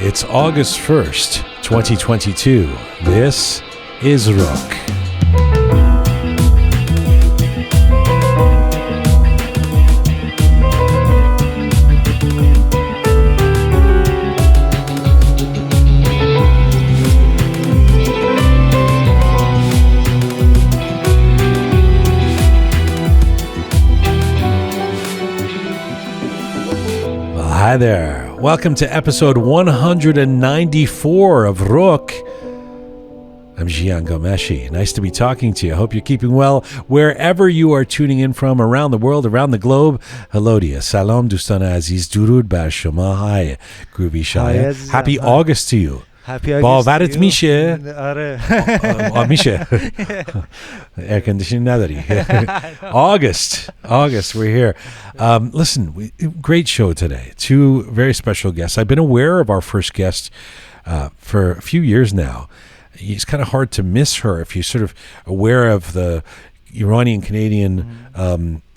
It's August 1st, 2022. This is Roqe. Hi there. Welcome to episode 194 of Roqe. I'm Jian Ghomeshi. Nice to be talking to you. I hope you're keeping well wherever you are tuning in from around the world, around the globe. Hello to you. Salam Dustan Aziz. Durud bar Shoma. Hi, Groovy Shaya. Happy August to you. Happy August باورت میشه؟ میشه. Air conditioning نداری. August, we're here. Listen, great show today. Two very special guests. I've been aware of our first guest for a few years now. It's kind of hard to miss her if you're sort of aware of the Iranian-Canadian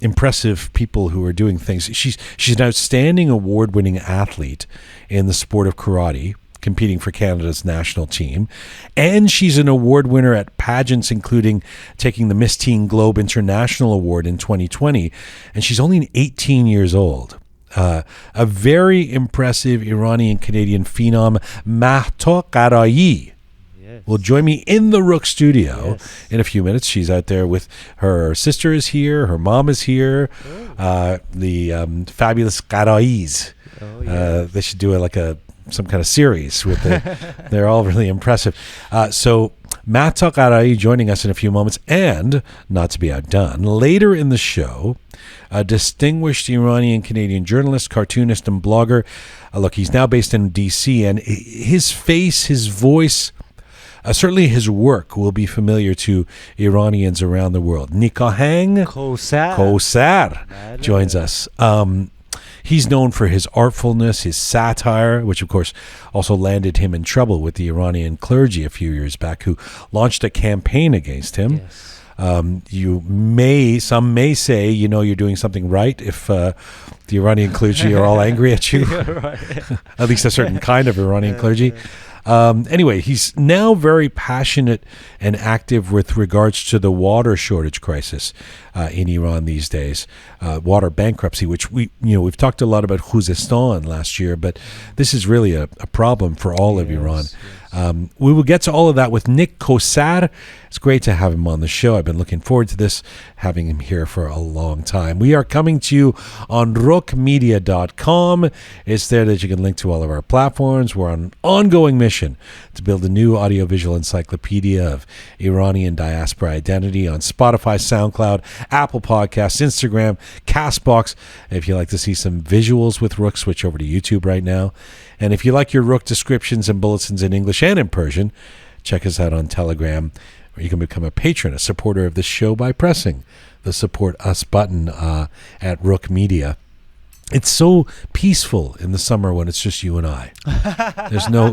impressive people who are doing things. She's an outstanding award-winning athlete in the sport of karate, competing for Canada's national team. And she's an award winner at pageants, including taking the Miss Teen Globe International Award in 2020. And she's only 18 years old. A very impressive Iranian-Canadian phenom, Mahta Gharaei, will join me in the Roqe Studio in a few minutes. She's out there with her sister is here, her mom is here, the fabulous Gharaeis. They should do some kind of series with they're all really impressive. So Mahta Gharaei joining us in a few moments, and not to be outdone, later in the show, a distinguished Iranian-Canadian journalist, cartoonist, and blogger. Look, he's now based in D.C., and his face, his voice, certainly his work will be familiar to Iranians around the world. Nikahang Kowsar joins us. He's known for his artfulness, his satire, which of course also landed him in trouble with the Iranian clergy a few years back, who launched a campaign against him. Yes. Some may say, you're doing something right if the Iranian clergy are all angry at you. At least a certain kind of Iranian clergy. Anyway, he's now very passionate and active with regards to the water shortage crisis in Iran these days, water bankruptcy, which we've talked a lot about Khuzestan last year, but this is really a problem for all of Iran. We will get to all of that with Nik Kowsar. It's great to have him on the show. I've been looking forward to this, having him here for a long time. We are coming to you on roqemedia.com. It's there that you can link to all of our platforms. We're on an ongoing mission to build a new audiovisual encyclopedia of Iranian diaspora identity on Spotify, SoundCloud, Apple Podcasts, Instagram, CastBox. If you like to see some visuals with Roqe, switch over to YouTube right now. And if you like your Roqe descriptions and bulletins in English and in Persian, check us out on Telegram, where you can become a patron, a supporter of this show by pressing the Support Us button at Roqe Media. It's so peaceful in the summer when it's just you and I. There's no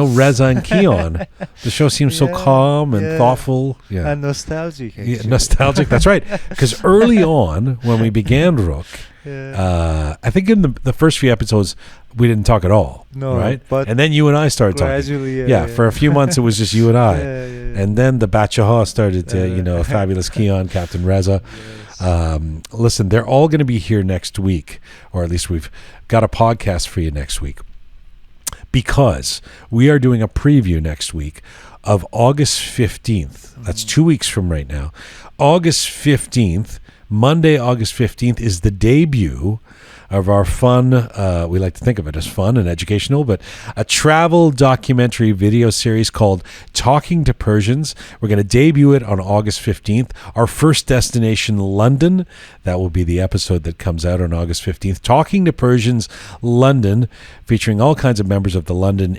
Reza and Keon. The show seems so calm and thoughtful. Yeah. And nostalgic. Nostalgic, that's right. Because early on, when we began Roqe, I think in the first few episodes, we didn't talk at all. No, right? And then you and I started talking. For a few months, it was just you and I. And then the Bachaha started to, fabulous Keon, Captain Reza. Listen, they're all going to be here next week, or at least we've got a podcast for you next week, because we are doing a preview next week of August 15th. That's 2 weeks from right now. August 15th, Monday, August 15th, is the debut of our fun, we like to think of it as fun and educational, but a travel documentary video series called Talking to Persians. We're going to debut it on August 15th. Our first destination, London. That will be the episode that comes out on August 15th. Talking to Persians, London, featuring all kinds of members of the London,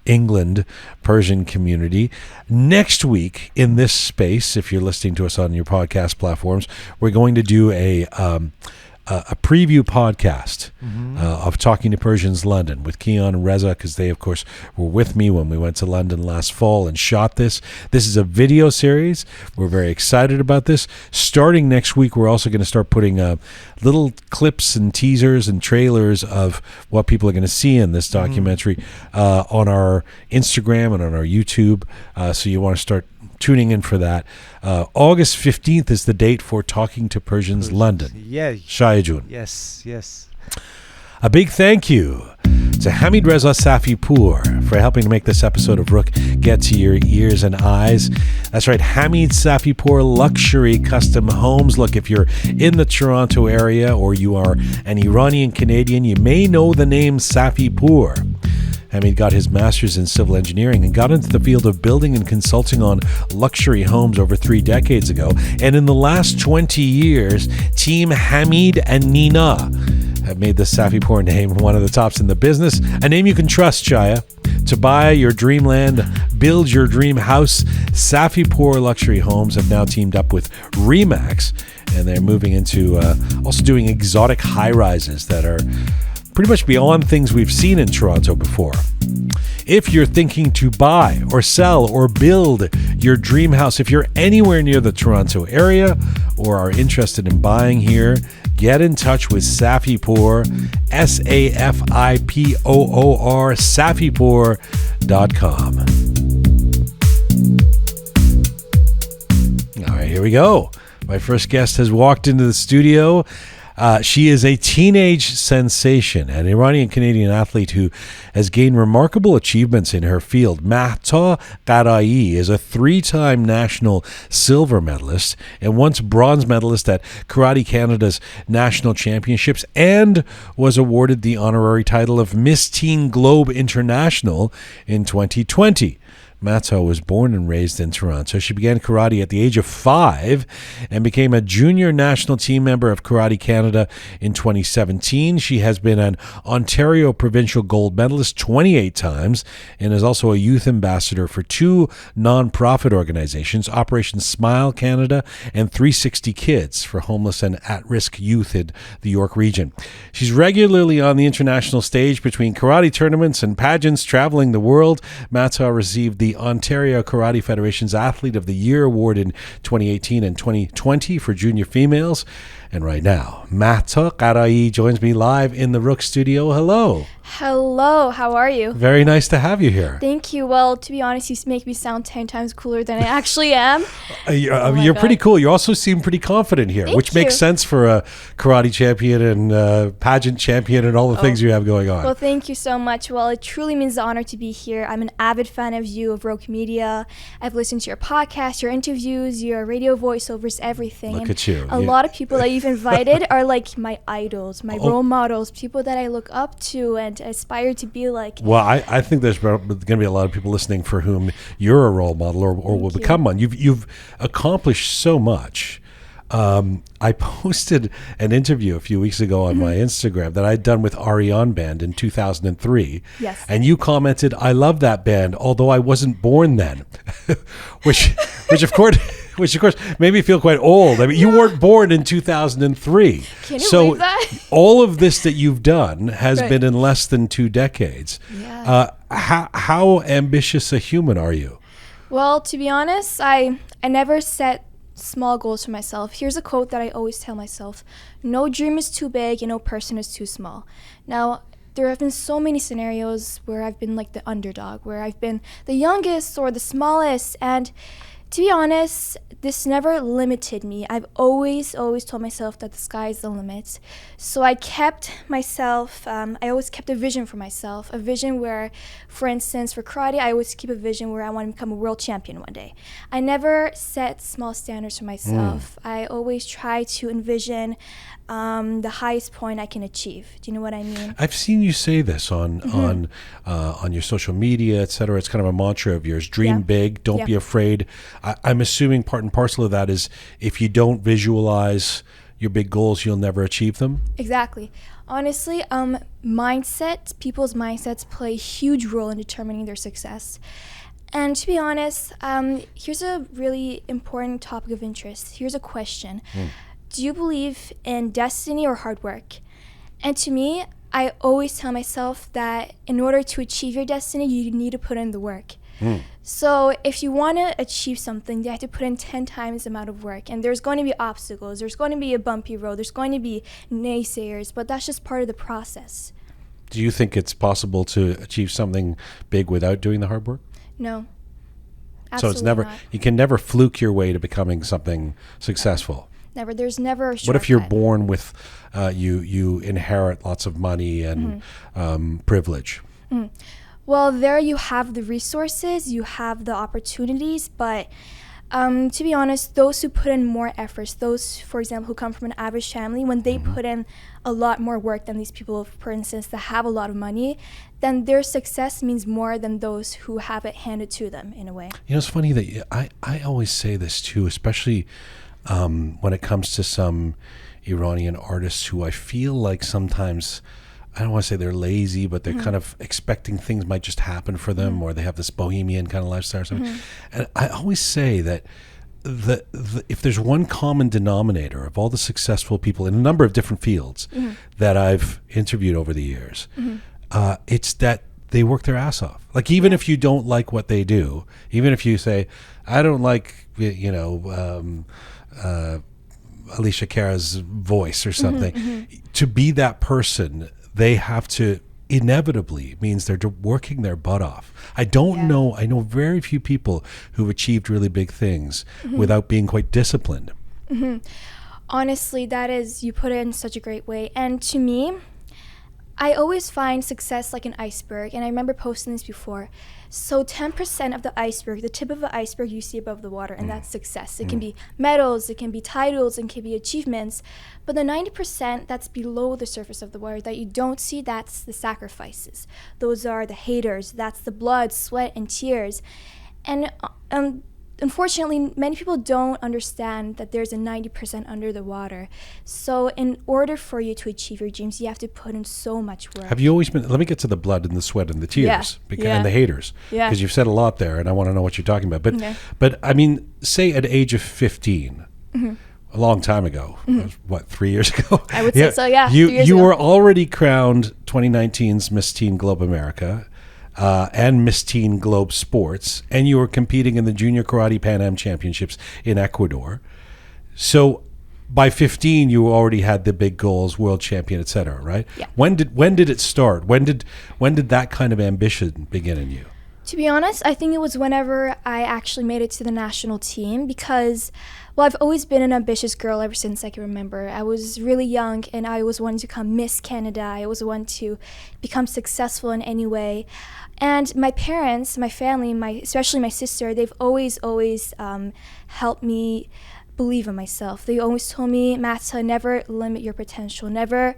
England Persian community. Next week, in this space, if you're listening to us on your podcast platforms, we're going to do a a preview podcast of Talking to Persians London with Keon and Reza, because they, of course, were with me when we went to London last fall and shot this. This is a video series. We're very excited about this. Starting next week, we're also going to start putting little clips and teasers and trailers of what people are going to see in this documentary on our Instagram and on our YouTube. So you want to start tuning in for that. August 15th is the date for Talking to Persians London. Yeah. Shayajun. Yes. A big thank you to Hamid Reza Safipour for helping to make this episode of Roqe get to your ears and eyes. That's right, Hamid Safipour Luxury Custom Homes. Look, if you're in the Toronto area or you are an Iranian-Canadian, you may know the name Safipour. Hamid got his master's in civil engineering and got into the field of building and consulting on luxury homes over 3 decades ago. And in the last 20 years, Team Hamid and Nina have made the Safipour name one of the tops in the business, a name you can trust, Shaya. To buy your dreamland, build your dream house, Safipour Luxury Homes have now teamed up with Remax, and they're moving into also doing exotic high-rises that are pretty much beyond things we've seen in Toronto before. If you're thinking to buy or sell or build your dream house, if you're anywhere near the Toronto area or are interested in buying here, get in touch with Safipour, Safipour, Safipour.com. All right, here we go. My first guest has walked into the studio. She is a teenage sensation, an Iranian-Canadian athlete who has gained remarkable achievements in her field. Mahta Gharaei is a 3-time national silver medalist and once bronze medalist at Karate Canada's national championships, and was awarded the honorary title of Miss Teen Globe International in 2020. Mahta was born and raised in Toronto. She began karate at the age of 5 and became a junior national team member of Karate Canada in 2017. She has been an Ontario provincial gold medalist 28 times and is also a youth ambassador for 2 non-profit organizations, Operation Smile Canada and 360 Kids for homeless and at-risk youth in the York region. She's regularly on the international stage between karate tournaments and pageants traveling the world. Mahta received the Ontario Karate Federation's Athlete of the Year award in 2018 and 2020 for junior females. And right now, Mahta Gharaei joins me live in the Roqe Studio. Hello. Hello, how are you? Very nice to have you here. Thank you. Well, to be honest, you make me sound 10 times cooler than I actually am. You're pretty cool. You also seem pretty confident here, which makes sense for a karate champion and pageant champion and all the things you have going on. Well, thank you so much. Well, it truly means the honor to be here. I'm an avid fan of you, of Roqe Media. I've listened to your podcast, your interviews, your radio voiceovers, everything. Look at you. A lot of people that you've invited are like my idols, my role models, people that I look up to and aspire to be like. Well, I think there's going to be a lot of people listening for whom you're a role model or will become one. You've accomplished so much. I posted an interview a few weeks ago on my Instagram that I'd done with Ariane Band in 2003. Yes. And you commented, "I love that band, although I wasn't born then," which of course made me feel quite old. I mean, you weren't born in 2003. Can you believe that? All of this that you've done has been in less than 2 decades. Yeah. How ambitious a human are you? Well, to be honest, I never set small goals for myself. Here's a quote that I always tell myself: no dream is too big and no person is too small. Now, there have been so many scenarios where I've been like the underdog, where I've been the youngest or the smallest, and to be honest, this never limited me. I've always told myself that the sky is the limit. So I kept myself, I always kept a vision for myself, a vision where, for instance, for karate, I always keep a vision where I want to become a world champion one day. I never set small standards for myself. I always try to envision the highest point I can achieve. Do you know what I mean? I've seen you say this on your social media, etc. It's kind of a mantra of yours: dream big, don't be afraid. I'm assuming part and parcel of that is if you don't visualize your big goals, you'll never achieve them. Exactly. Honestly, people's mindsets play a huge role in determining their success. And to be honest, here's a really important topic of interest. Here's a question. do you believe in destiny or hard work? And to me, I always tell myself that in order to achieve your destiny, you need to put in the work. So if you want to achieve something, you have to put in 10 times the amount of work. And there's going to be obstacles. There's going to be a bumpy road. There's going to be naysayers. But that's just part of the process. Do you think it's possible to achieve something big without doing the hard work? No. So it's never, not. you can never fluke your way to becoming something successful. Never. There's never a shortcut. What if you're born with, you inherit lots of money and privilege? Well, there you have the resources, you have the opportunities, but to be honest, those who put in more efforts, those, for example, who come from an average family, when they put in a lot more work than these people, for instance, that have a lot of money, then their success means more than those who have it handed to them in a way. You know, it's funny that I always say this too, especially when it comes to some Iranian artists who I feel like sometimes, I don't want to say they're lazy, but they're kind of expecting things might just happen for them, or they have this bohemian kind of lifestyle or something. And I always say that if there's one common denominator of all the successful people in a number of different fields that I've interviewed over the years, it's that they work their ass off. Like, even if you don't like what they do, even if you say, I don't like, Alicia Cara's voice or something, to be that person, they have to inevitably means they're working their butt off. I know very few people who've achieved really big things without being quite disciplined. Honestly, that is, you put it in such a great way. And to me, I always find success like an iceberg, and I remember posting this before. So 10% of the iceberg, the tip of the iceberg you see above the water, and that's success. It can be medals, it can be titles, it can be achievements. But the 90% that's below the surface of the water that you don't see, that's the sacrifices. Those are the haters, that's the blood, sweat, and tears. And unfortunately, many people don't understand that there's a 90% under the water. So in order for you to achieve your dreams, you have to put in so much work. Have you always been, let me get to the blood and the sweat and the tears and the haters, because you've said a lot there and I want to know what you're talking about. But I mean, say at age of 15, a long time ago, what, 3 years ago? I would say so, yeah. You were already crowned 2019's Miss Teen Globe America. And Miss Teen Globe Sports, and you were competing in the Junior Karate Pan Am Championships in Ecuador. So by 15, you already had the big goals, world champion, etc. Right? Yeah. When did it start? When did that kind of ambition begin in you? To be honest, I think it was whenever I actually made it to the national team because, well, I've always been an ambitious girl ever since I can remember. I was really young and I always wanted to become Miss Canada. I always wanted to become successful in any way. And my parents, my family, especially my sister, they've always helped me believe in myself. They always told me, Mahta, never limit your potential, never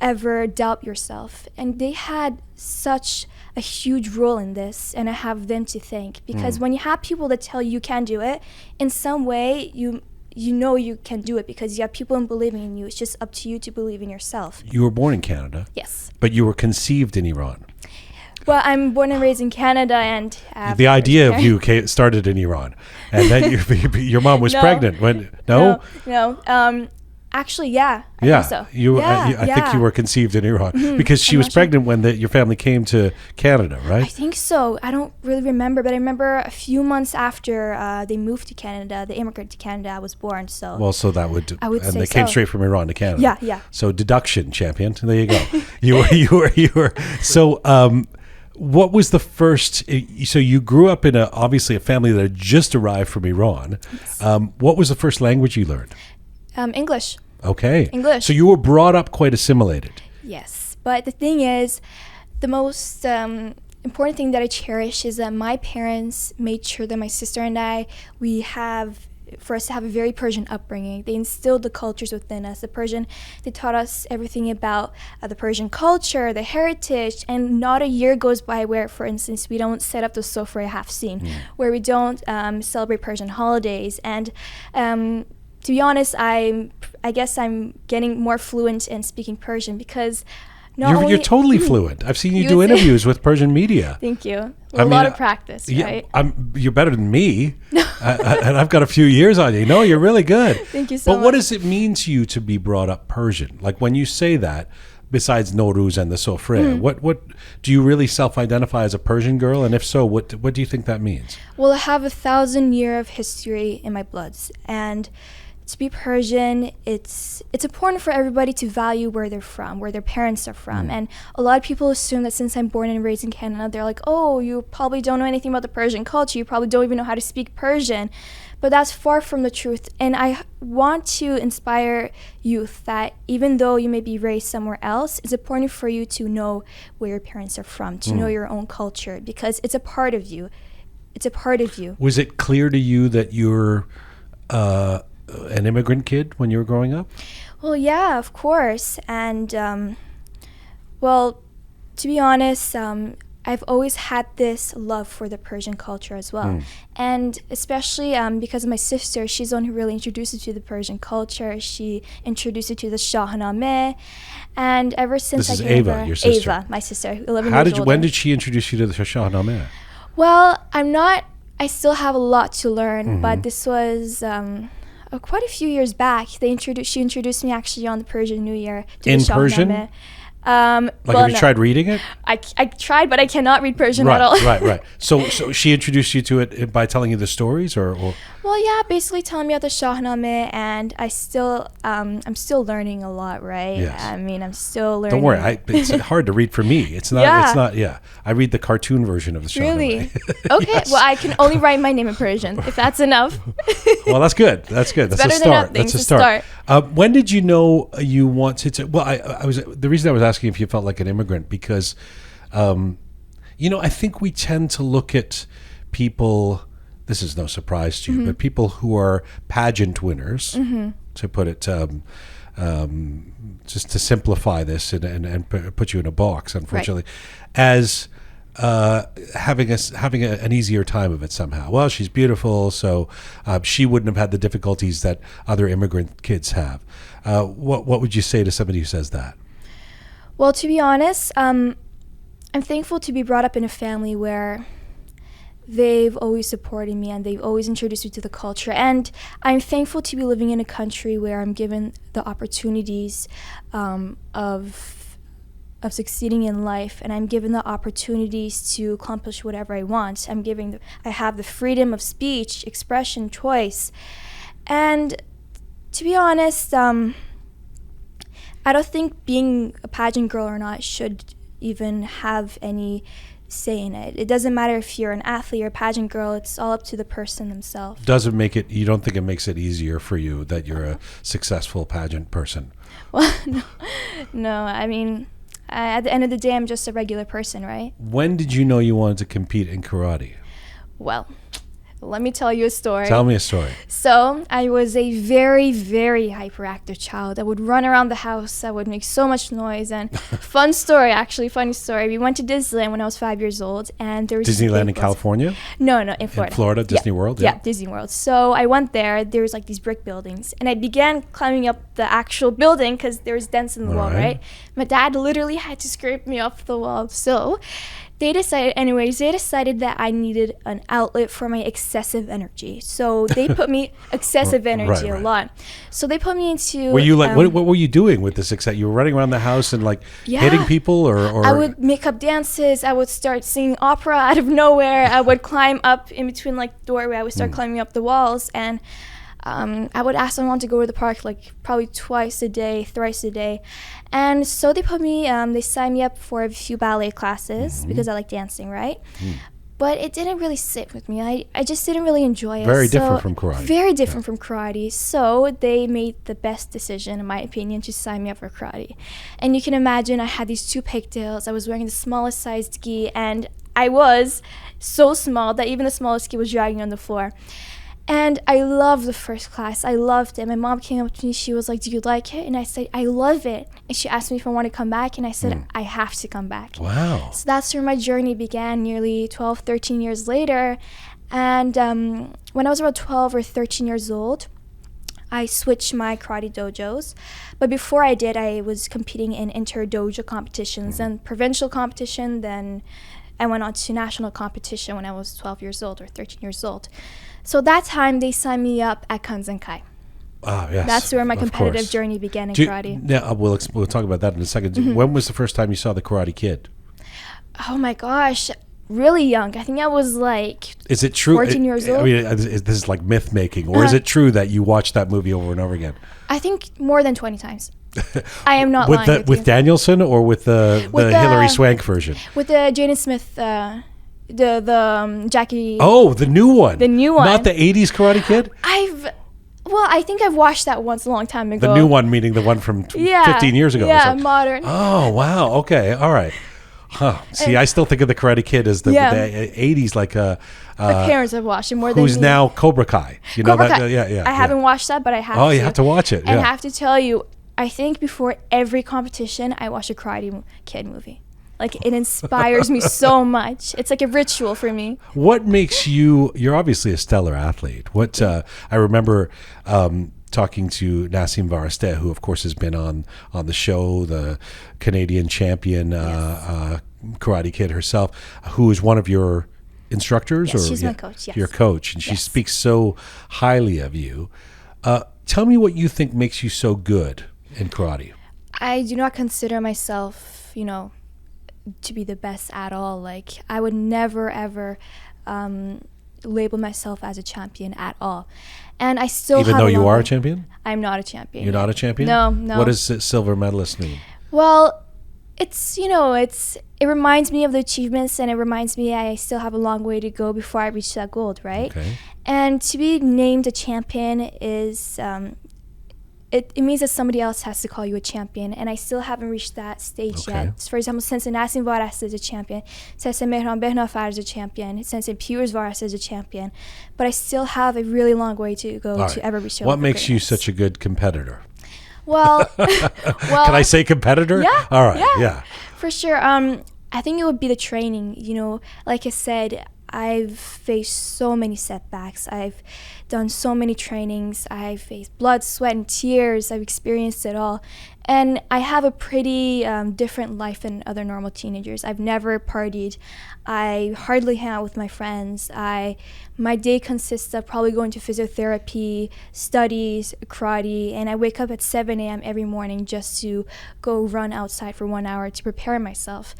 ever doubt yourself. And they had such a huge role in this, and I have them to thank. Because when you have people that tell you can do it, in some way you know you can do it because you have people believing in you. It's just up to you to believe in yourself. You were born in Canada. Yes. But you were conceived in Iran. Well, I'm born and raised in Canada, and the idea of you started in Iran, and then your mom was pregnant. No. Actually, yeah. I think so. I think you were conceived in Iran because she was pregnant when your family came to Canada, right? I think so. I don't really remember, but I remember a few months after they moved to Canada, they immigrated to Canada, I was born. So that would. I would and say they came straight from Iran to Canada. Yeah. So deduction, champion. There you go. you were. So. What was the first? So you grew up in obviously a family that had just arrived from Iran. Yes. What was the first language you learned? English. Okay. English. So you were brought up quite assimilated. Yes, but the thing is, the most important thing that I cherish is that my parents made sure that my sister and I, for us to have a very Persian upbringing. They instilled the cultures within us. They taught us everything about the Persian culture, the heritage, and not a year goes by where, for instance, we don't set up the sofra hafsin, where we don't celebrate Persian holidays. And to be honest, I guess I'm getting more fluent in speaking Persian because You're totally fluent. I've seen you do interviews with Persian media. Thank you. A lot of practice, right? You're better than me, and I've got a few years on you. No, you're really good. Thank you so much. But what does it mean to you to be brought up Persian? Like when you say that, besides Nowruz and the Sofre, what do you really self-identify as a Persian girl? And if so, what do you think that means? Well, I have 1,000 years of history in my bloods, and to be Persian, it's important for everybody to value where they're from, where their parents are from. And a lot of people assume that since I'm born and raised in Canada, they're like, oh, you probably don't know anything about the Persian culture. You probably don't even know how to speak Persian. But that's far from the truth. And I want to inspire youth that even though you may be raised somewhere else, it's important for you to know where your parents are from, to know your own culture, because it's a part of you. It's a part of you. Was it clear to you that you're an immigrant kid when you were growing up? Well, yeah, of course. And, well, to be honest, I've always had this love for the Persian culture as well. And especially because of my sister, she's the one who really introduced me to the Persian culture. She introduced me to the Shahnameh. And ever since this is Ava, your sister. Ava, my sister, 11 years older. When did she introduce you to the Shahnameh? Well, I still have a lot to learn, but this was quite a few years back. She introduced me actually on the Persian New Year. In Persian? Have you tried reading it? I tried, but I cannot read Persian at all. Right. So she introduced you to it by telling you the stories, or? Well, yeah, basically telling me about the Shahnameh, and I'm still learning a lot, right? Yes. I mean, I'm still learning. Don't worry, it's hard to read for me. It's not. Yeah. It's not. Yeah, I read the cartoon version of the Shahnameh. Really? Okay. Yes. Well, I can only write my name in Persian, if that's enough. Well, that's good. That's a start. That's a start. When did you know you wanted to? Well, the reason I was asking if you felt like an immigrant because, I think we tend to look at people. This is no surprise to you, but people who are pageant winners, to put it, just to simplify this and put you in a box, unfortunately, as having an easier time of it somehow. Well, she's beautiful, so she wouldn't have had the difficulties that other immigrant kids have. What would you say to somebody who says that? Well, to be honest, I'm thankful to be brought up in a family where they've always supported me and they've always introduced me to the culture. And I'm thankful to be living in a country where I'm given the opportunities of succeeding in life, and I'm given the opportunities to accomplish whatever I want. I have the freedom of speech, expression, choice. And to be honest, I don't think being a pageant girl or not should even have any say in it. It doesn't matter if you're an athlete or a pageant girl. It's all up to the person themselves. You don't think it makes it easier for you that you're a successful pageant person? Well, no. I mean, at the end of the day, I'm just a regular person, right? When did you know you wanted to compete in karate? Well, let me tell you a story. Tell me a story. So I was a very, very hyperactive child. I would run around the house. I would make so much noise. And funny story. We went to Disneyland when I was 5 years old. And there was Disneyland in California? No, in Florida. In Florida, Disney World? Yeah, Disney World. So I went there. There was like these brick buildings. And I began climbing up the actual building because there was dents in the wall, right? My dad literally had to scrape me off the wall. So they decided that I needed an outlet for my excessive energy. So they put me excessive energy a lot. So they put me into. Were you like what were you doing with this excess? You were running around the house and hitting people, or I would make up dances. I would start singing opera out of nowhere. I would climb up in between the doorway. I would start climbing up the walls, and I would ask someone to go to the park probably twice a day, thrice a day. And so they they signed me up for a few ballet classes because I like dancing, right? But it didn't really sit with me. I just didn't really enjoy it. Very different from karate. Very different from karate. So they made the best decision, in my opinion, to sign me up for karate. And you can imagine I had these 2 pigtails. I was wearing the smallest sized gi, and I was so small that even the smallest gi was dragging on the floor. And I loved the first class. I loved it. My mom came up to me. She was like, "Do you like it?" And I said, "I love it." And she asked me if I want to come back. And I said, "I have to come back." Wow. So that's where my journey began nearly 12, 13 years later. And when I was around 12 or 13 years old, I switched my karate dojos. But before I did, I was competing in inter-dojo competitions and provincial competition. Then I went on to national competition when I was 12 years old or 13 years old. So that time, they signed me up at Kanzenkai. Ah, yes. That's where my competitive course. journey began in karate. Yeah, we'll talk about that in a second. When was the first time you saw The Karate Kid? Oh my gosh, really young. I think I was like is it true? 14 years old. I mean, this is like myth making, or is it true that you watched that movie over and over again? I think more than 20 times. I am not lying with Danielson or with the Hilary Swank version? With the Jaden Smith, the Jackie. Oh, the new one. The new one. Not the 80s Karate Kid? I think I've watched that once a long time ago. The new one, meaning the one from 15 years ago. Yeah, modern. Oh, wow. Okay. All right. Huh. See, I still think of the Karate Kid as the 80s, like my parents have watched it more than me. Who's now Cobra Kai? You know Cobra that? Kai. Yeah. I haven't watched that, but I have to. Oh, you have to watch it. And I have to tell you, I think before every competition, I watch a Karate Kid movie. Like, it inspires me so much. It's like a ritual for me. What makes you're obviously a stellar athlete. I remember talking to Nassim Varasteh, who of course has been on the show, the Canadian champion Karate Kid herself, who is one of your instructors? Yes, she's my coach, yes. Your coach, and she speaks so highly of you. Tell me what you think makes you so good in karate. I do not consider myself, to be the best at all. Like, I would never, ever label myself as a champion at all. And I still Even though you are a champion? I'm not a champion. You're not a champion? No. What does silver medalist mean? Well, it reminds me of the achievements, and it reminds me I still have a long way to go before I reach that gold, right? Okay. And to be named a champion is it means that somebody else has to call you a champion, and I still haven't reached that stage yet. For example, Sensei Nassim Varasteh is a champion, Sensei Mehran Behnafar is a champion, Sensei Piers Varasteh is a champion, but I still have a really long way to go to ever reach that. What makes you such a good competitor? Well, can I say competitor? Yeah. All right. Yeah. For sure. I think it would be the training. Like I said, I've faced so many setbacks. I've done so many trainings. I've faced blood, sweat, and tears. I've experienced it all. And I have a pretty different life than other normal teenagers. I've never partied. I hardly hang out with my friends. My day consists of probably going to physiotherapy, studies, karate, and I wake up at 7 a.m. every morning just to go run outside for 1 hour to prepare myself.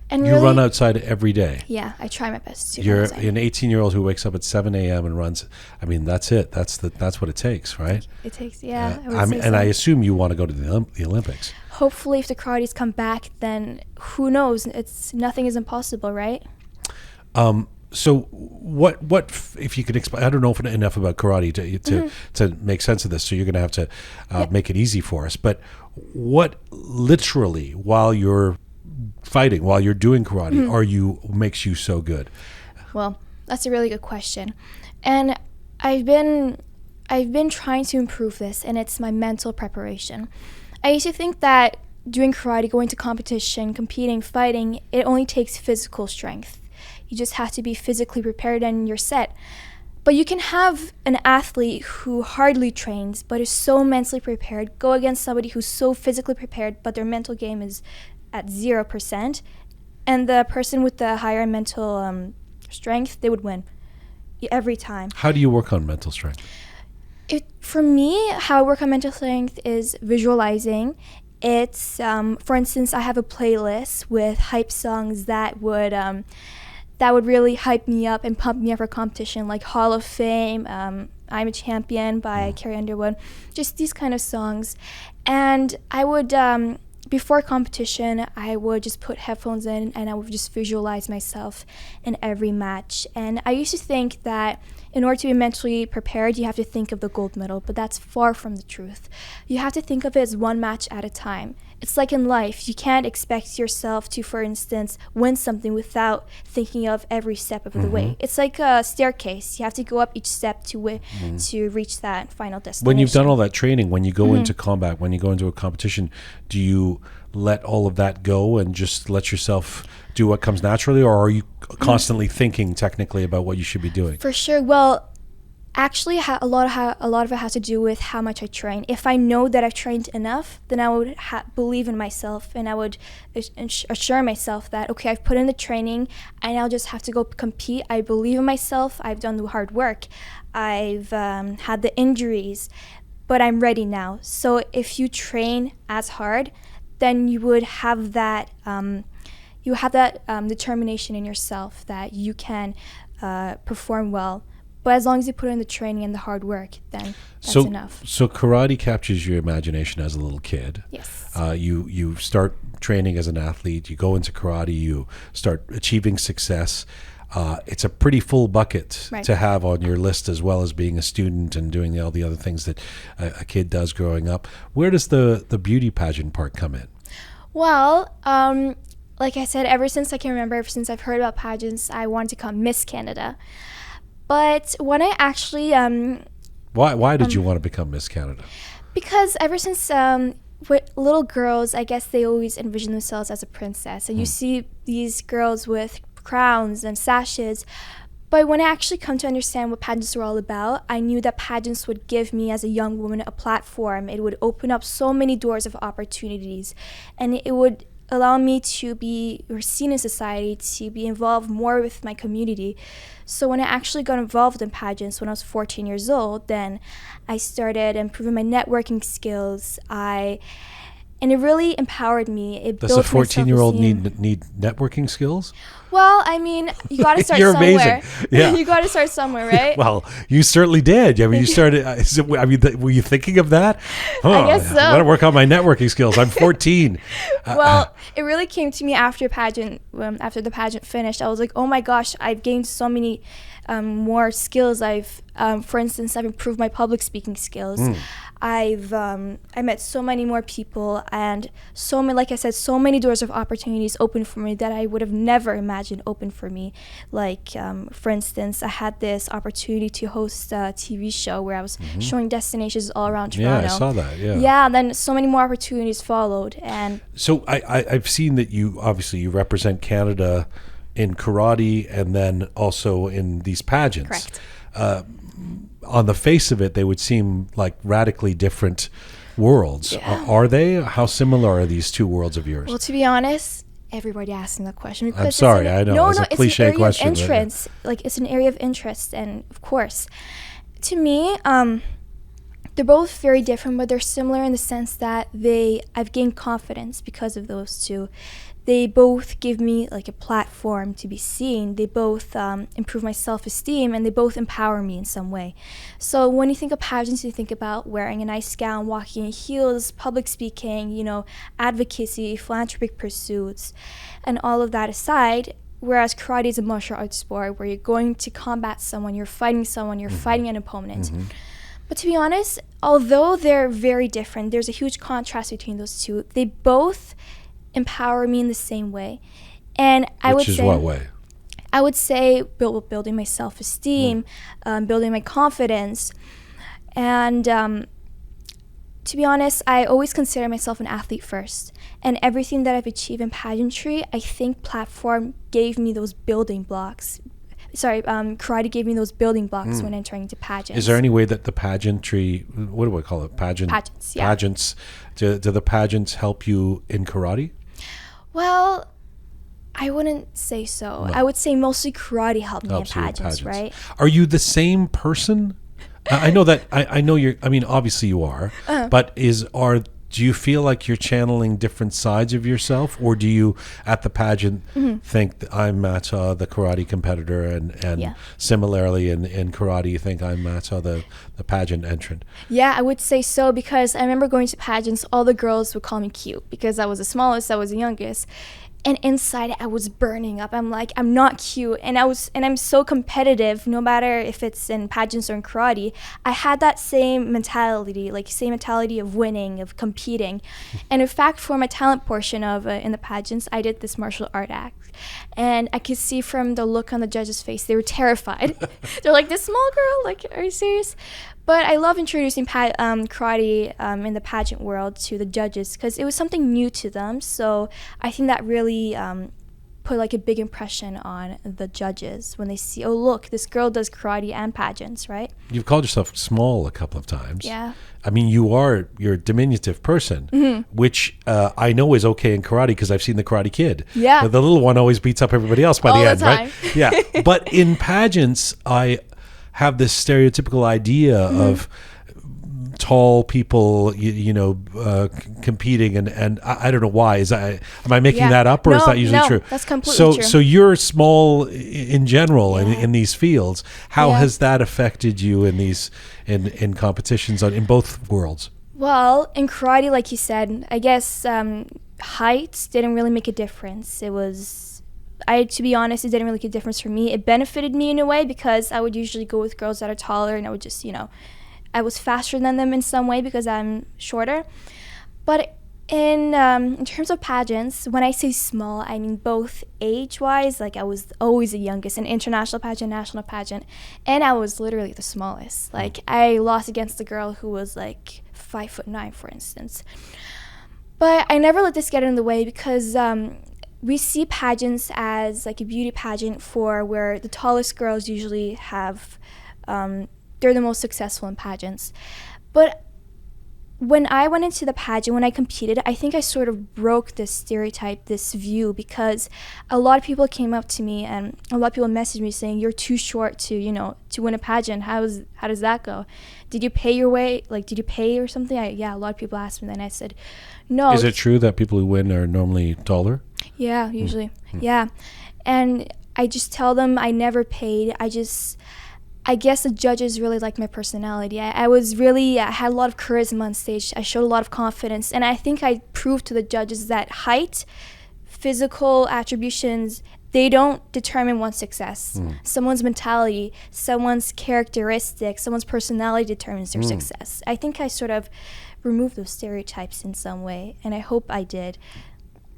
And you run outside every day? Yeah, I try my best to. You're an 18-year-old who wakes up at 7 a.m. and runs. I mean, that's it. That's what it takes, right? It takes, yeah. I assume you want to go to the Olympics. Hopefully, if the karates come back, then who knows? Nothing is impossible, right? So what if you could explain? I don't know enough about karate to make sense of this. So you're going to have to make it easy for us. But what literally, while you're fighting, while you're doing karate, makes you so good? Well, that's a really good question, and I've been trying to improve this, and it's my mental preparation. I used to think that doing karate, going to competition, competing, fighting, it only takes physical strength. You just have to be physically prepared and you're set. But you can have an athlete who hardly trains but is so mentally prepared go against somebody who's so physically prepared but their mental game is at 0%, and the person with the higher mental strength, they would win every time. How do you work on mental strength? For me, how I work on mental strength is visualizing. It's, for instance, I have a playlist with hype songs that would really hype me up and pump me up for competition, like Hall of Fame, I'm a Champion by Carrie Underwood, just these kind of songs. And I would, before competition, I would just put headphones in and I would just visualize myself in every match. And I used to think that in order to be mentally prepared, you have to think of the gold medal, but that's far from the truth. You have to think of it as one match at a time. It's like in life, you can't expect yourself to, for instance, win something without thinking of every step of the way. It's like a staircase. You have to go up each step to reach that final destination. When you've done all that training, when you go into combat, when you go into a competition, do you let all of that go and just let yourself do what comes naturally, or are you constantly thinking technically about what you should be doing? For sure. Well, Actually, a lot of it has to do with how much I train. If I know that I've trained enough, then I would believe in myself, and I would assure myself that, okay, I've put in the training, and I'll just have to go compete. I believe in myself. I've done the hard work. I've had the injuries, but I'm ready now. So if you train as hard, then you would have that determination in yourself that you can perform well. But as long as you put in the training and the hard work, then that's enough. So karate captures your imagination as a little kid. Yes. You start training as an athlete. You go into karate. You start achieving success. It's a pretty full bucket to have on your list, as well as being a student and doing all the other things that a kid does growing up. Where does the beauty pageant part come in? Well, like I said, ever since I can remember, ever since I've heard about pageants, I wanted to become Miss Canada. But when I actually... Why did you want to become Miss Canada? Because ever since with little girls, I guess they always envision themselves as a princess. And you see these girls with crowns and sashes. But when I actually come to understand what pageants were all about, I knew that pageants would give me as a young woman a platform. It would open up so many doors of opportunities. And it would allow me to be seen in society, to be involved more with my community. So when I actually got involved in pageants when I was 14 years old, then I started improving my networking skills. And it really empowered me. It Does a 14-year-old need networking skills? Well, I mean, you got to start You're somewhere. Amazing. Yeah. You got to start somewhere, right? Well, you certainly did. I mean, you started. Were you thinking of that? Oh, I guess so. I got to work on my networking skills. I'm 14. Well, it really came to me after the pageant finished. I was like, oh my gosh, I've gained so many more skills. For instance, I've improved my public speaking skills. I met so many more people, and like I said, so many doors of opportunities open for me that I would have never imagined open for me. Like, for instance, I had this opportunity to host a TV show where I was showing destinations all around Toronto. Yeah, I saw that. Yeah. Yeah, then so many more opportunities followed, and so I've seen that you represent Canada in karate and then also in these pageants. Correct. On the face of it, they would seem like radically different worlds. Yeah. Are they? How similar are these two worlds of yours? Well, to be honest, everybody asking that question. I'm sorry, I know. It's a cliche question. It's an area of interest. Like, it's an area of interest, and of course, to me, they're both very different, but they're similar in the sense that I've gained confidence because of those two. They both give me like a platform to be seen. They both improve my self-esteem, and they both empower me in some way. So when you think of pageants, you think about wearing a nice gown, walking in heels, public speaking, advocacy, philanthropic pursuits, and all of that aside. Whereas karate is a martial arts sport where you're going to combat someone, you're fighting someone, you're fighting an opponent. But to be honest, although they're very different, there's a huge contrast between those two. They both empower me in the same way. And Which is what way? I would say building my self-esteem, building my confidence. And to be honest, I always consider myself an athlete first. And everything that I've achieved in pageantry, I think platform gave me those building blocks. Karate gave me those building blocks when entering into pageants. Is there any way that the pageantry, what do I call it? Pageants, yeah. Pageants, do the pageants help you in karate? Well, I wouldn't say so. No. I would say mostly karate helped me in pageants, right? Are you the same person? I know that, I know you're, I mean, obviously you are, but do you feel like you're channeling different sides of yourself, or do you, at the pageant, think that I'm Mahta, the karate competitor, and similarly in karate, you think I'm Mahta, the pageant entrant? Yeah, I would say so, because I remember going to pageants, all the girls would call me cute, because I was the smallest, I was the youngest. And inside I was burning up. I'm like, I'm not cute. And I'm so competitive, no matter if it's in pageants or in karate. I had that same mentality of winning, of competing. And in fact, for my talent portion of in the pageants, I did this martial art act. And I could see from the look on the judges' face, they were terrified. They're like, this small girl? Like, are you serious? But I love introducing karate in the pageant world to the judges, because it was something new to them. So I think that really put like a big impression on the judges when they see, oh look, this girl does karate and pageants, right? You've called yourself small a couple of times. Yeah. I mean, you're a diminutive person, which I know is okay in karate because I've seen the Karate Kid. Yeah. The little one always beats up everybody else by All the end, the time. right? Yeah. But in pageants, I have this stereotypical idea of tall people, competing, and I don't know why. Am I making that up, or is that usually true? That's completely true. So you're small in general in these fields. How has that affected you in these in competitions in both worlds? Well, in karate, like you said, I guess height didn't really make a difference. To be honest, it didn't really make a difference for me. It benefited me in a way because I would usually go with girls that are taller, and I would just, I was faster than them in some way because I'm shorter. But in terms of pageants, when I say small, I mean both age-wise, like I was always the youngest in international pageant, national pageant, and I was literally the smallest. Like I lost against a girl who was like 5'9", for instance. But I never let this get in the way because we see pageants as like a beauty pageant where the tallest girls usually have they're the most successful in pageants. But when I went into the pageant, when I competed, I think I sort of broke this stereotype, this view, because a lot of people came up to me and a lot of people messaged me saying, you're too short to win a pageant. How does that go? Did you pay your way? Like, did you pay or something? A lot of people asked me that, and I said, no. Is it true that people who win are normally taller? Yeah, usually. Yeah. And I just tell them I never paid. I guess the judges really liked my personality. I had a lot of charisma on stage. I showed a lot of confidence. And I think I proved to the judges that height, physical attributions, they don't determine one's success. Someone's mentality, someone's characteristics, someone's personality determines their success. I think I sort of removed those stereotypes in some way, and I hope I did.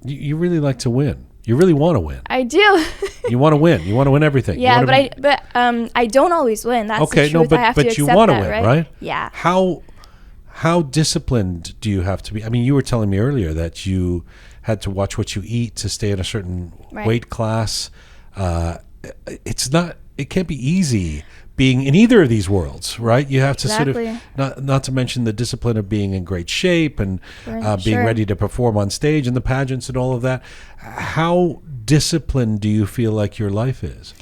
You really like to win. You really want to win. I do. You want to win. You want to win everything. Yeah, but I don't always win. That's the truth. I have to accept you want to that, win, right? Yeah. How disciplined do you have to be? I mean, you were telling me earlier that you had to watch what you eat to stay in a certain weight class. It can't be easy being in either of these worlds, right? You have to sort of, not to mention the discipline of being in great shape and being ready to perform on stage in the pageants and all of that. How disciplined do you feel like your life is?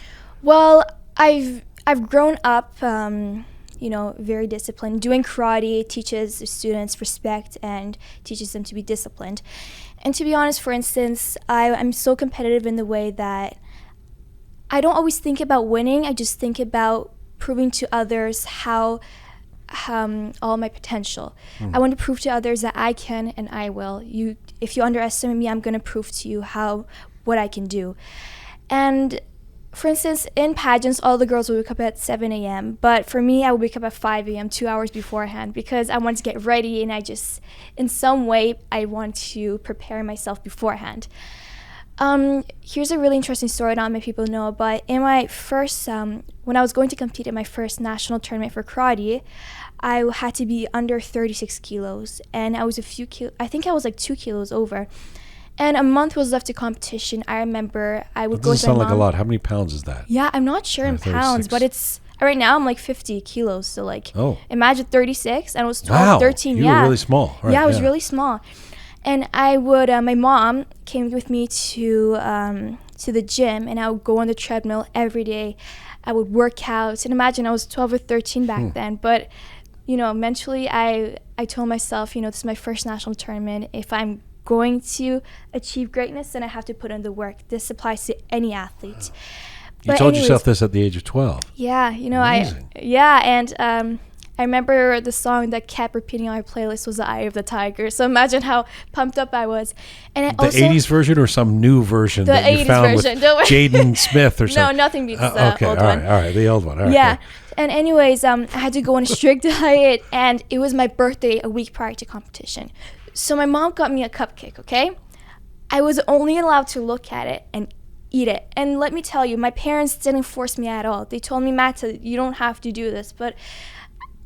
Well, I've grown up, very disciplined. Doing karate teaches students respect and teaches them to be disciplined. And to be honest, for instance, I'm so competitive in the way that I don't always think about winning. I just think about proving to others all my potential. I want to prove to others that I can and I will. If you underestimate me, I'm going to prove to you what I can do. And for instance, in pageants, all the girls would wake up at 7 a.m. But for me, I would wake up at 5 a.m., 2 hours beforehand, because I want to get ready, and in some way, I want to prepare myself beforehand. Here's a really interesting story not many people know, but in my first, when I was going to compete in my first national tournament for karate, I had to be under 36 kilos, and I was I think I was like 2 kilos over. And a month was left to competition. I remember I would go to my mom. Doesn't sound like a lot. How many pounds is that? Yeah, I'm not sure in pounds, but right now I'm like 50 kilos. So imagine 36, and I was 12, 13. You were really small. Right, I was really small. And I would, my mom came with me to the gym, and I would go on the treadmill every day. I would work out. And imagine I was 12 or 13 back then. But, mentally I told myself, this is my first national tournament. If I'm going to achieve greatness, then I have to put in the work. This applies to any athlete. You told yourself this at the age of 12. Yeah, Amazing. And I remember the song that kept repeating on my playlist was "The Eye of the Tiger." So imagine how pumped up I was. And the 80s version or some new version that you found with Jaden Smith or something? No, nothing beats the old one. All right, the old one. All right, yeah. And anyways, I had to go on a strict diet, and it was my birthday a week prior to competition. So my mom got me a cupcake, okay? I was only allowed to look at it and eat it. And let me tell you, my parents didn't force me at all. They told me, Mahta, you don't have to do this. But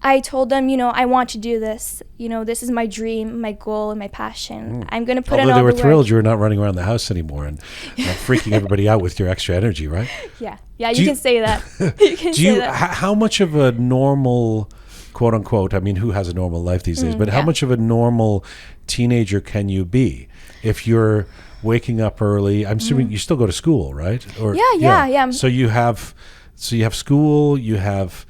I told them, I want to do this. This is my dream, my goal, and my passion. I'm going to put in all the work. Although they were thrilled you were not running around the house anymore and freaking everybody out with your extra energy, right? Yeah, you can say that. You can say that. How much of a normal, quote unquote, I mean, who has a normal life these days, but how much of a normal teenager can you be if you're waking up early? I'm assuming you still go to school, right? Or Yeah. So you have school, you have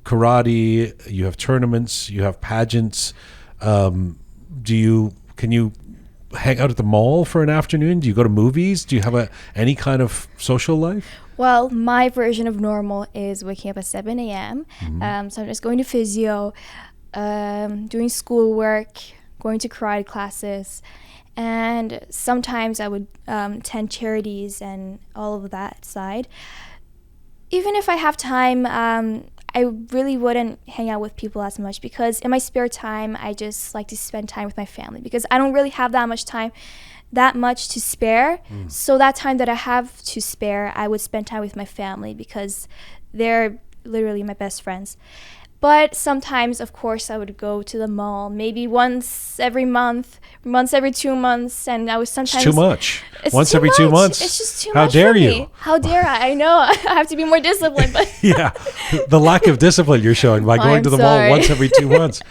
karate, you have tournaments, you have pageants. Can you hang out at the mall for an afternoon? Do you go to movies? Do you have any kind of social life? Well, my version of normal is waking up at 7 a.m. So I'm just going to physio, doing schoolwork, going to karate classes, and sometimes I would attend charities and all of that side. Even if I have time, I really wouldn't hang out with people as much, because in my spare time, I just like to spend time with my family, because I don't really have that much to spare. So that time that I have to spare, I would spend time with my family, because they're literally my best friends. But sometimes, of course, I would go to the mall maybe once every month, once every 2 months, and I was sometimes... It's too much. Once every 2 months. It's just too How much dare for you? me. How dare I? I know. I have to be more disciplined. But Yeah, the lack of discipline you're showing by going to the mall once every 2 months.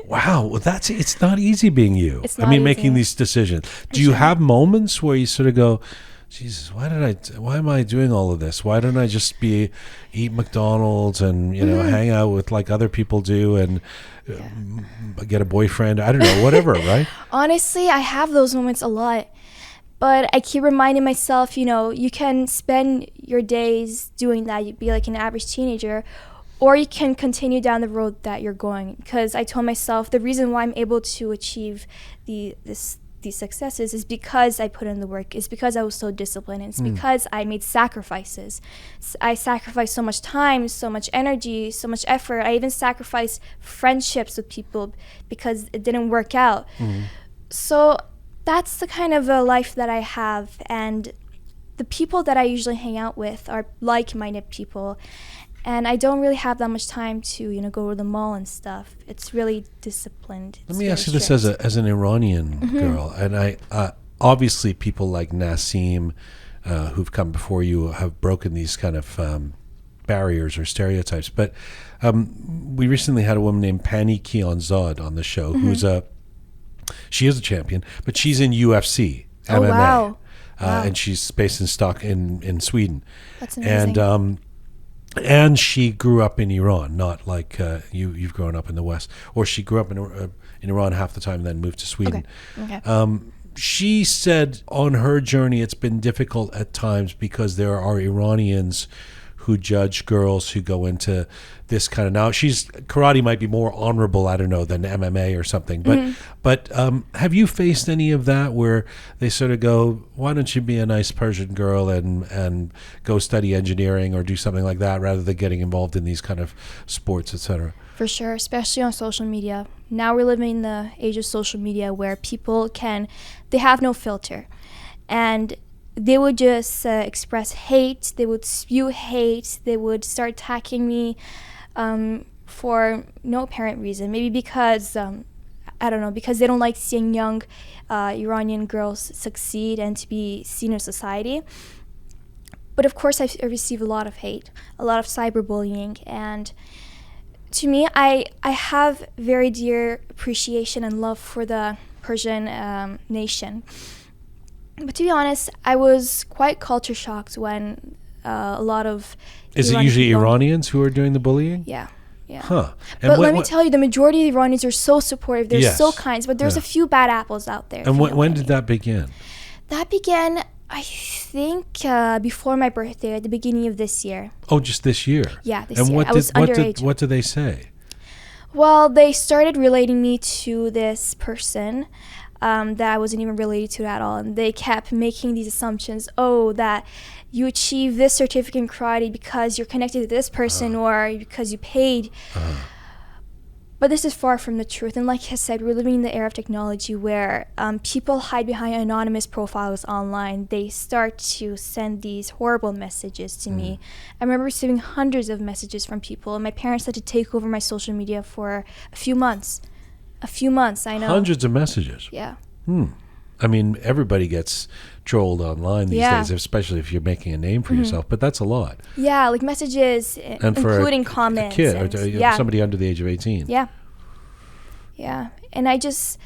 Wow, well, it's not easy being you. It's not easy. Making these decisions. Do you have moments where you sort of go, Jesus, why am I doing all of this? Why don't I just eat McDonald's and hang out with like other people do and get a boyfriend? I don't know, whatever, right? Honestly, I have those moments a lot, but I keep reminding myself, you can spend your days doing that. You'd be like an average teenager, or you can continue down the road that you're going. Because I told myself the reason why I'm able to achieve these successes is because I put in the work. It's because I was so disciplined. It's because I made sacrifices. I sacrificed so much time, so much energy, so much effort. I even sacrificed friendships with people because it didn't work out. So that's the kind of a life that I have, and the people that I usually hang out with are like-minded people. And I don't really have that much time to, go to the mall and stuff. It's really disciplined. Let me ask you this as an Iranian girl, and I obviously people like Nassim, who've come before you, have broken these kind of barriers or stereotypes. But we recently had a woman named Pani Kianzad on the show, she is a champion, but she's in UFC, MMA. Wow. And she's based in Sweden. That's amazing. And she grew up in Iran, not like you've grown up in the West. Or she grew up in Iran half the time and then moved to Sweden. Okay. She said on her journey it's been difficult at times because there are Iranians who judge girls who go into this kind of... Now, karate might be more honorable, I don't know, than MMA or something. But have you faced any of that where they sort of go, why don't you be a nice Persian girl and go study engineering or do something like that rather than getting involved in these kind of sports, etc.? For sure, especially on social media. Now we're living in the age of social media where people they have no filter. And they would just express hate. They would spew hate. They would start attacking me for no apparent reason. Maybe because, I don't know, because they don't like seeing young Iranian girls succeed and to be seen in society. But of course, I receive a lot of hate, a lot of cyberbullying. And to me, I have very dear appreciation and love for the Persian nation. But to be honest, I was quite culture shocked when a lot of... Is it usually Iranians who are doing the bullying? Yeah. Huh. But let me tell you, the majority of the Iranians are so supportive. They're so kind. But there's a few bad apples out there. And when did that begin? That began, I think, before my birthday, at the beginning of this year. Oh, just this year? Yeah, this year. I was underage. What did they say? Well, they started relating me to this person that I wasn't even related to at all. And they kept making these assumptions, that you achieve this certificate in karate because you're connected to this person or because you paid. But this is far from the truth. And like I said, we're living in the era of technology where people hide behind anonymous profiles online. They start to send these horrible messages to me. I remember receiving hundreds of messages from people, and my parents had to take over my social media for a few months. A few months, I know. Hundreds of messages. Yeah. I mean, everybody gets trolled online these days, especially if you're making a name for yourself, but that's a lot. Yeah, like messages, And including for comments. a kid, and, or somebody under the age of 18. Yeah. Yeah. And I just,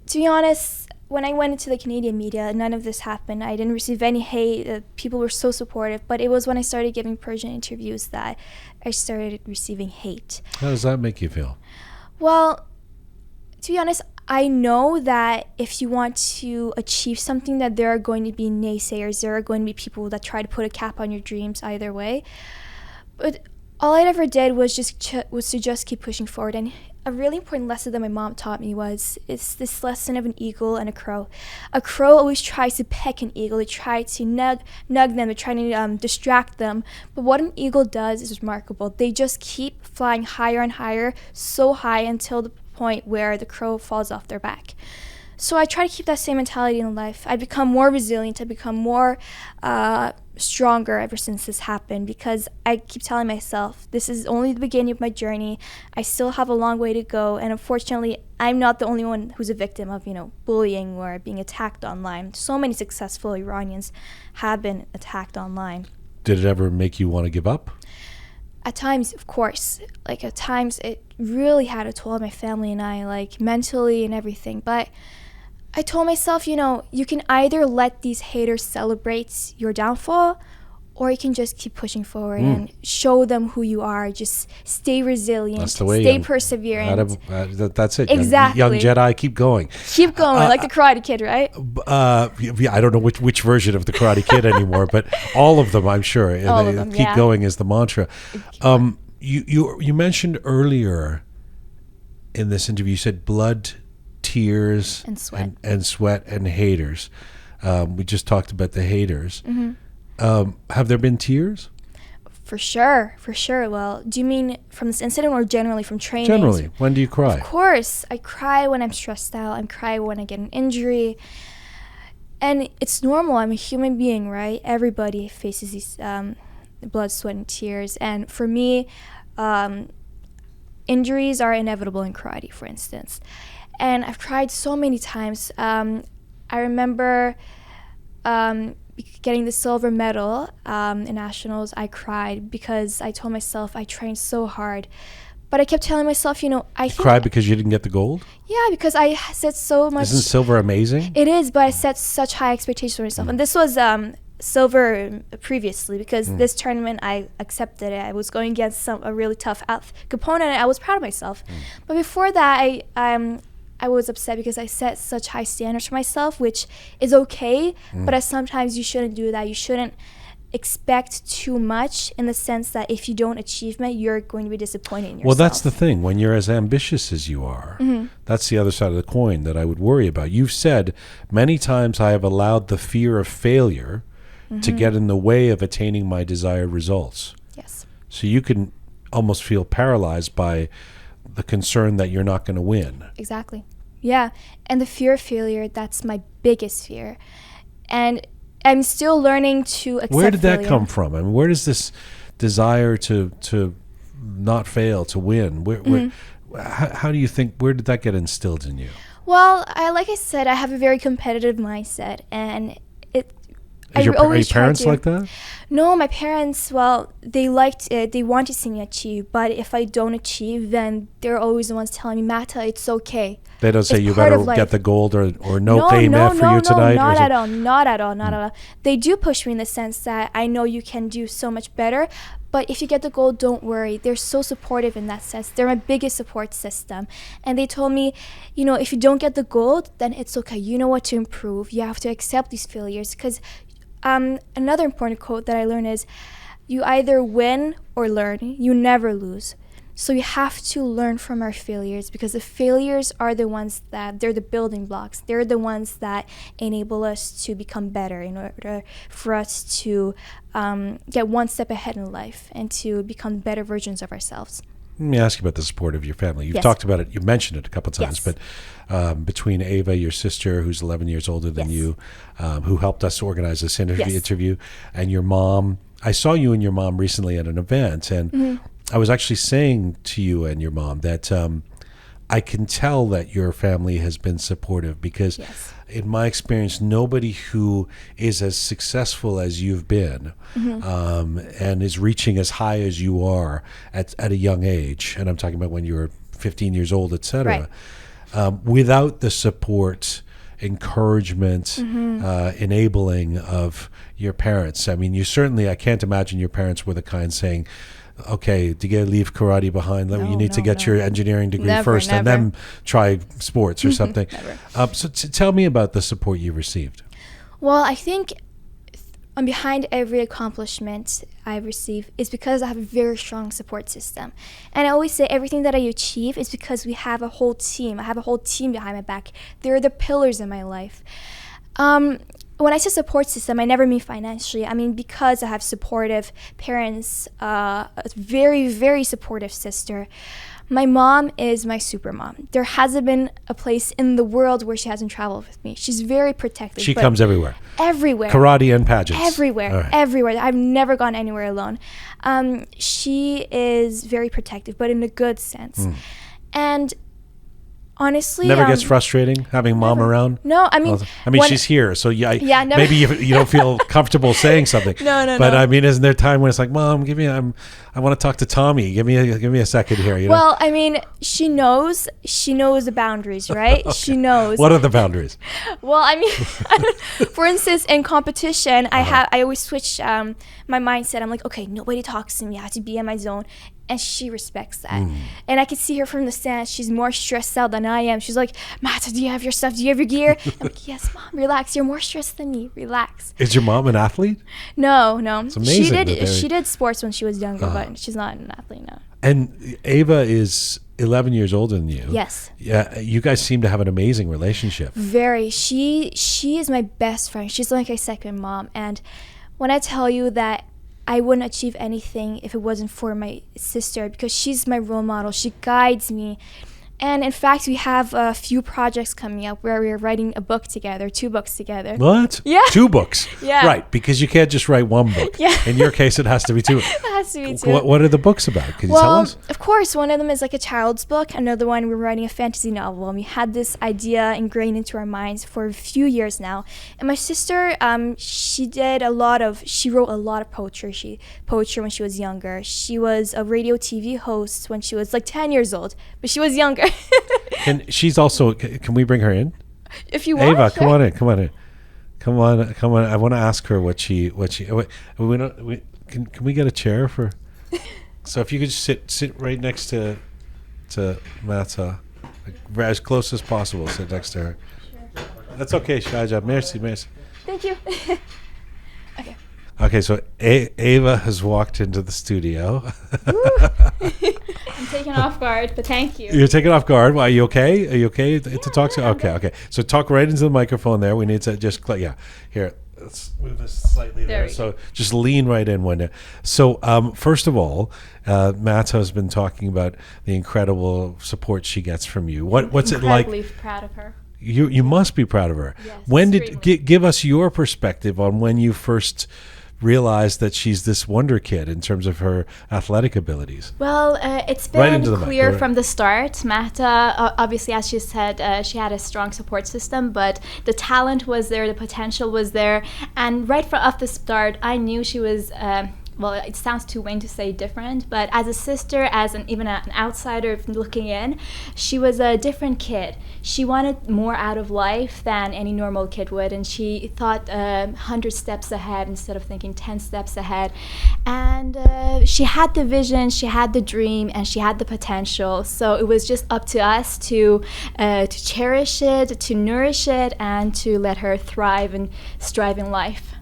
to be honest, when I went into the Canadian media, none of this happened. I didn't receive any hate. People were so supportive. But it was when I started giving Persian interviews that I started receiving hate. How does that make you feel? Well, to be honest, I know that if you want to achieve something, that there are going to be naysayers. There are going to be people that try to put a cap on your dreams either way. But all I ever did was to just keep pushing forward. And a really important lesson that my mom taught me it's this lesson of an eagle and a crow. A crow always tries to peck an eagle. They try to nug them. They try to distract them. But what an eagle does is remarkable. They just keep flying higher and higher, so high until the point where the crow falls off their back. So I try to keep that same mentality in life. I become more resilient. I become more stronger ever since this happened, because I keep telling myself this is only the beginning of my journey. I still have a long way to go, and unfortunately I'm not the only one who's a victim of bullying or being attacked online. So many successful Iranians have been attacked online. Did it ever make you want to give up? At times, of course. Like, at times it really had a toll on my family and I, like, mentally and everything. But I told myself, you can either let these haters celebrate your downfall, or you can just keep pushing forward and show them who you are. Just stay resilient. That's the way. Stay perseverant. That's it. Exactly. Young Jedi, keep going. Keep going, like the Karate Kid, right? I don't know which version of the Karate Kid anymore, but all of them, I'm sure. All of them, keep going is the mantra. You mentioned earlier in this interview, you said blood, tears, and sweat, and sweat, and haters. We just talked about the haters. Have there been tears? For sure. Well, do you mean from this incident or generally from training? Generally. When do you cry? Of course. I cry when I'm stressed out. I cry when I get an injury. And it's normal. I'm a human being, right? Everybody faces these blood, sweat, and tears. And for me, injuries are inevitable in karate, for instance. And I've cried so many times. I remember getting the silver medal in nationals. I cried because I told myself I trained so hard. But I kept telling myself, I think... Cried because you didn't get the gold? Yeah, because I set so much... Isn't silver amazing? It is, but I set such high expectations for myself. And this was silver previously, because this tournament I accepted it. I was going against a really tough opponent, and I was proud of myself. But before that, I was upset because I set such high standards for myself, which is okay, but sometimes you shouldn't do that. You shouldn't expect too much, in the sense that if you don't achieve it, you're going to be disappointed in yourself. Well, that's the thing. When you're as ambitious as you are, that's the other side of the coin that I would worry about. You've said many times, I have allowed the fear of failure to get in the way of attaining my desired results. Yes. So you can almost feel paralyzed by the concern that you're not going to win. Exactly. Yeah. And the fear of failure, that's my biggest fear. And I'm still learning to accept Where did that failure. come from? I mean, where does this desire to not fail, to win, how do you think, where did that get instilled in you? Well, like I said, I have a very competitive mindset, and Are your parents like that? No, my parents, well, they want to see me achieve, but if I don't achieve, then they're always the ones telling me, Mahta, it's okay. They don't say you better get the gold or no payment for you tonight? No, not at all. They do push me in the sense that I know you can do so much better, but if you get the gold, don't worry. They're so supportive in that sense. They're my biggest support system. And they told me, if you don't get the gold, then it's okay. You know what to improve. You have to accept these failures, because another important quote that I learned is, you either win or learn. You never lose. So we have to learn from our failures, because the failures are the ones they're the building blocks. They're the ones that enable us to become better, in order for us to get one step ahead in life and to become better versions of ourselves. Let me ask you about the support of your family. You've Yes. talked about it. You mentioned it a couple of times, Yes. but between Ava, your sister, who's 11 years older than Yes. you, who helped us organize this Yes. interview, and your mom. I saw you and your mom recently at an event, and I was actually saying to you and your mom that I can tell that your family has been supportive because, Yes. in my experience, nobody who is as successful as you've been and is reaching as high as you are at a young age, and I'm talking about when you were 15 years old, etc., without the support, encouragement, enabling of your parents. I mean, I can't imagine your parents were the kind saying, okay, to leave karate behind, you need to get your engineering degree first and then try sports or something. So tell me about the support you received. Well, I think behind every accomplishment I receive is because I have a very strong support system. And I always say everything that I achieve is because we have a whole team. I have a whole team behind my back. They're the pillars in my life. When I say support system, I never mean financially. I mean because I have supportive parents, a very, very supportive sister. My mom is my super mom. There hasn't been a place in the world where she hasn't traveled with me. She's very protective. She comes everywhere. Everywhere. Karate and pageants. Everywhere. All right. Everywhere. I've never gone anywhere alone. She is very protective, but in a good sense. And honestly, never gets frustrating having mom around. No, I mean, she's here, so never. Maybe you don't feel comfortable saying something. No. But I mean, isn't there time when it's like, Mom, I want to talk to Tommy. Give me a second here. You know? Well, I mean, she knows the boundaries, right? Okay. She knows. What are the boundaries? Well, I mean, for instance, in competition, I always switch my mindset. I'm like, okay, nobody talks to me. I have to be in my zone. And she respects that. And I can see her from the stands. She's more stressed out than I am. She's like, Mahta, do you have your stuff? Do you have your gear? I'm like, yes, Mom, relax. You're more stressed than me. Relax. Is your mom an athlete? No. It's amazing. She did sports when she was younger, but she's not an athlete now. And Ava is 11 years older than you. Yes. Yeah, you guys seem to have an amazing relationship. Very. She is my best friend. She's like a second mom. And when I tell you that I wouldn't achieve anything if it wasn't for my sister, because she's my role model. She guides me. And in fact, we have a few projects coming up where we're writing a book together, 2 books together. What? Yeah. 2 books? Yeah. Right, because you can't just write 1 book. Yeah. In your case, it has to be 2. It has to be 2. What are the books about? Can you tell us? Of course, one of them is like a child's book. Another one, we're writing a fantasy novel. And we had this idea ingrained into our minds for a few years now. And my sister, she wrote a lot of poetry when she was younger. She was a radio TV host when she was like 10 years old, but she was younger. And she's also, can we bring her in? If you want. Ava, sure. come on in. Come on. I want to ask her what she can we get a chair for? So if you could just sit right next to Mahta, as close as possible, sit next to her. Sure. That's okay, Shaja. Merci. Thank you. Okay. Okay, so Ava has walked into the studio. I'm taken off guard, but thank you. You're taken off guard. Well, are you okay? Are you okay to talk to? Okay. So talk right into the microphone there. We need to just, here. Let's move this slightly there. So just lean right in one day. So first of all, Mahta has been talking about the incredible support she gets from you. What's it like? Incredibly proud of her. You must be proud of her. Yes, when give us your perspective on when you first realized that she's this wonder kid in terms of her athletic abilities? Well, it's been clear from the start. Mahta, obviously, as she said, she had a strong support system, but the talent was there, the potential was there, and right from off the start, I knew she was well, it sounds too vain to say different, but as a sister, as even an outsider looking in, she was a different kid. She wanted more out of life than any normal kid would, and she thought 100 steps ahead instead of thinking 10 steps ahead. And she had the vision, she had the dream, and she had the potential. So it was just up to us to cherish it, to nourish it, and to let her thrive and strive in life.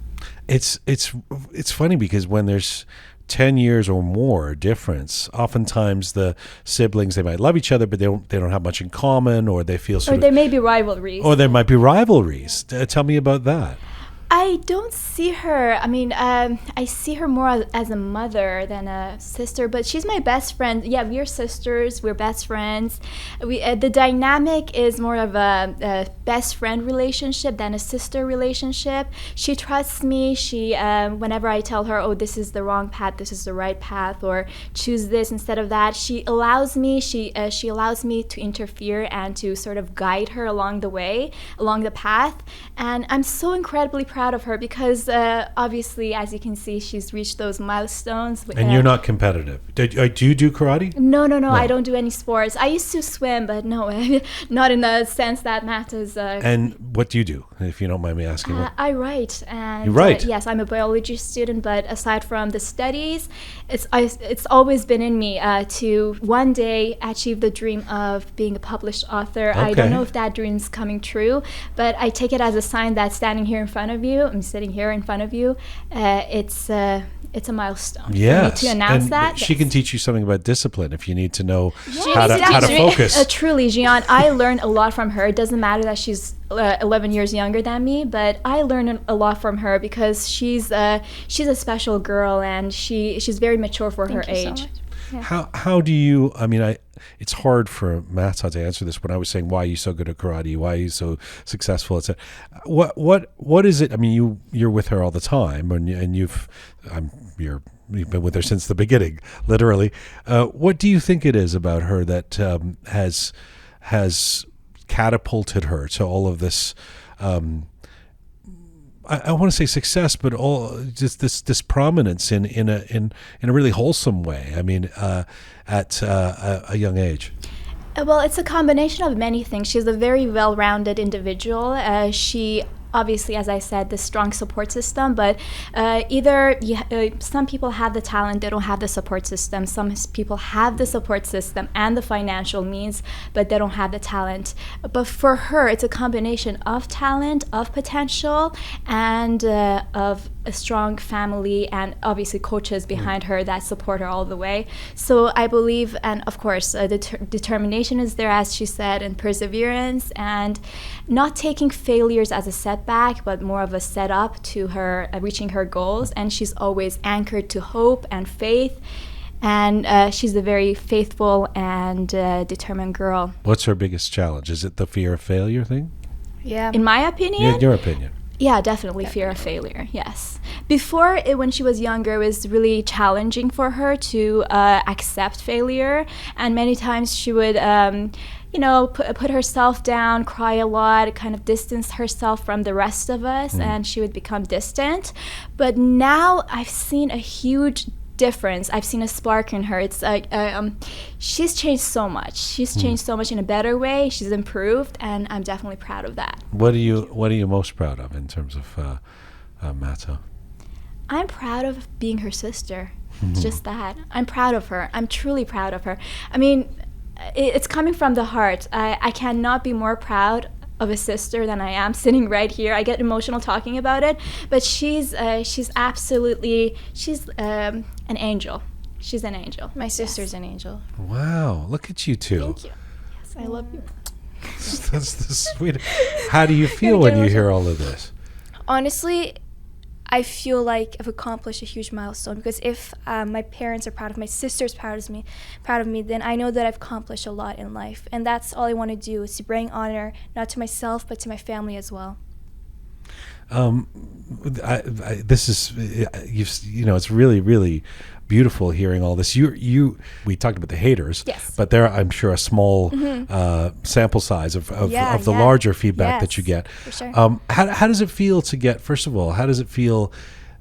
It's funny because when there's 10 years or more difference, oftentimes the siblings, they might love each other, but they don't have much in common, or they feel or there may be rivalries. Or there might be rivalries. Tell me about that. I don't see her. I mean, I see her more as a mother than a sister, but she's my best friend. Yeah, we're sisters. We're best friends. The dynamic is more of a best friend relationship than a sister relationship. She trusts me. She, whenever I tell her, oh, this is the wrong path, this is the right path, or choose this instead of that, she allows me. She allows me to interfere and to sort of guide her along the way, along the path. And I'm so incredibly proud of her because obviously, as you can see, she's reached those milestones. And you're not competitive. Do you do karate? No, I don't do any sports. I used to swim, but no, not in the sense that Mahta's. And what do you do, if you don't mind me asking? I write. And, you write? Yes, I'm a biology student, but aside from the studies, it's always been in me to one day achieve the dream of being a published author. Okay. I don't know if that dream's coming true, but I take it as a sign that standing here in front of you, I'm sitting here in front of you, it's a milestone. Yes. For me to announce and that. She can teach you something about discipline if you need to know Yes. how to focus. Truly, Jian, I learned a lot from her. It doesn't matter that she's 11 years younger than me, but I learned a lot from her because she's a special girl and she's very mature for her age. So Yeah. How do you? I mean, it's hard for Mahta to answer this. When I was saying why are you so good at karate, why are you so successful, etc. What is it? I mean, you're with her all the time, and you've been with her since the beginning, literally. What do you think it is about her that has catapulted her to all of this? I want to say success, but all just this prominence in a really wholesome way. I mean, at a young age. Well, it's a combination of many things. She's a very well-rounded individual. She obviously, as I said, the strong support system, but some people have the talent, they don't have the support system. Some people have the support system and the financial means, but they don't have the talent. But for her, it's a combination of talent, of potential, and of a strong family, and obviously coaches behind her that support her all the way. So I believe, and of course, the determination is there, as she said, and perseverance, and not taking failures as a setback, but more of a setup to her reaching her goals. And she's always anchored to hope and faith. And she's a very faithful and determined girl. What's her biggest challenge? Is it the fear of failure thing? Yeah. In my opinion? In your opinion. Yeah, definitely fear of failure, yes. Before, when she was younger, it was really challenging for her to accept failure. And many times she would, put herself down, cry a lot, kind of distance herself from the rest of us, and she would become distant. But now I've seen a huge difference. I've seen a spark in her. It's like she's changed so much. She's changed so much in a better way. She's improved, and I'm definitely proud of that. What are you most proud of in terms of Mahta? I'm proud of being her sister. It's just that. I'm proud of her. I'm truly proud of her. I mean, it's coming from the heart. I cannot be more proud of a sister than I am sitting right here. I get emotional talking about it, but she's absolutely an angel. She's an angel. My sister's an angel. Wow, look at you two. Thank you. Yes, I love you. That's the sweet. How do you feel when you hear all of this? Honestly, I feel like I've accomplished a huge milestone, because if my parents are proud of me, my sister's proud of me, then I know that I've accomplished a lot in life. And that's all I want to do, is to bring honor, not to myself, but to my family as well. This is, it's really, really beautiful hearing all this. We talked about the haters, yes, but there, I'm sure, a small sample size of the larger feedback that you get. For sure. How does it feel to get? First of all, how does it feel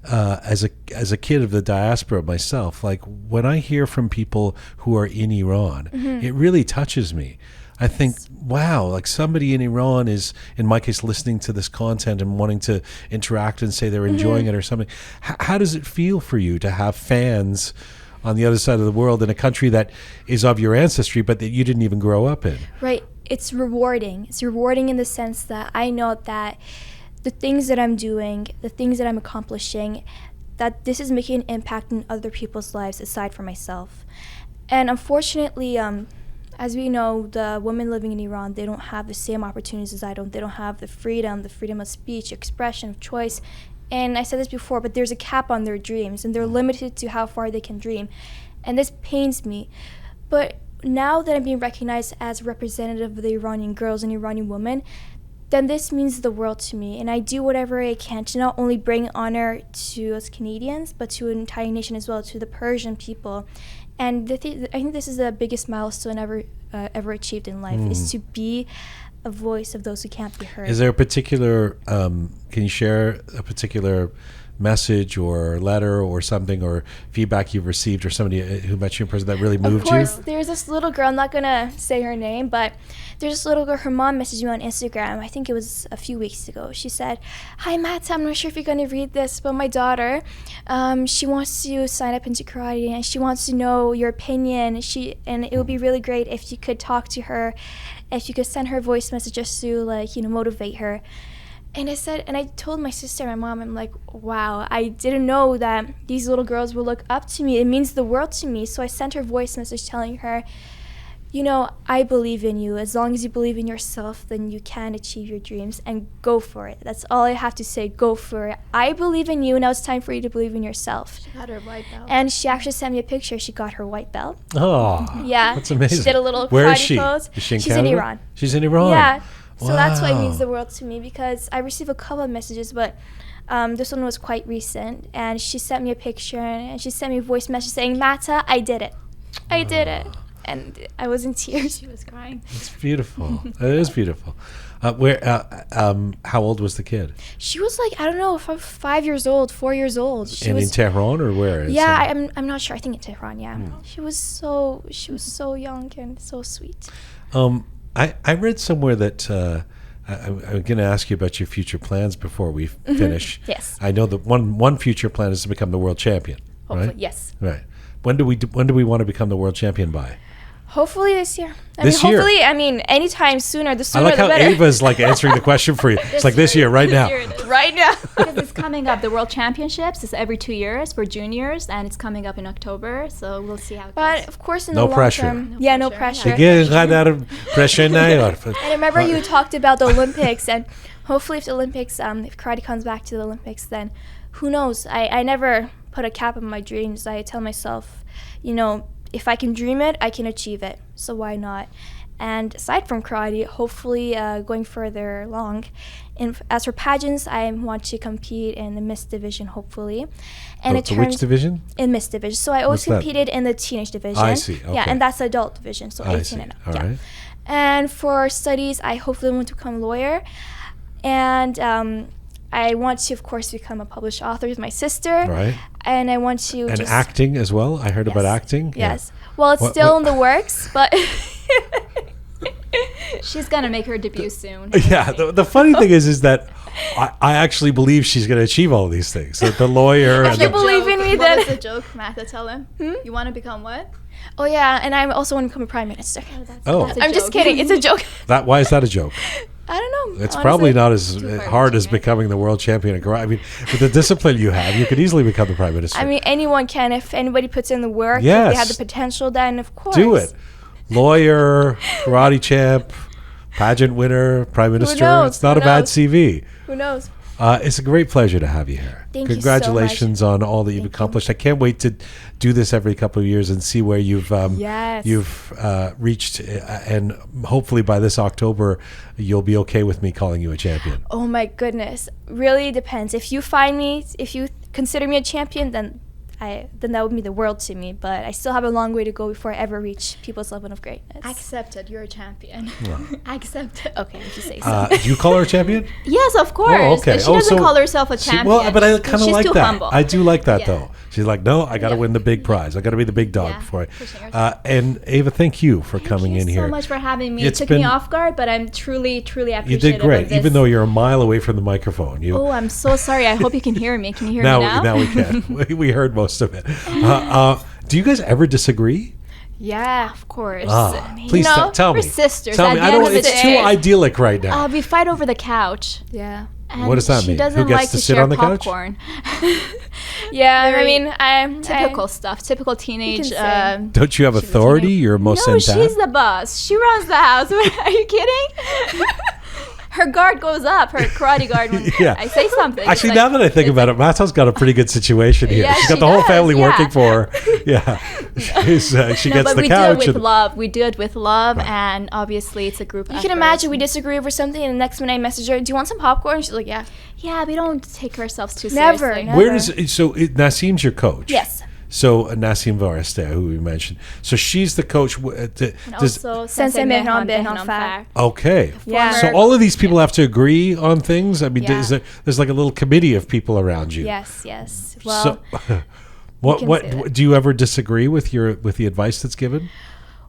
as a kid of the diaspora myself? Like when I hear from people who are in Iran, it really touches me. I think, wow, like somebody in Iran is, in my case, listening to this content and wanting to interact and say they're enjoying it or something. How does it feel for you to have fans on the other side of the world in a country that is of your ancestry, but that you didn't even grow up in? Right. It's rewarding. It's rewarding in the sense that I know that the things that I'm doing, the things that I'm accomplishing, that this is making an impact in other people's lives aside from myself. And unfortunately, as we know, the women living in Iran, they don't have the same opportunities as I don't. They don't have the freedom of speech, expression, of choice. And I said this before, but there's a cap on their dreams, and they're limited to how far they can dream. And this pains me. But now that I'm being recognized as a representative of the Iranian girls and Iranian women, then this means the world to me. And I do whatever I can to not only bring honor to us Canadians, but to an entire nation as well, to the Persian people. And I think this is the biggest milestone ever achieved in life, is to be a voice of those who can't be heard. Is there a particular, can you share a particular message or letter or something or feedback you've received or somebody who met you in person that really moved you? Of course, there's this little girl, I'm not going to say her name, but there's this little girl, her mom messaged me on Instagram, I think it was a few weeks ago. She said, "Hi Mahta, I'm not sure if you're going to read this, but my daughter, she wants to sign up into karate and she wants to know your opinion. And it would be really great if you could talk to her, if you could send her voice messages to motivate her." And I told my sister and my mom, I'm like, wow, I didn't know that these little girls will look up to me. It means the world to me. So I sent her a voice message telling her, I believe in you. As long as you believe in yourself, then you can achieve your dreams, and go for it. That's all I have to say. Go for it. I believe in you. Now it's time for you to believe in yourself. She got her white belt. And she actually sent me a picture. She got her white belt. Oh, yeah. That's amazing. She did a little Where is karate she? pose. Is she in She's Canada? in Iran. She's in Iran? Yeah. So that's why it Wow. means the world to me, because I received a couple of messages, but this one was quite recent. And she sent me a picture, and she sent me a voice message saying, "Mahta, I did it. I did it." And I was in tears. She was crying. It's beautiful. It is beautiful. How old was the kid? She was like, I don't know, 5 years old, 4 years old. She was in Tehran or where? Yeah, I'm not sure. I think in Tehran. Yeah, she was so young and so sweet. I read somewhere that I'm going to ask you about your future plans before we finish. Yes. I know that one future plan is to become the world champion. Hopefully, right? yes. Right. When do we want to become the world champion by? Hopefully this year. Hopefully, anytime sooner. The I sooner like the how better. Ava's like answering the question for you. It's like this year, right now. Right now. Because it's coming up. The World Championships is every 2 years for juniors, and it's coming up in October. So we'll see how it goes. But of course, in No the long pressure. term, no pressure. And remember, you talked about the Olympics, and hopefully, if the Olympics, if karate comes back to the Olympics, then who knows? I never put a cap on my dreams. I tell myself, if I can dream it, I can achieve it. So why not? And aside from karate, hopefully going further along. And as for pageants, I want to compete in the Miss division, hopefully. And which division? In Miss division. So I always competed in the teenage division. I see. Okay. Yeah, and that's the adult division, so 18 and up. All yeah. right. And for studies, I hopefully want to become a lawyer. And I want to, of course, become a published author with my sister. Right. And I want to And acting as well. I heard about acting. Yes. Yeah. Well, it's still in the works, but she's gonna make her debut soon. Yeah. The funny thing is that I actually believe she's going to achieve all of these things. The lawyer. If you believe in me, then. What was the joke, Mahta? Tell him. You want to become what? Oh yeah, and I also want to become a prime minister. That's I'm just kidding. It's a joke. Why is that a joke? I don't know. It's honestly. probably not as hard as becoming the world champion of karate. I mean, with the discipline you have, you could easily become the prime minister. I mean, anyone can if anybody puts in the work. Yes. If they have the potential, then of course. Do it. Lawyer, karate champ, pageant winner, prime minister. knows? It's not Who a bad knows? CV. Who knows? It's a great pleasure to have you here. Thank you so Congratulations on all that you've accomplished. I can't wait to do this every couple of years and see where you've reached. And hopefully by this October, you'll be okay with me calling you a champion. Oh my goodness. Really depends. If you find me, if you consider me a champion, then that would mean the world to me. But I still have a long way to go before I ever reach people's level of greatness. Accepted. You're a champion. Accepted. Okay, if you say so. Do you call her a champion? Yes, of course. Oh, okay. But she doesn't call herself a champion. Well, but I kind of like too that. Humble. I do like that, though. She's like, no, I got to win the big prize. I got to be the big dog before I. And Ava, thank you for coming in here. Thank you so much for having me. It took me off guard, but I'm truly appreciative. You did great, of this. even though you're a mile away from the microphone. Oh, I'm so sorry. I hope you can hear me. Can you hear me now? Now we can. We heard most of it. Do you guys ever disagree? Yeah, of course. Please tell me. We're sisters. Tell me. I don't. It's too idyllic right now. We fight over the couch. Yeah. And what does that she mean? doesn't Who gets like to to sit share on the couch? popcorn. Yeah, Very I mean, typical stuff. Typical teenage. say. Don't you have authority? You're No, Mosentat? she's the boss. She runs the house. Are you kidding? Her guard goes up. Her karate guard. When Yeah. I say something. it's Actually, like- now that I think about it, Mahta's got a pretty good situation here. Yeah, She's got she the whole does, family yeah. working for her. Yeah. She No, gets but the we couch. do it with and- love. We do it with love, and obviously it's a group You effort. can imagine we disagree over something, and the next minute I message her, "Do you want some popcorn?" She's like, "Yeah." Yeah, we don't take ourselves too Never, seriously. never. Where does Nassim's your coach? Yes. So Nassim Vareste, who we mentioned. So she's the coach. And Does, also Sensei Mehran Mehran Far. okay. Yeah. So all of these people have to agree on things. I mean, Yeah. there's like a little committee of people around you. Yes. Well, So, what can what say that. do you ever disagree with the advice that's given,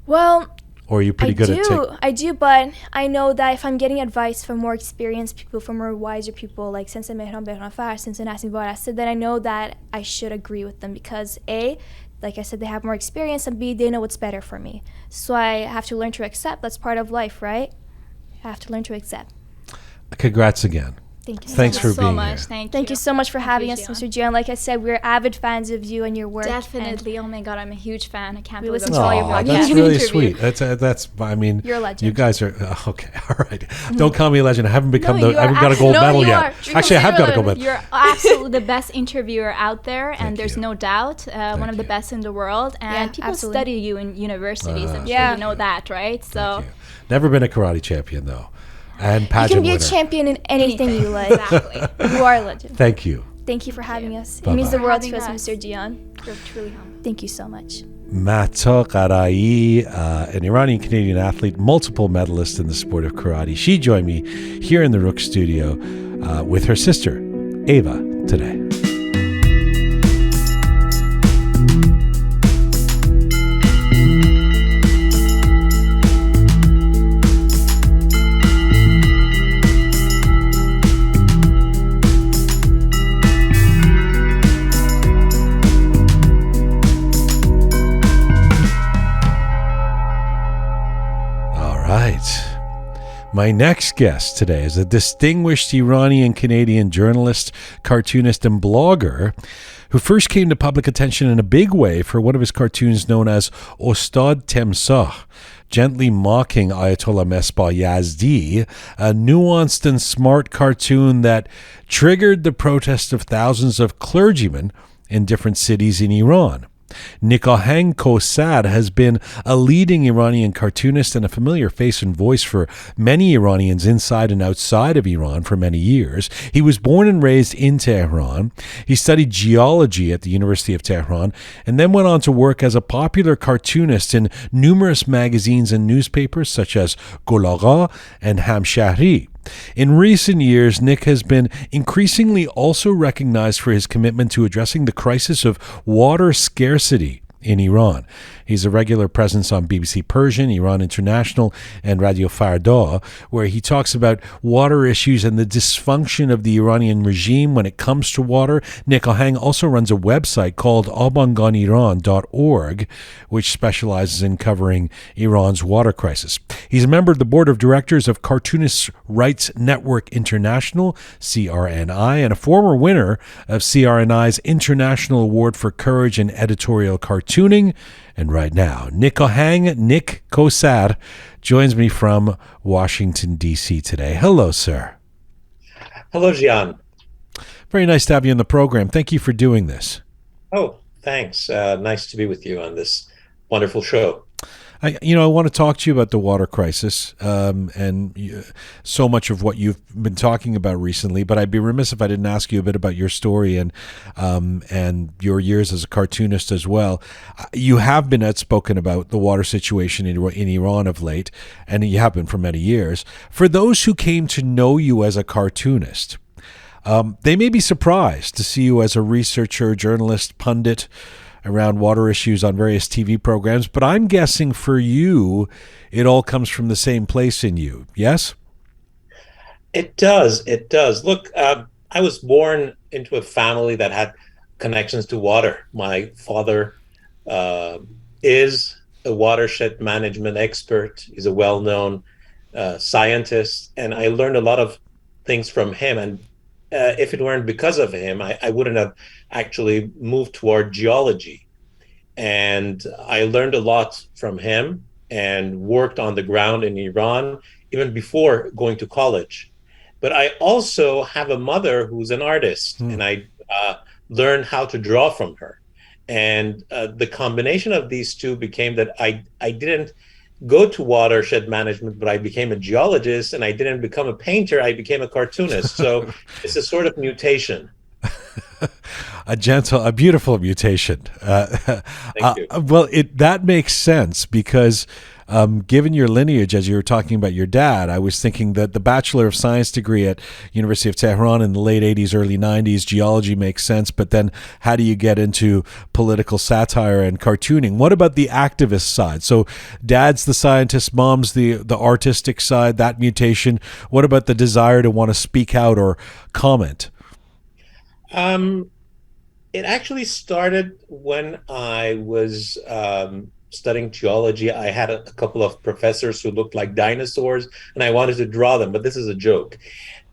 well, or are you pretty good at taking? I do, but I know that if I'm getting advice from more experienced people, from more wiser people like Sensei Mehran Far, Sensei Nassim Vareste, then I know that I should agree with them because A, like I said, they have more experience, and B, they know what's better for me. So I have to learn to accept. That's part of life, right? I have to learn to accept. Congrats again. Thank you. Thanks so for much. so being much. here. Thank you so much for having us, Jian. Mr. Jian. Like I said, we're avid fans of you and your work. and Definitely. Oh my God, I'm a huge fan. I can't We believe listen I'm to all your Aw, podcasts. that's Yeah. really Interview. sweet. That's. I mean, You're a legend. You guys are okay. All right. Don't call me a legend. I haven't become No, I you are haven't got a gold no, medal you yet. are. You're Actually, I have got a gold medal. You're absolutely the best interviewer out there, Thank and there's you. no doubt one of the you. best in the world. And Yeah, people absolutely. study you in universities. I'm Yeah. sure you know that, right? So Thank you. Never been a karate champion though, and You pageant can be a winner. champion in anything you like. exactly. You are a legend. Thank you. Thank you for having us. Bye-bye. It means the world to Having us, us. Mr. Jian. You're truly humble. Thank you so much. Mahta Gharaei, an Iranian-Canadian athlete, multiple medalist in the sport of karate. She joined me here in the Roqe Studio with her sister, Ava, today. My next guest today is a distinguished Iranian-Canadian journalist, cartoonist, and blogger who first came to public attention in a big way for one of his cartoons known as Ostad Temsah, gently mocking Ayatollah Mesbah Yazdi, a nuanced and smart cartoon that triggered the protest of thousands of clergymen in different cities in Iran. Nikahang Kowsar has been a leading Iranian cartoonist and a familiar face and voice for many Iranians inside and outside of Iran for many years. He was born and raised in Tehran. He studied geology at the University of Tehran and then went on to work as a popular cartoonist in numerous magazines and newspapers such as Gulagha and Hamshahri. In recent years, Nik has been increasingly also recognized for his commitment to addressing the crisis of water scarcity in Iran. He's a regular presence on BBC Persian, Iran International, and Radio Farda, where he talks about water issues and the dysfunction of the Iranian regime when it comes to water. Nikahang also runs a website called abanganiran.org, which specializes in covering Iran's water crisis. He's a member of the board of directors of Cartoonist Rights Network International, CRNI, and a former winner of CRNI's International Award for Courage in Editorial Cartooning. And right now, Nikahang Nik Kowsar joins me from Washington, D.C. today. Hello, sir. Hello, Jian. Very nice to have you on the program. Thank you for doing this. Oh, thanks. Nice to be with you on this wonderful show. I want to talk to you about the water crisis and so much of what you've been talking about recently. But I'd be remiss if I didn't ask you a bit about your story and your years as a cartoonist as well. You have been outspoken about the water situation in Iran of late, and you have been for many years. For those who came to know you as a cartoonist, they may be surprised to see you as a researcher, journalist, pundit around water issues on various TV programs, but I'm guessing for you, it all comes from the same place in you, yes? It does. It does. Look, I was born into a family that had connections to water. My father is a watershed management expert. He's a well-known scientist, and I learned a lot of things from him. And if it weren't because of him, I wouldn't have actually moved toward geology. And I learned a lot from him and worked on the ground in Iran even before going to college. But I also have a mother who's an artist, and I learned how to draw from her. And the combination of these two became that I didn't go to watershed management, but I became a geologist, and I didn't become a painter. I became a cartoonist. So it's a sort of mutation. A beautiful mutation. Thank you. Well, that makes sense because given your lineage, as you were talking about your dad, I was thinking that the Bachelor of Science degree at University of Tehran in the late 80s, early 90s, geology makes sense, but then how do you get into political satire and cartooning? What about the activist side? So dad's the scientist, mom's the artistic side, that mutation. What about the desire to want to speak out or comment? It actually started when I was studying geology. I had a couple of professors who looked like dinosaurs, and I wanted to draw them, but this is a joke.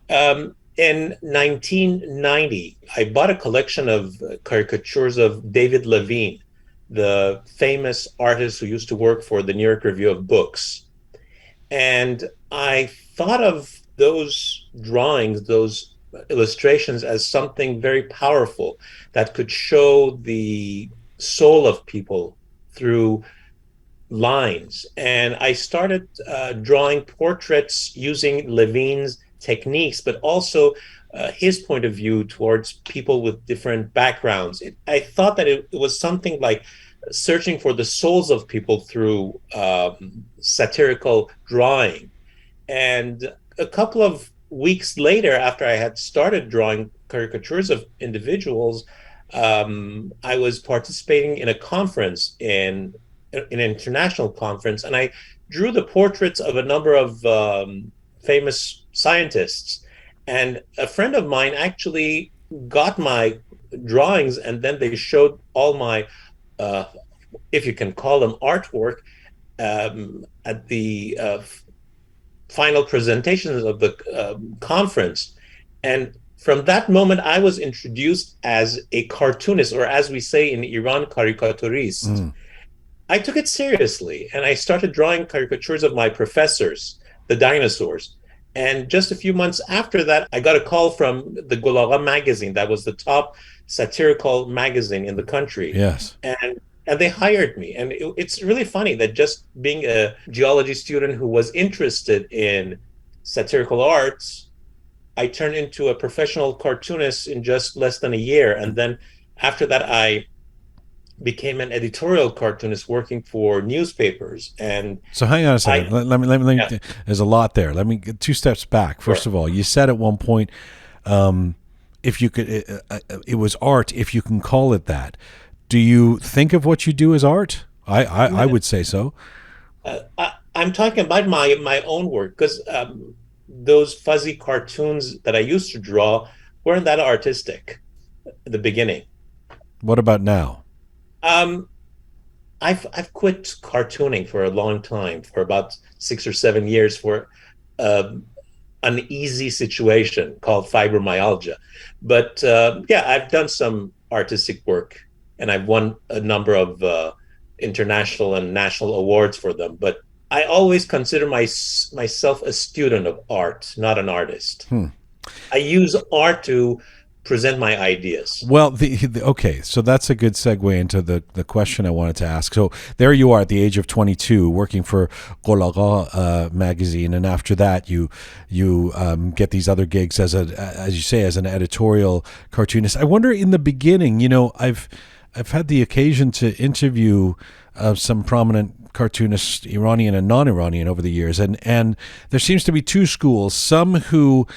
In 1990, I bought a collection of caricatures of David Levine, the famous artist who used to work for the New York Review of Books. And I thought of those drawings, those illustrations, as something very powerful that could show the soul of people through lines. And I started drawing portraits using Levine's techniques, but also his point of view towards people with different backgrounds. I thought that it was something like searching for the souls of people through satirical drawing. And a couple of weeks later, after I had started drawing caricatures of individuals, I was participating in a conference, in an international conference, and I drew the portraits of a number of famous scientists. And a friend of mine actually got my drawings, and then they showed all my, if you can call them artwork, at the final presentations of the conference. And from that moment, I was introduced as a cartoonist, or as we say in Iran, caricaturist. I took it seriously, and I started drawing caricatures of my professors, the dinosaurs. And just a few months after that, I got a call from the Gulaga magazine. That was the top satirical magazine in the country. Yes. And they hired me. And it's really funny that just being a geology student who was interested in satirical arts, I turned into a professional cartoonist in just less than a year. And then after that, I became an editorial cartoonist working for newspapers. And so hang on a second. Let me yeah. There's a lot there. Let me get 2 steps back. First Sure. of all, you said at one point, if you could, it was art, if you can call it that. Do you think of what you do as art? I would say so. I'm talking about my own work, because those fuzzy cartoons that I used to draw weren't that artistic at the beginning. What about now? I've quit cartooning for a long time, for about 6 or 7 years, for an easy situation called fibromyalgia. But yeah, I've done some artistic work, and I've won a number of international and national awards for them. But I always consider myself a student of art, not an artist. I use art to present my ideas. Well, okay, so that's a good segue into the question I wanted to ask. So there you are at the age of 22, working for Gulaga magazine, and after that, you get these other gigs as you say, as an editorial cartoonist. I wonder, in the beginning, I've had the occasion to interview some prominent cartoonists, Iranian and non-Iranian, over the years, and there seems to be 2 schools. Some who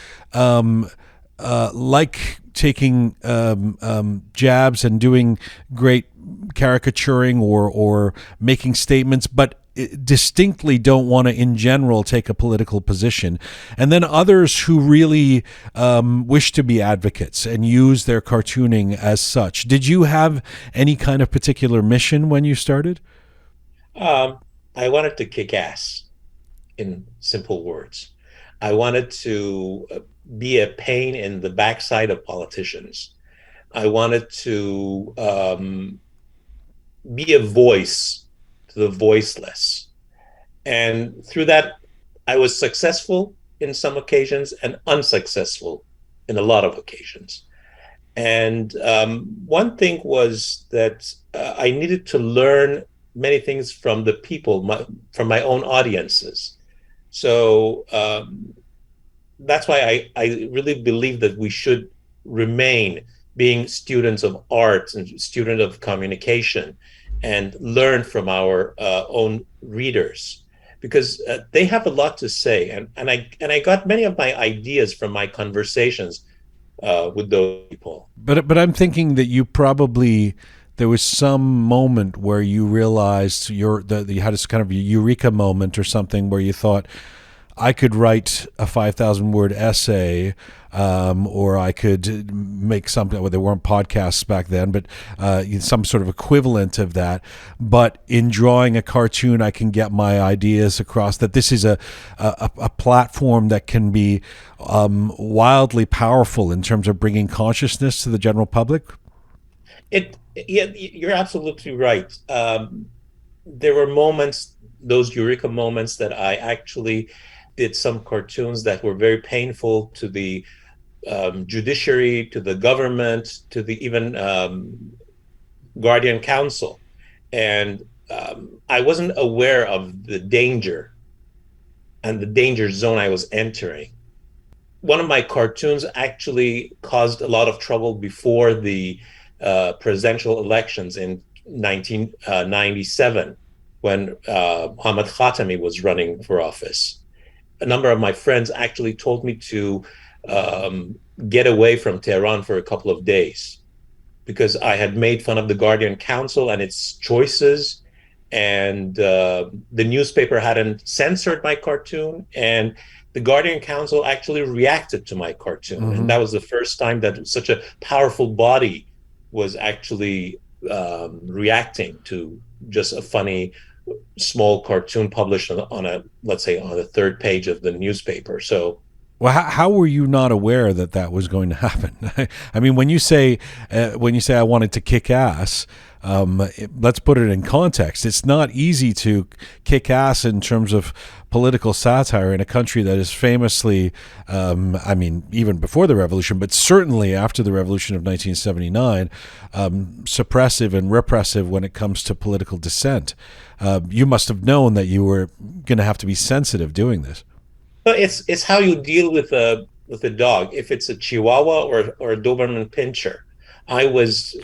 like taking jabs and doing great caricaturing or making statements, but distinctly don't want to, in general, take a political position. And then others who really wish to be advocates and use their cartooning as such. Did you have any kind of particular mission when you started? I wanted to kick ass, in simple words. I wanted to be a pain in the backside of politicians. I wanted to be a voice to the voiceless. And through that, I was successful in some occasions and unsuccessful in a lot of occasions. And one thing was that I needed to learn many things from the people, from my own audiences. So that's why I really believe that we should remain being students of arts and student of communication and learn from our own readers, because they have a lot to say. And I got many of my ideas from my conversations with those people. But I'm thinking that there was some moment where you realized you had this kind of eureka moment or something where you thought, I could write a 5,000 word essay, or I could make something. Well, there weren't podcasts back then, but some sort of equivalent of that. But in drawing a cartoon, I can get my ideas across. That this is a platform that can be wildly powerful in terms of bringing consciousness to the general public. Yeah, you're absolutely right. There were moments, those eureka moments, that I actually did some cartoons that were very painful to the judiciary, to the government, to the even Guardian Council. And I wasn't aware of the danger and the danger zone I was entering. One of my cartoons actually caused a lot of trouble before the presidential elections in 1997, when Mohammad Khatami was running for office. A number of my friends actually told me to get away from Tehran for a couple of days because I had made fun of the Guardian Council and its choices, and the newspaper hadn't censored my cartoon, and the Guardian Council actually reacted to my cartoon. Mm-hmm. And that was the first time that such a powerful body was actually reacting to just a funny small cartoon published on a, let's say, on the third page of the newspaper. So, well, how were you not aware that was going to happen? I mean, when you say I wanted to kick ass, let's put it in context. It's not easy to kick ass in terms of political satire in a country that is famously, I mean, even before the revolution, but certainly after the revolution of 1979, suppressive and repressive when it comes to political dissent. You must have known that you were going to have to be sensitive doing this. Well, it's how you deal with a dog. If it's a Chihuahua or a Doberman Pinscher. I was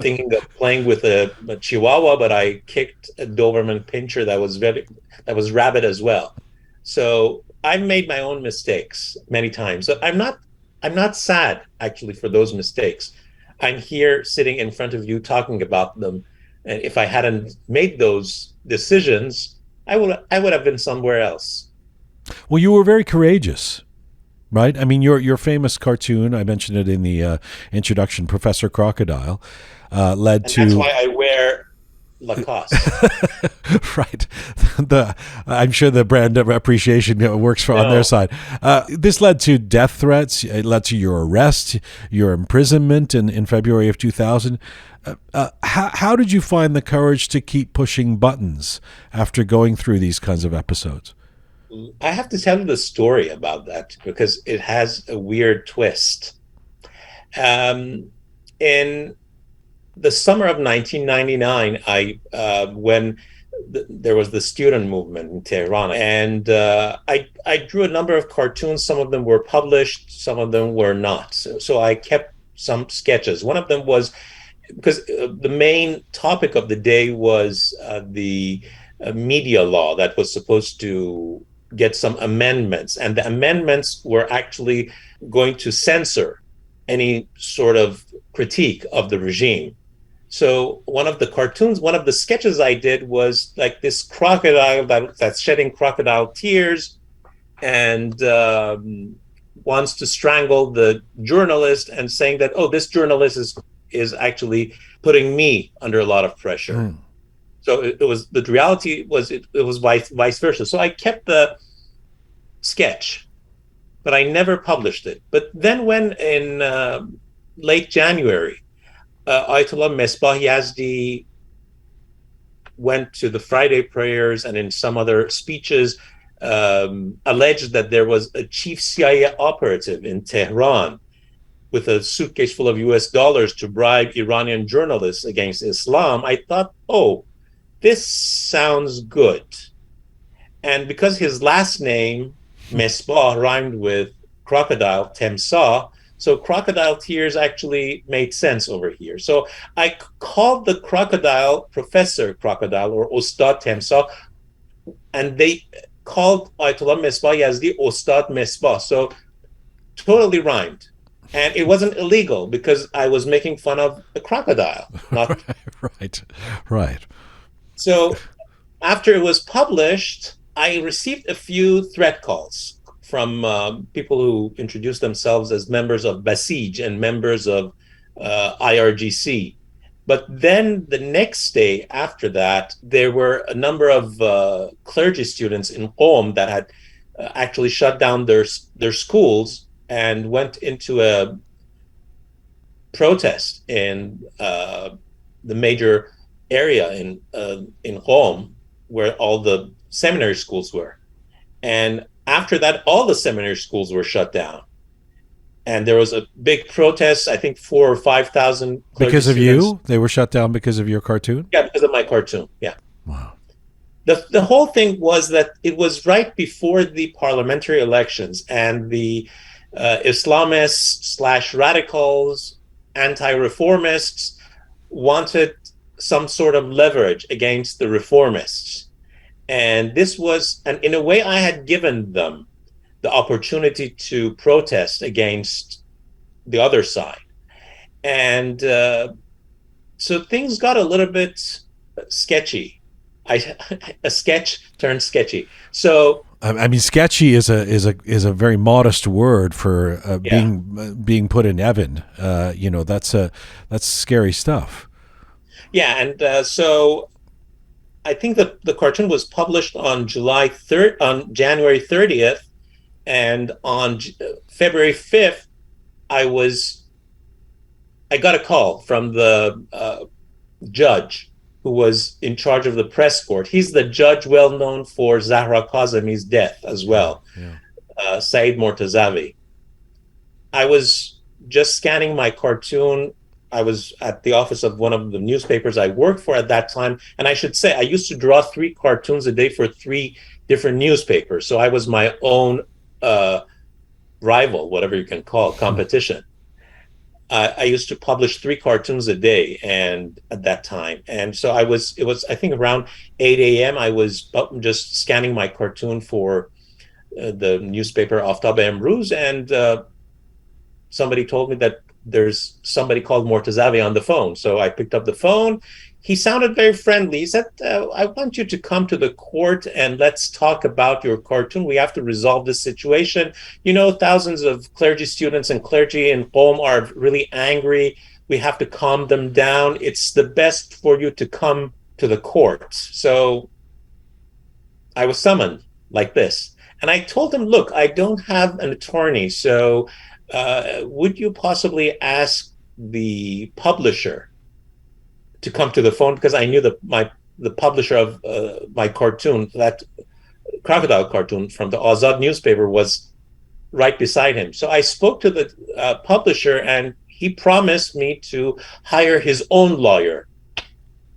thinking of playing with a Chihuahua, but I kicked a Doberman Pinscher that was rabid as well. So I've made my own mistakes many times. So I'm not sad actually for those mistakes. I'm here sitting in front of you talking about them. And if I hadn't made those decisions, I would have been somewhere else. Well, you were very courageous. Right? I mean, your famous cartoon, I mentioned it in the introduction, Professor Crocodile, led to... That's why I wear Lacoste. Right. I'm sure the brand appreciation works on their side. This led to death threats. It led to your arrest, your imprisonment in February of 2000. How did you find the courage to keep pushing buttons after going through these kinds of episodes? I have to tell you the story about that because it has a weird twist. In the summer of 1999, when there was the student movement in Tehran, and I drew a number of cartoons. Some of them were published, some of them were not. So I kept some sketches. One of them was because the main topic of the day was the media law that was supposed to get some amendments, and the amendments were actually going to censor any sort of critique of the regime. So one of the sketches I did was like this crocodile that's shedding crocodile tears and wants to strangle the journalist and saying that, oh, this journalist is actually putting me under a lot of pressure. Mm. So it was, the reality was it was vice versa. So I kept the sketch, but I never published it. But then when in late January, Ayatollah Mesbah Yazdi went to the Friday prayers and in some other speeches alleged that there was a chief CIA operative in Tehran with a suitcase full of US dollars to bribe Iranian journalists against Islam, I thought, oh, this sounds good. And because his last name, Mesbah, rhymed with crocodile, Temsah, so crocodile tears actually made sense over here. So I called the crocodile Professor Crocodile or Ustad Temsah, and they called Ayatollah Mesbah Yazdi Ustad Mesbah. So totally rhymed. And it wasn't illegal because I was making fun of the crocodile. Not right. So after it was published, I received a few threat calls from people who introduced themselves as members of Basij and members of IRGC. But then the next day after that, there were a number of clergy students in Qom that had actually shut down their schools and went into a protest in the major area in Qom where all the seminary schools were. And after that, all the seminary schools were shut down. And there was a big protest, I think 4,000 or 5,000. Because of you? They were shut down because of your cartoon? Yeah, because of my cartoon, yeah. Wow. The whole thing was that it was right before the parliamentary elections, and the Islamists/radicals, anti-reformists wanted some sort of leverage against the reformists. And this was, and in a way, I had given them the opportunity to protest against the other side. And so things got a little bit sketchy. A sketch turned sketcy. So I mean, sketchy is a very modest word for being put in heaven. That's scary stuff. Yeah, and so I think the cartoon was published on January 30th, and on February 5th, I got a call from the judge who was in charge of the press court. He's the judge well known for Zahra Kazemi's death as well, Saeed Mortazavi. I was just scanning my cartoon. I was at the office of one of the newspapers I worked for at that time. And I should say, I used to draw 3 cartoons a day for 3 different newspapers. So I was my own rival, whatever you can call it, competition. I used to publish 3 cartoons a day, and at that time. And so it was, I think around 8 a.m. I was just scanning my cartoon for the newspaper Aftab Emruz, and somebody told me that there's somebody called Mortazavi on the phone. So I picked up the phone. He sounded very friendly. He said, I want you to come to the court and let's talk about your cartoon. We have to resolve this situation. Thousands of clergy students and clergy in Qom are really angry. We have to calm them down. It's the best for you to come to the court. So I was summoned like this. And I told him, look, I don't have an attorney. So would you possibly ask the publisher to come to the phone, because I knew the publisher of my cartoon, that crocodile cartoon from the Azad newspaper, was right beside him. So I spoke to the publisher, and he promised me to hire his own lawyer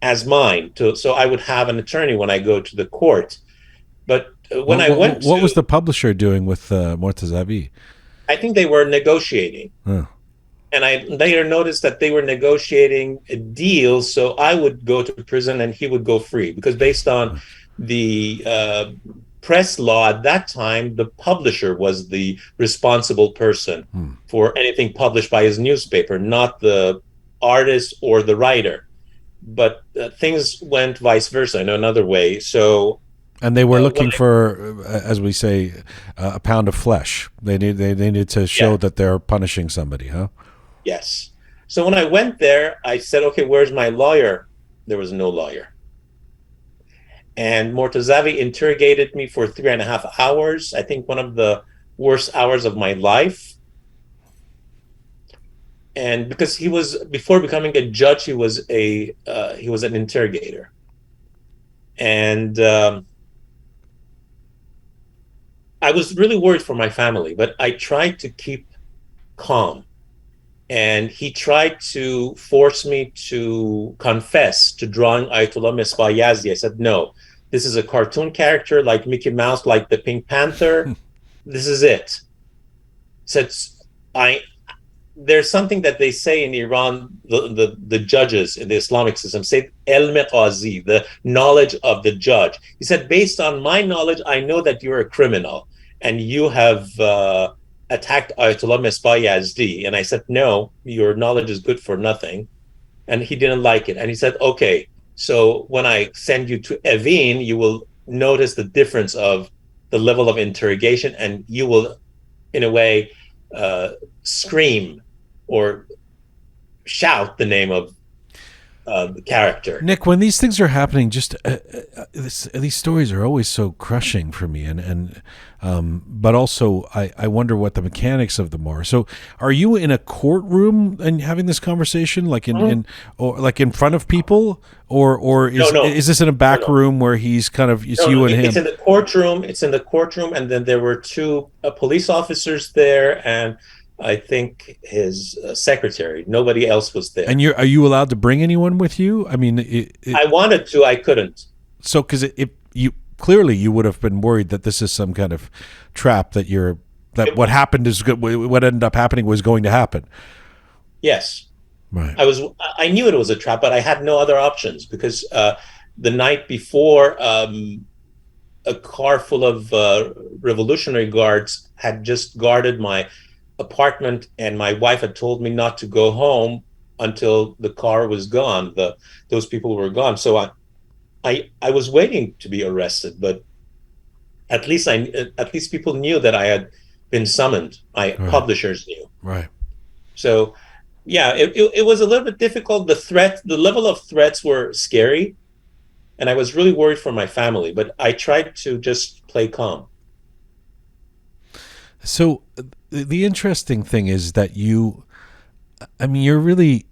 as mine, so I would have an attorney when I go to the court. But when I went, what was the publisher doing with Mortazavi? I think they were negotiating. Huh. And I later noticed that they were negotiating a deal, so I would go to prison and he would go free. Because based on the press law at that time, the publisher was the responsible person for anything published by his newspaper, not the artist or the writer. But things went vice versa in another way. So. And they were looking for, as we say, a pound of flesh. They need to show that they're punishing somebody, huh? Yes. So when I went there, I said, okay, where's my lawyer? There was no lawyer. And Mortazavi interrogated me for 3.5 hours. I think one of the worst hours of my life. And because he was, before becoming a judge, he was an interrogator. And I was really worried for my family, but I tried to keep calm. And he tried to force me to confess to drawing Ayatollah Misbah Yazdi. I said, no, this is a cartoon character like Mickey Mouse, like the Pink Panther. This is it. Said, there's something that they say in Iran, the judges in the Islamic system say ilm qazi, the knowledge of the judge. He said, based on my knowledge, I know that you're a criminal and you have attacked Ayatollah Misbah Yazdi. And I said, no, your knowledge is good for nothing. And he didn't like it. And he said, okay, so when I send you to Evin, you will notice the difference of the level of interrogation, and you will, in a way, scream or shout the name of the character. Nik, when these things are happening, just these stories are always so crushing for me, and but also I wonder what the mechanics of them are. So, are you in a courtroom and having this conversation, like or like in front of people, or is this in a back room where he's kind of you and him? It's in the courtroom. It's in the courtroom, and then there were two police officers there, and I think his secretary. Nobody else was there. And are you allowed to bring anyone with you? I mean, I wanted to, I couldn't. So, because you clearly you would have been worried that this is some kind of trap that what happened is good. What ended up happening was going to happen. Yes, right. I knew it was a trap, but I had no other options because the night before, a car full of Revolutionary Guards had just guarded my apartment, and my wife had told me not to go home until the car was gone. Those people were gone. So I was waiting to be arrested, but at least people knew that I had been summoned. Right. Publishers knew. Right. So yeah, it was a little bit difficult. The level of threats were scary, and I was really worried for my family, but I tried to just play calm. So the interesting thing is that you're really,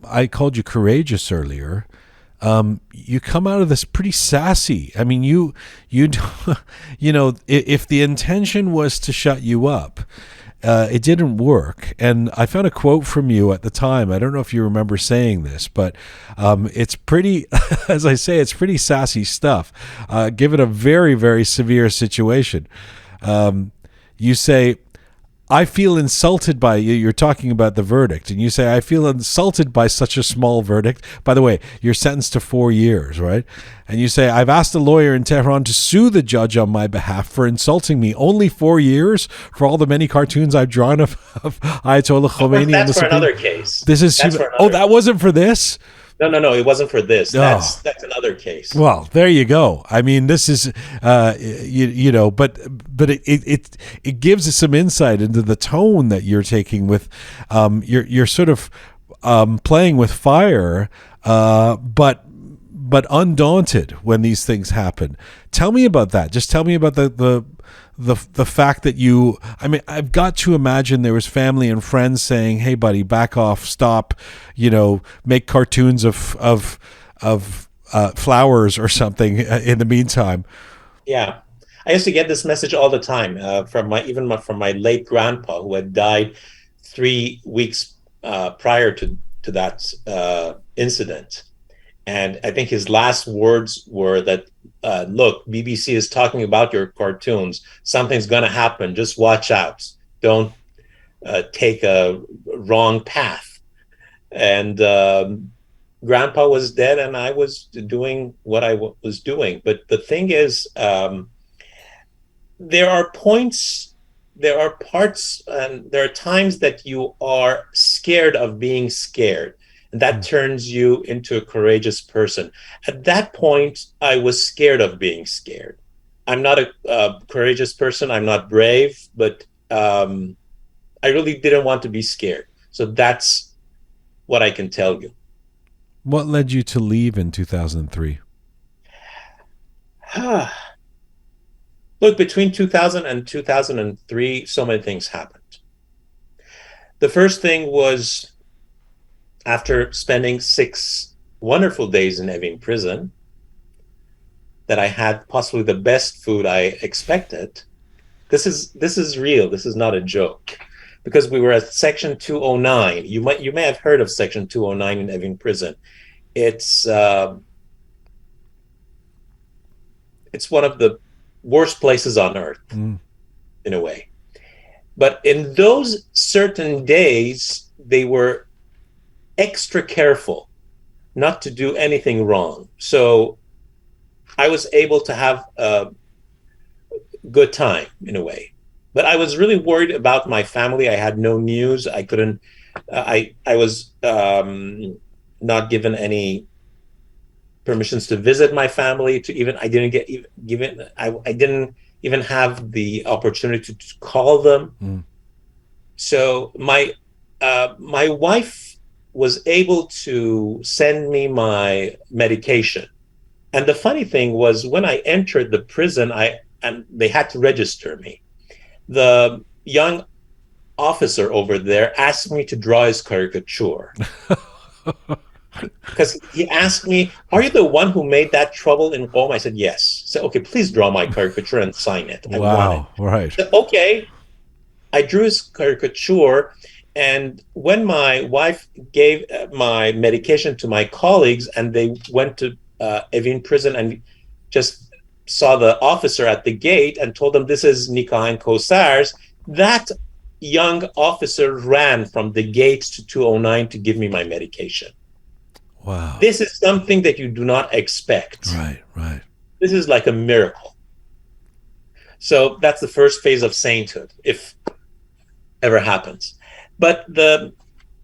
I called you courageous earlier. You come out of this pretty sassy. I mean, you know, if the intention was to shut you up, it didn't work. And I found a quote from you at the time. I don't know if you remember saying this, but it's pretty, as I say, it's pretty sassy stuff, given a very, very severe situation. You say, I feel insulted by you. You're talking about the verdict, and you say, I feel insulted by such a small verdict. By the way, you're sentenced to 4 years, right? And you say, I've asked a lawyer in Tehran to sue the judge on my behalf for insulting me. Only 4 years for all the many cartoons I've drawn of Ayatollah Khomeini. That's for another case. That wasn't for this? No, it wasn't for this. That's another case. Well, there you go. I mean, this is, but it gives us some insight into the tone that you're taking with, you're sort of playing with fire, but undaunted when these things happen. Tell me about that. Just tell me about the fact that I've got to imagine there was family and friends saying, "Hey, buddy, back off, stop, make cartoons of flowers or something in the meantime." Yeah, I used to get this message all the time from my late grandpa, who had died 3 weeks prior to that incident. And I think his last words were that, look, BBC is talking about your cartoons. Something's going to happen. Just watch out. Don't take a wrong path. And Grandpa was dead, and I was doing what I was doing. But the thing is, there are parts, and there are times that you are scared of being scared. And that turns you into a courageous person. At that point, I was scared of being scared. I'm not a courageous person. I'm not brave, but I really didn't want to be scared. So that's what I can tell you. What led you to leave in 2003? Look, between 2000 and 2003, so many things happened. The first thing was, after spending 6 wonderful days in Evin prison, that I had possibly the best food I expected. This is real. This is not a joke, because we were at Section 209. You may have heard of Section 209 in Evin prison. It's one of the worst places on earth, in a way. But in those certain days, they were extra careful not to do anything wrong. So I was able to have a good time, in a way. But I was really worried about my family. I had no news. I couldn't. I was not given any permissions to visit my family. I didn't even have the opportunity to call them. So my wife was able to send me my medication. And the funny thing was, when I entered the prison, and they had to register me, the young officer over there asked me to draw his caricature. Because he asked me, "Are you the one who made that trouble in Qom?" I said, "Yes." So, "Okay, please draw my caricature and sign it. I want it." Right. So, okay. I drew his caricature, and when my wife gave my medication to my colleagues, and they went to Evin prison and just saw the officer at the gate and told them, "This is Nikahang Kowsar's," that young officer ran from the gate to 209 to give me my medication. Wow. This is something that you do not expect. Right. This is like a miracle. So that's the first phase of sainthood, if ever happens. But the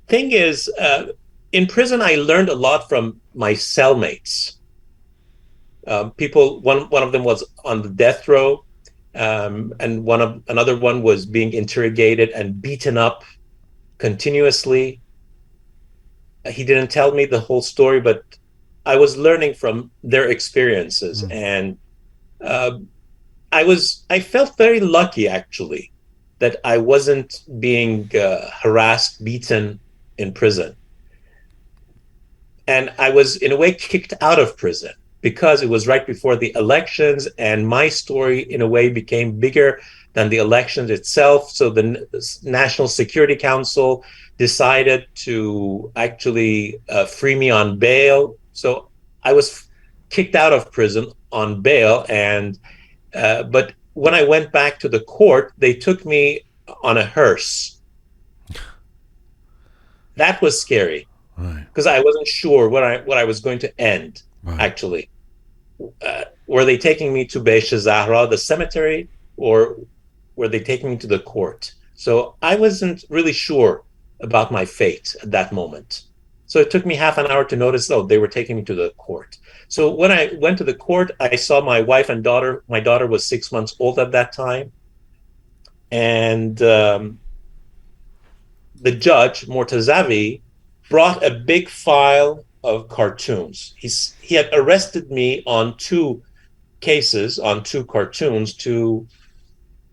thing is, in prison, I learned a lot from my cellmates. One of them was on the death row, and another one was being interrogated and beaten up continuously. He didn't tell me the whole story, but I was learning from their experiences, and I felt very lucky, actually, that I wasn't being harassed, beaten in prison. And I was, in a way, kicked out of prison because it was right before the elections, and my story, in a way, became bigger than the elections itself. So the National Security Council decided to actually free me on bail. So I was kicked out of prison on bail, and but when I went back to the court, they took me on a hearse. That was scary, because I wasn't sure what I was going to end. Actually, were they taking me to Beis Zahra, the cemetery, or were they taking me to the court? So I wasn't really sure about my fate at that moment. So it took me half an hour to notice, they were taking me to the court. So when I went to the court, I saw my wife and daughter. My daughter was 6 months old at that time. And the judge, Mortazavi, brought a big file of cartoons. He had arrested me on 2 cases, on 2 cartoons, 2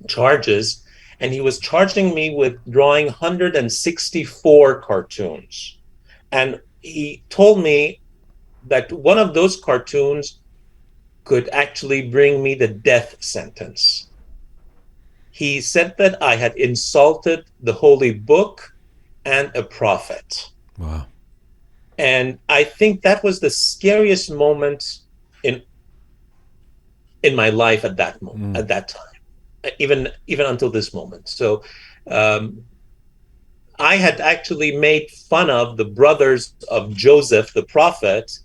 charges, and he was charging me with drawing 164 cartoons. And he told me that one of those cartoons could actually bring me the death sentence. He said that I had insulted the holy book and a prophet. Wow. And I think that was the scariest moment in my life at that moment, at that time, even until this moment. So I had actually made fun of the brothers of Joseph, the prophet,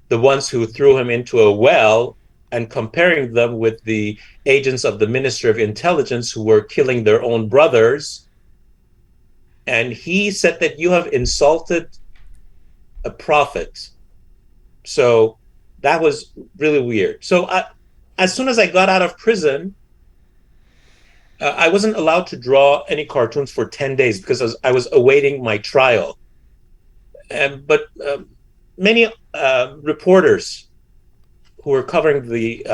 the ones who threw him into a well, and comparing them with the agents of the Ministry of Intelligence who were killing their own brothers. And he said that you have insulted a prophet. So that was really weird. So as soon as I got out of prison, I wasn't allowed to draw any cartoons for 10 days because I was awaiting my trial. But many reporters who were covering the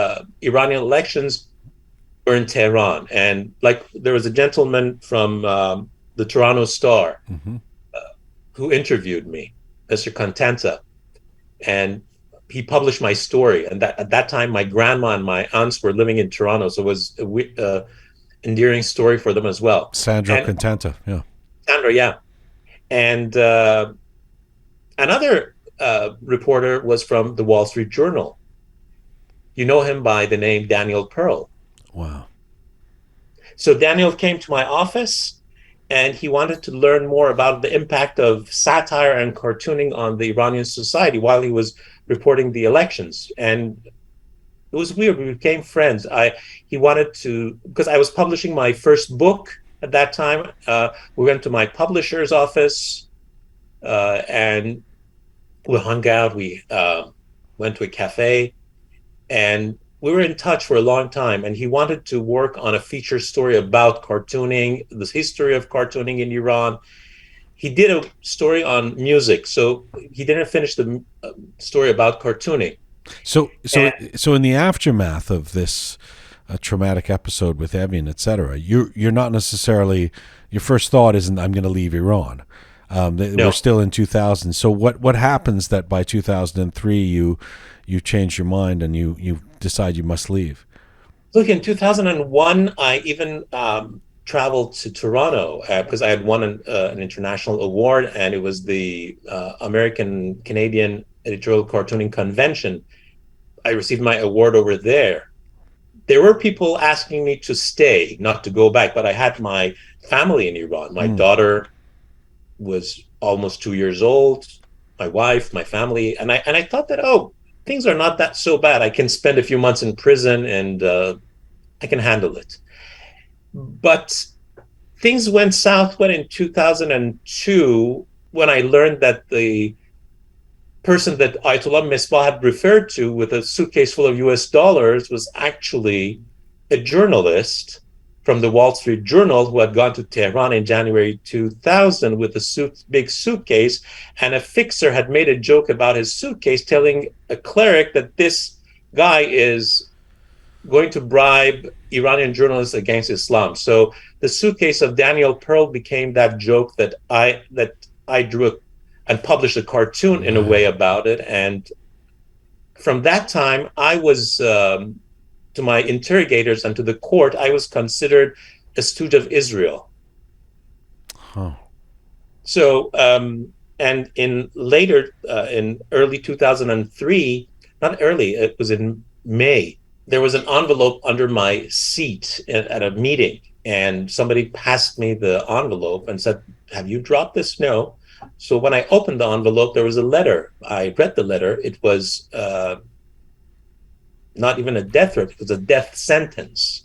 Iranian elections were in Tehran. And like there was a gentleman from the Toronto Star who interviewed me, Mr. Contenta, and he published my story. And at that time, my grandma and my aunts were living in Toronto, so it was a endearing story for them as well. Sandra Contenta, yeah. Sandra, yeah. And another reporter was from the Wall Street Journal. You know him by the name Daniel Pearl. Wow. So Daniel came to my office, and he wanted to learn more about the impact of satire and cartooning on the Iranian society while he was reporting the elections. And it was weird. We became friends. He wanted to, because I was publishing my first book at that time. We went to my publisher's office, and we hung out. We went to a cafe, and we were in touch for a long time. And he wanted to work on a feature story about cartooning, the history of cartooning in Iran. He did a story on music, so he didn't finish the story about cartooning. So in the aftermath of this traumatic episode with Evian, etc., you're not necessarily, your first thought isn't I'm going to leave Iran. No. We're still in 2000. So what happens that by 2003 you change your mind and you decide you must leave? Look, in 2001, I even traveled to Toronto because I had won an international award, and it was the American-Canadian Editorial Cartooning Convention. I received my award over there. There were people asking me to stay, not to go back, but I had my family in Iran. My daughter was almost 2 years old, my wife, my family, and I thought that, things are not that so bad. I can spend a few months in prison, and I can handle it. But things went south when in 2002, when I learned that the person that Ayatollah Misbah had referred to with a suitcase full of US dollars was actually a journalist from the Wall Street Journal who had gone to Tehran in January 2000 with a big suitcase, and a fixer had made a joke about his suitcase, telling a cleric that this guy is going to bribe Iranian journalists against Islam. So the suitcase of Daniel Pearl became that joke that I drew and published a cartoon in a way about it. And from that time, I was, to my interrogators and to the court, I was considered a student of Israel. Huh. So, and in early 2003, not early, it was in May, there was an envelope under my seat at a meeting, and somebody passed me the envelope and said, "Have you dropped this?" No. So when I opened the envelope, there was a letter. I read the letter. It was not even a death threat. It was a death sentence.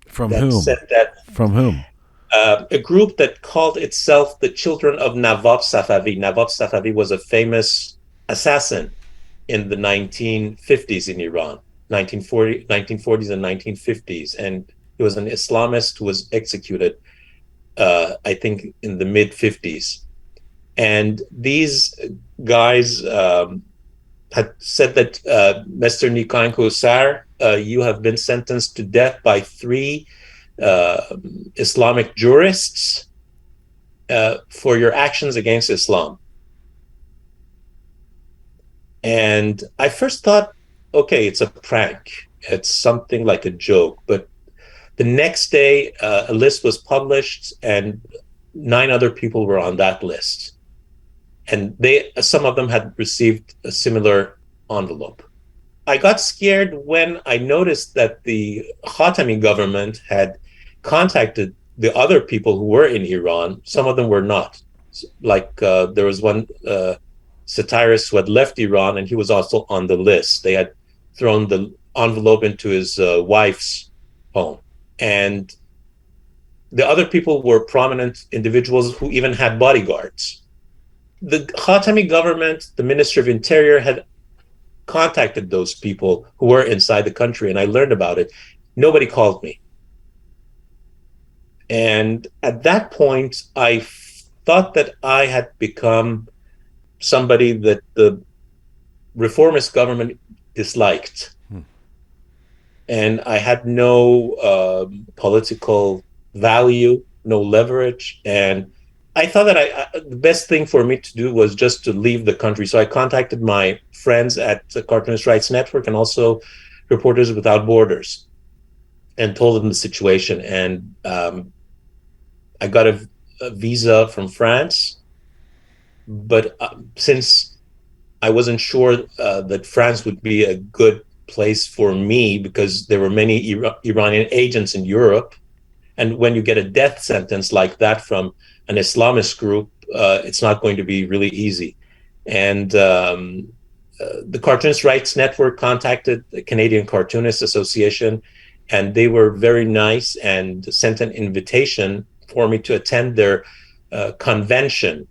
From whom? From whom? A group that called itself the Children of Nawab Safavi. Nawab Safavi was a famous assassin in the 1950s in Iran, 1940s and 1950s. And he was an Islamist who was executed, I think, in the mid-50s. And these guys had said that, Mr. Nikahang Kowsar, you have been sentenced to death by 3 Islamic jurists for your actions against Islam. And I first thought, okay, it's a prank. It's something like a joke. But the next day, a list was published, and 9 other people were on that list. And some of them had received a similar envelope. I got scared when I noticed that the Khatami government had contacted the other people who were in Iran. Some of them were not. Like there was one satirist who had left Iran, and he was also on the list. They had thrown the envelope into his wife's home. And the other people were prominent individuals who even had bodyguards. The Khatami government, the Ministry of Interior, had contacted those people who were inside the country, and I learned about it. Nobody called me. And at that point, I thought that I had become somebody that the reformist government disliked. and I had no political value, no leverage, and I thought that the best thing for me to do was just to leave the country. So I contacted my friends at the Cartoonist Rights Network and also Reporters Without Borders, and told them the situation. And I got a visa from France, but since I wasn't sure that France would be a good place for me, because there were many Iranian agents in Europe, and when you get a death sentence like that from an Islamist group, it's not going to be really easy. And the Cartoonist Rights Network contacted the Canadian Cartoonist Association, and they were very nice and sent an invitation for me to attend their convention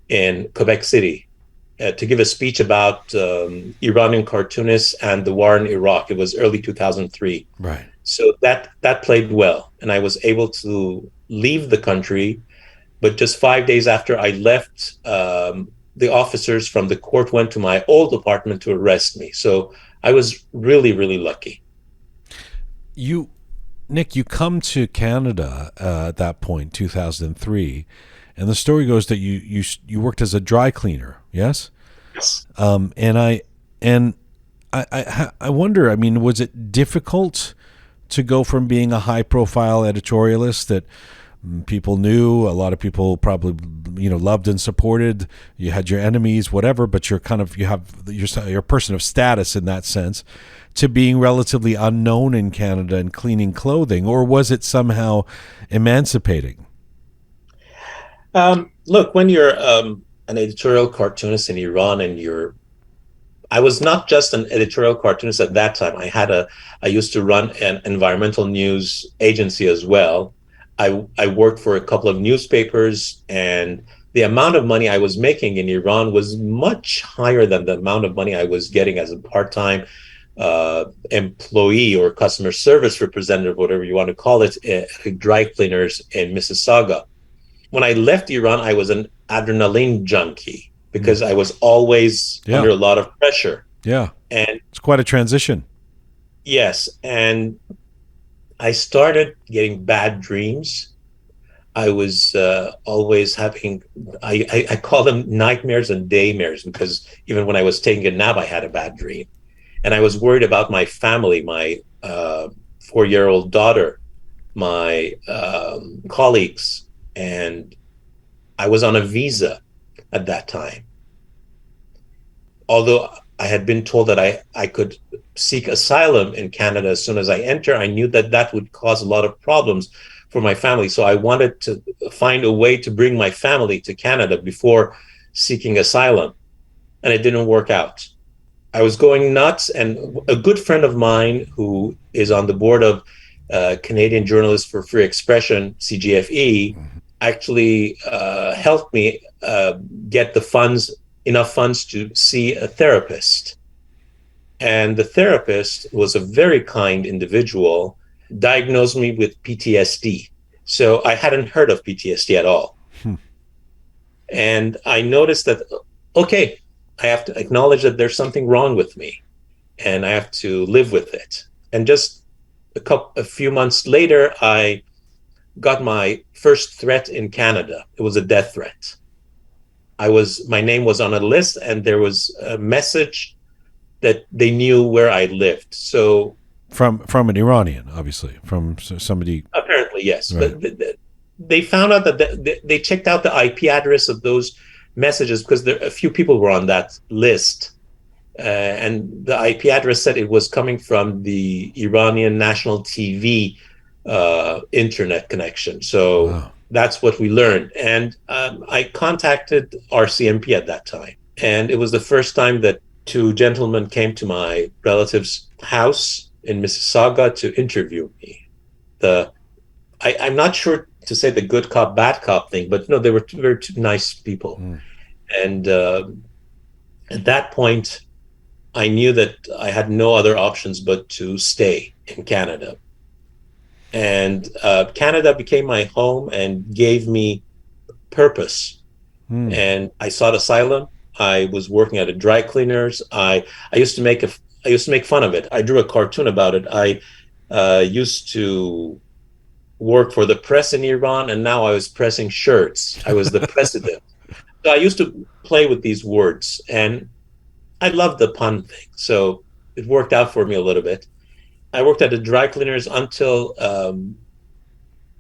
in Quebec City to give a speech about Iranian cartoonists and the war in Iraq. It was early 2003. Right. So that played well, and I was able to leave the country. But just 5 days after I left, the officers from the court went to my old apartment to arrest me. So I was really, really lucky. Nik, you come to Canada at that point, 2003, and the story goes that you worked as a dry cleaner. Yes. Yes. And I wonder. I mean, was it difficult to go from being a high-profile editorialist that people knew, a lot of people probably loved and supported, you had your enemies, whatever, but you're a person of status in that sense, to being relatively unknown in Canada and cleaning clothing? Or was it somehow emancipating? Look, when you're an editorial cartoonist in Iran, and I was not just an editorial cartoonist at that time. I used to run an environmental news agency as well. I worked for a couple of newspapers, and the amount of money I was making in Iran was much higher than the amount of money I was getting as a part-time employee or customer service representative, whatever you want to call it, dry cleaners in Mississauga. When I left Iran, I was an adrenaline junkie because I was always under a lot of pressure. Yeah. And it's quite a transition. Yes. And I started getting bad dreams. I was always having, I call them nightmares and daymares, because even when I was taking a nap, I had a bad dream. And I was worried about my family, my 4-year-old daughter, my colleagues. And I was on a visa at that time. Although I had been told that I could seek asylum in Canada as soon as I enter, I knew that would cause a lot of problems for my family. So I wanted to find a way to bring my family to Canada before seeking asylum. And it didn't work out. I was going nuts. And a good friend of mine who is on the board of Canadian Journalists for Free Expression, CGFE, actually helped me get enough funds to see a therapist. And the therapist was a very kind individual, diagnosed me with PTSD. So I hadn't heard of PTSD at all. And I noticed that, okay, I have to acknowledge that there's something wrong with me, and I have to live with it. And just a few months later, I got my first threat in Canada. It was a death threat. My name was on a list, and there was a message that they knew where I lived. So from an Iranian, obviously, from somebody. Apparently, yes. Right. But they found out that they checked out the IP address of those messages, because a few people were on that list. And the IP address said it was coming from the Iranian national TV internet connection. So wow. That's what we learned. And I contacted RCMP at that time. And it was the first time that two gentlemen came to my relative's house in Mississauga to interview me. I'm not sure to say the good cop, bad cop thing, but no, they were two nice people. And at that point, I knew that I had no other options but to stay in Canada. And Canada became my home and gave me purpose. And I sought asylum. I was working at a dry cleaners. I used to make fun of it. I drew a cartoon about it. I used to work for the press in Iran, and now I was pressing shirts. I was the president. So I used to play with these words, and I loved the pun thing. So it worked out for me a little bit. I worked at the dry cleaners until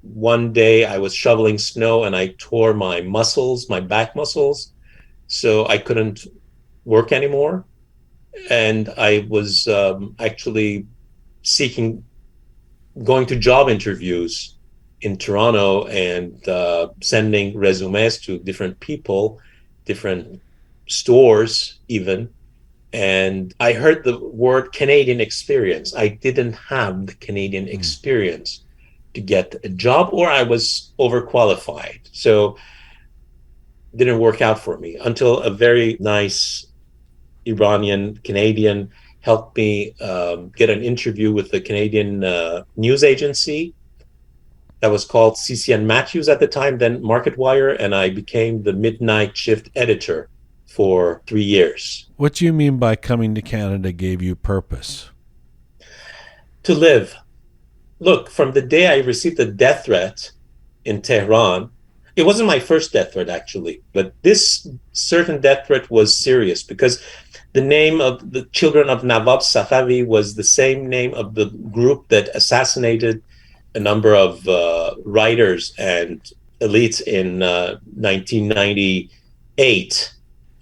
one day I was shoveling snow and I tore my muscles, my back muscles. So I couldn't work anymore. And I was actually going to job interviews in Toronto and sending resumes to different people, different stores even. And I heard the word Canadian experience. I didn't have the Canadian experience to get a job, or I was overqualified. So it didn't work out for me until a very nice Iranian-Canadian helped me get an interview with the Canadian news agency that was called CCN Matthews at the time, then MarketWire, and I became the midnight shift editor for 3 years. What do you mean by coming to Canada gave you purpose? To live. Look, from the day I received a death threat in Tehran, it wasn't my first death threat actually, but this certain death threat was serious because the name of the children of Nawab Safavi was the same name of the group that assassinated a number of writers and elites in 1998.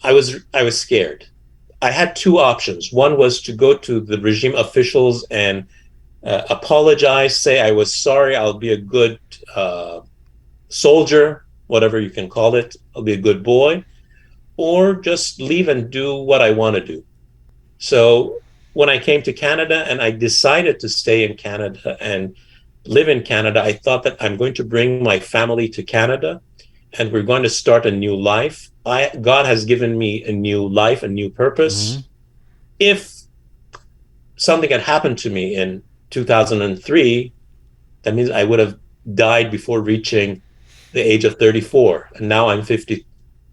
I was scared. I had two options. One was to go to the regime officials and apologize, say I was sorry, I'll be a good soldier, whatever you can call it, I'll be a good boy, or just leave and do what I want to do. So when I came to Canada and I decided to stay in Canada and live in Canada, I thought that I'm going to bring my family to Canada and we're going to start a new life. God has given me a new life, a new purpose. Mm-hmm. If something had happened to me in 2003, that means I would have died before reaching the age of 34. And now I'm 50,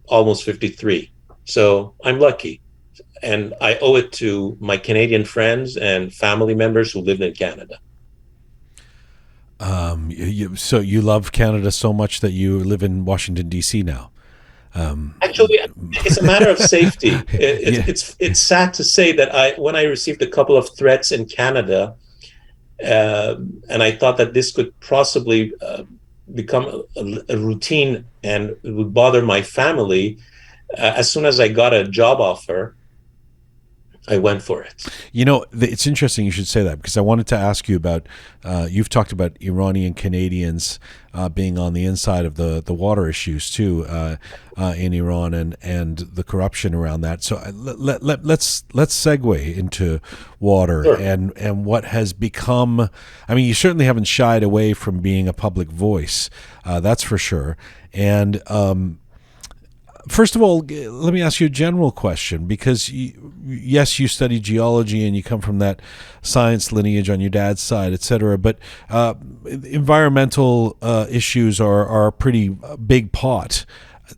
almost 53. So I'm lucky. And I owe it to my Canadian friends and family members who lived in Canada. So you love Canada so much that you live in Washington, D.C. now? Actually, it's a matter of safety. It's sad to say that when I received a couple of threats in Canada, and I thought that this could possibly become a routine and it would bother my family, as soon as I got a job offer, I went for it. You know, it's interesting you should say that because I wanted to ask you about, you've talked about Iranian-Canadians being on the inside of the water issues too in Iran and the corruption around that. So let's segue into water. Sure. and what has become, I mean, you certainly haven't shied away from being a public voice, that's for sure. And first of all, let me ask you a general question, because yes, you study geology and you come from that science lineage on your dad's side, et cetera, but environmental issues are a pretty big pot.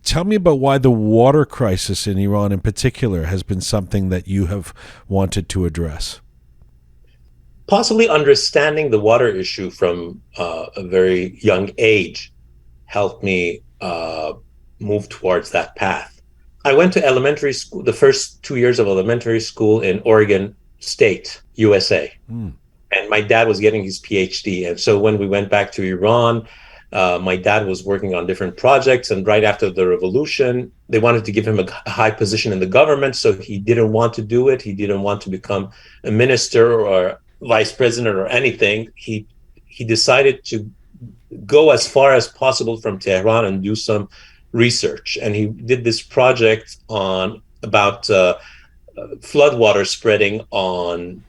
Tell me about why the water crisis in Iran in particular has been something that you have wanted to address. Possibly understanding the water issue from a very young age helped me move towards that path. I went to elementary school, the first 2 years of elementary school in Oregon State, USA. And my dad was getting his PhD. And so when we went back to Iran, my dad was working on different projects. And right after the revolution, they wanted to give him a high position in the government. So he didn't want to do it. He didn't want to become a minister or vice president or anything. He decided to go as far as possible from Tehran and do some research, and he did this project on about floodwater spreading on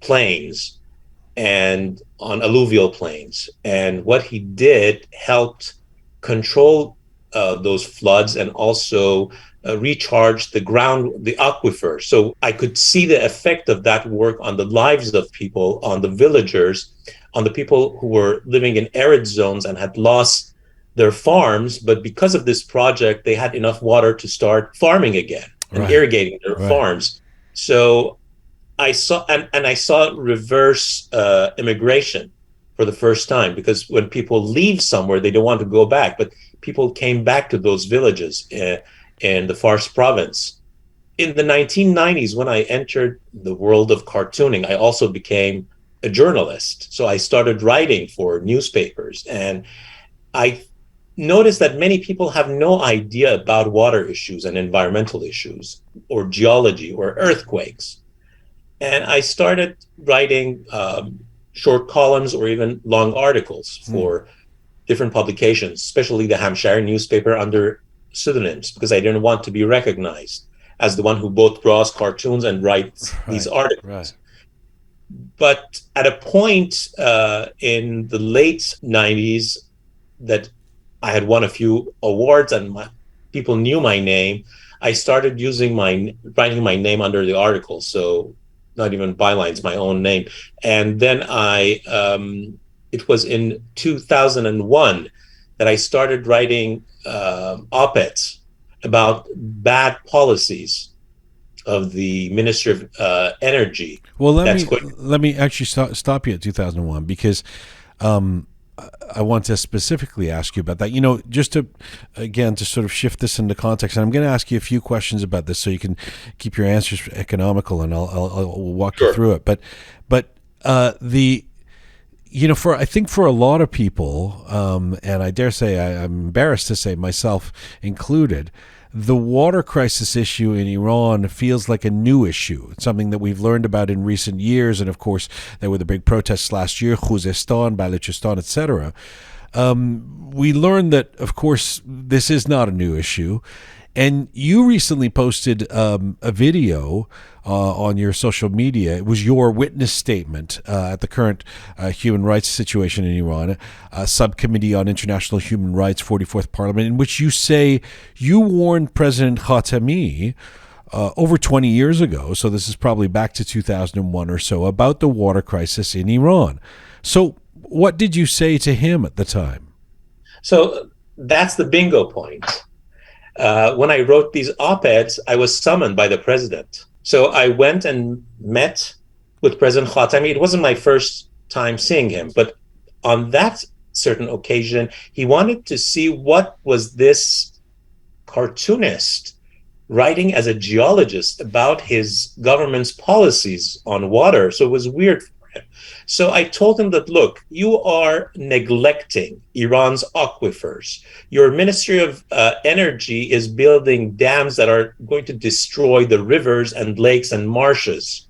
plains and on alluvial plains, and what he did helped control those floods and also recharge the ground, the aquifer. So I could see the effect of that work on the lives of people, on the villagers, on the people who were living in arid zones and had lost their farms, but because of this project, they had enough water to start farming again and irrigating their farms. So I saw reverse immigration for the first time, because when people leave somewhere, they don't want to go back. But people came back to those villages in the Fars province. In the 1990s, when I entered the world of cartooning, I also became a journalist. So I started writing for newspapers, and I noticed that many people have no idea about water issues and environmental issues, or geology, or earthquakes. And I started writing short columns or even long articles for different publications, especially the Hampshire newspaper, under pseudonyms, because I didn't want to be recognized as the one who both draws cartoons and writes these articles. Right. But at a point in the late 90s, that I had won a few awards and people knew my name, I started writing my name under the article. So not even bylines, my own name. And then it was in 2001 that I started writing op-eds about bad policies of the Ministry of Energy. Well, let me actually stop you at 2001, because I want to specifically ask you about that. Just to sort of shift this into context, and I'm going to ask you a few questions about this so you can keep your answers economical, and I'll walk you through it. But I think for a lot of people, and I dare say I'm embarrassed to say myself included, the water crisis issue in Iran feels like a new issue. It's something that we've learned about in recent years, and of course there were the big protests last year, Khuzestan, Balochistan, etc. We learned that, of course, this is not a new issue. And you recently posted a video on your social media. It was your witness statement at the current human rights situation in Iran, Subcommittee on International Human Rights, 44th Parliament, in which you say you warned President Khatami over 20 years ago, so this is probably back to 2001 or so, about the water crisis in Iran. So what did you say to him at the time? So that's the bingo point. When I wrote these op-eds, I was summoned by the president. So I went and met with President Khatami. It wasn't my first time seeing him, but on that certain occasion, he wanted to see what was this cartoonist writing as a geologist about his government's policies on water. So it was weird for him. So I told him that, look, you are neglecting Iran's aquifers. Your Ministry of Energy is building dams that are going to destroy the rivers and lakes and marshes.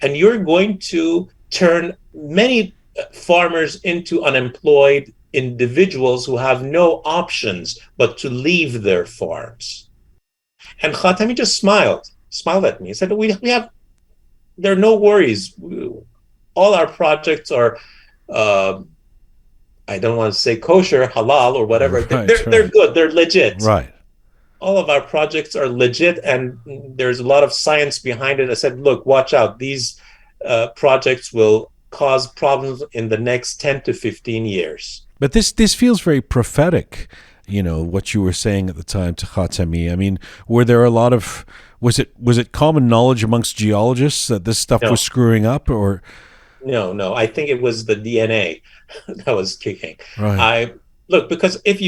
And you're going to turn many farmers into unemployed individuals who have no options but to leave their farms. And Khatami just smiled at me. He said, there are no worries. All our projects are, I don't want to say kosher, halal, or whatever. They're good. They're legit. Right. All of our projects are legit, and there's a lot of science behind it. I said, look, watch out. These projects will cause problems in the next 10 to 15 years. But this feels very prophetic, what you were saying at the time to Khatami. I mean, were there a lot of, was it common knowledge amongst geologists that this stuff was screwing up, or? No. I think it was the DNA that was kicking. Right. Because if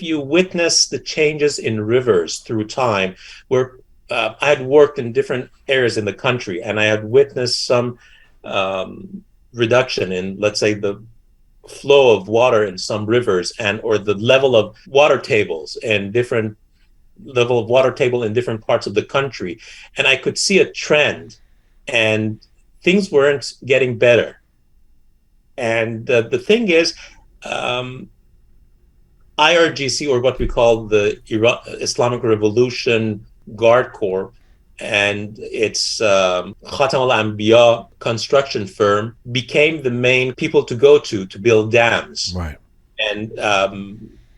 you witness the changes in rivers through time, where I had worked in different areas in the country, and I had witnessed some reduction in, let's say, the flow of water in some rivers, or the level of water tables in different parts of the country, and I could see a trend, and things weren't getting better. And the thing is, IRGC, or what we call the Islamic Revolution Guard Corps, and its Khatam al-Anbiya construction firm became the main people to go to build dams. Right. And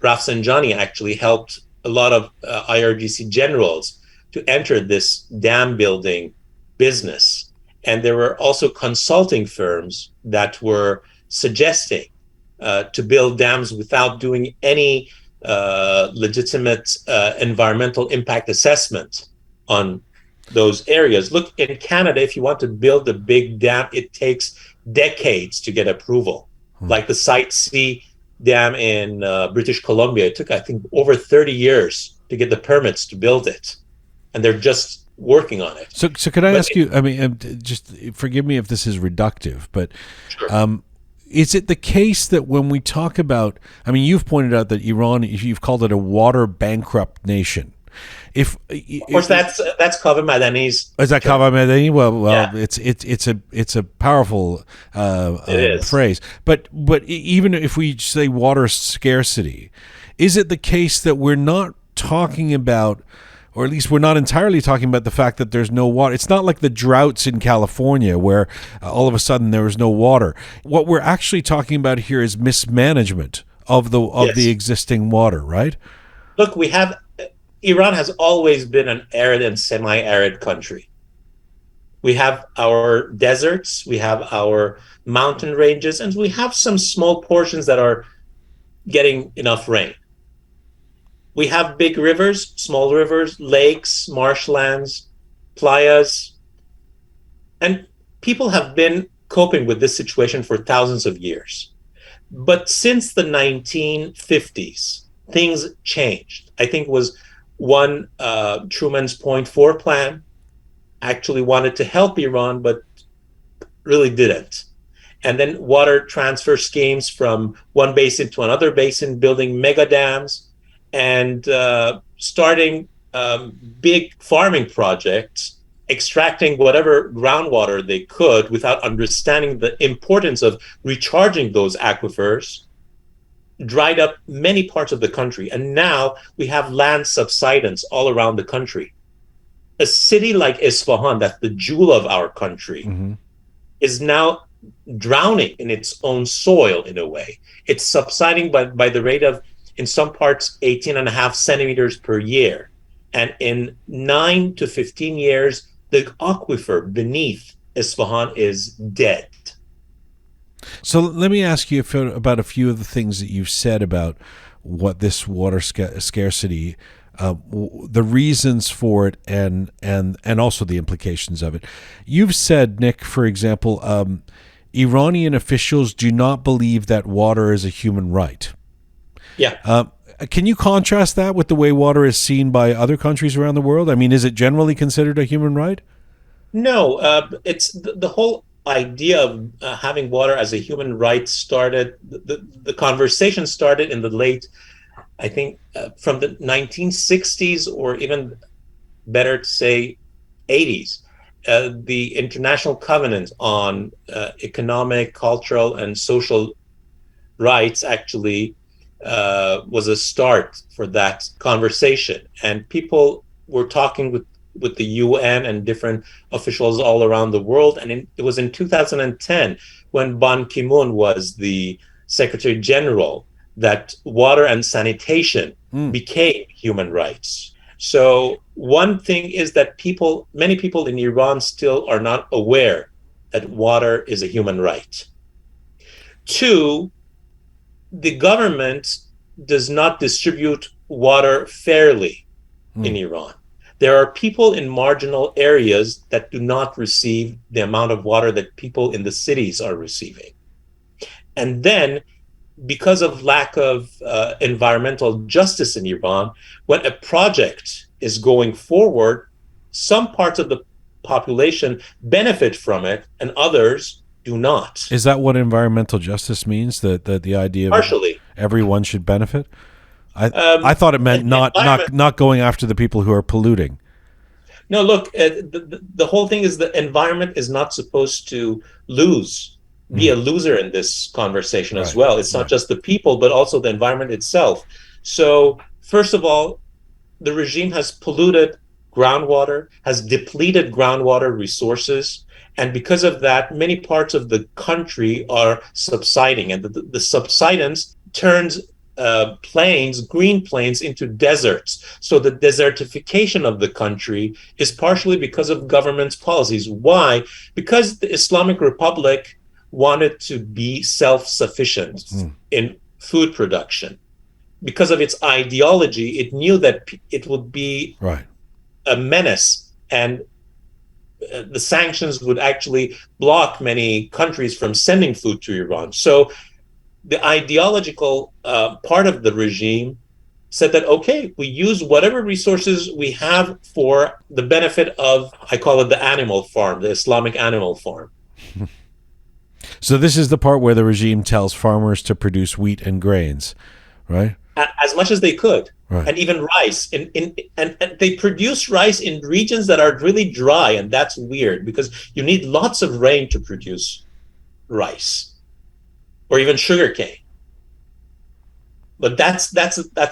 Rafsanjani actually helped a lot of IRGC generals to enter this dam building business. And there were also consulting firms that were suggesting to build dams without doing any legitimate environmental impact assessment on those areas. Look, in Canada, if you want to build a big dam, it takes decades to get approval. Like the Site C dam in British Columbia, it took, I think, over 30 years to get the permits to build it. And they're just working on it. So could I ask you, I mean, just forgive me if this is reductive, but sure. Is it the case that when we talk about, I mean, you've pointed out that Iran, you've called it a water bankrupt nation. Of course, that's Kaveh Madani's. Is that Kaveh Madani? Well, yeah. it's a powerful phrase. But even if we say water scarcity, is it the case that we're not talking about, or at least we're not entirely talking about the fact that there's no water? It's not like the droughts in California where all of a sudden there was no water. What we're actually talking about here is mismanagement of the existing water, right? Look, Iran has always been an arid and semi-arid country. We have our deserts, we have our mountain ranges, and we have some small portions that are getting enough rain. We have big rivers, small rivers, lakes, marshlands, playas, and people have been coping with this situation for thousands of years. But since the 1950s, things changed. I think it was Truman's Point 4 plan actually wanted to help Iran, but really didn't. And then water transfer schemes from one basin to another basin, building mega dams, and starting big farming projects, extracting whatever groundwater they could without understanding the importance of recharging those aquifers, dried up many parts of the country. And now we have land subsidence all around the country. A city like Isfahan, that's the jewel of our country, is now drowning in its own soil in a way. It's subsiding by the rate of, in some parts, 18.5 centimeters per year. And in 9 to 15 years, the aquifer beneath Isfahan is dead. So let me ask you about a few of the things that you've said about what this water scarcity, the reasons for it, and also the implications of it. You've said, Nik, for example, Iranian officials do not believe that water is a human right. Yeah. Can you contrast that with the way water is seen by other countries around the world? I mean, is it generally considered a human right? No, it's the whole idea of having water as a human right started, the conversation started in the late, I think, from the 1960s, or even better to say 80s. The International Covenant on Economic, Cultural, and Social Rights actually was a start for that conversation. And people were talking with the UN and different officials all around the world. And it was in 2010 when Ban Ki-moon was the Secretary General that water and sanitation became human rights. So one thing is that many people in Iran still are not aware that water is a human right. Two, the government does not distribute water fairly in Iran. There are people in marginal areas that do not receive the amount of water that people in the cities are receiving. And then, because of lack of environmental justice in Iran, when a project is going forward, some parts of the population benefit from it and others do not. Is that what environmental justice means? That the idea of partially everyone should benefit? I thought it meant not going after the people who are polluting. No, look, the whole thing is the environment is not supposed to be a loser in this conversation as well. It's not just the people, but also the environment itself. So, first of all, the regime has polluted groundwater, has depleted groundwater resources, and because of that, many parts of the country are subsiding, and the subsidence turns green plains into deserts. So the desertification of the country is partially because of government's policies. Why? Because the Islamic Republic wanted to be self-sufficient in food production. Because of its ideology, it knew that it would be a menace and the sanctions would actually block many countries from sending food to Iran. So the ideological part of the regime said that, okay, we use whatever resources we have for the benefit of, I call it the animal farm, the Islamic animal farm. So this is the part where the regime tells farmers to produce wheat and grains, right? As much as they could, right. And even rice. And they produce rice in regions that are really dry, and that's weird because you need lots of rain to produce rice, or even sugarcane. But that's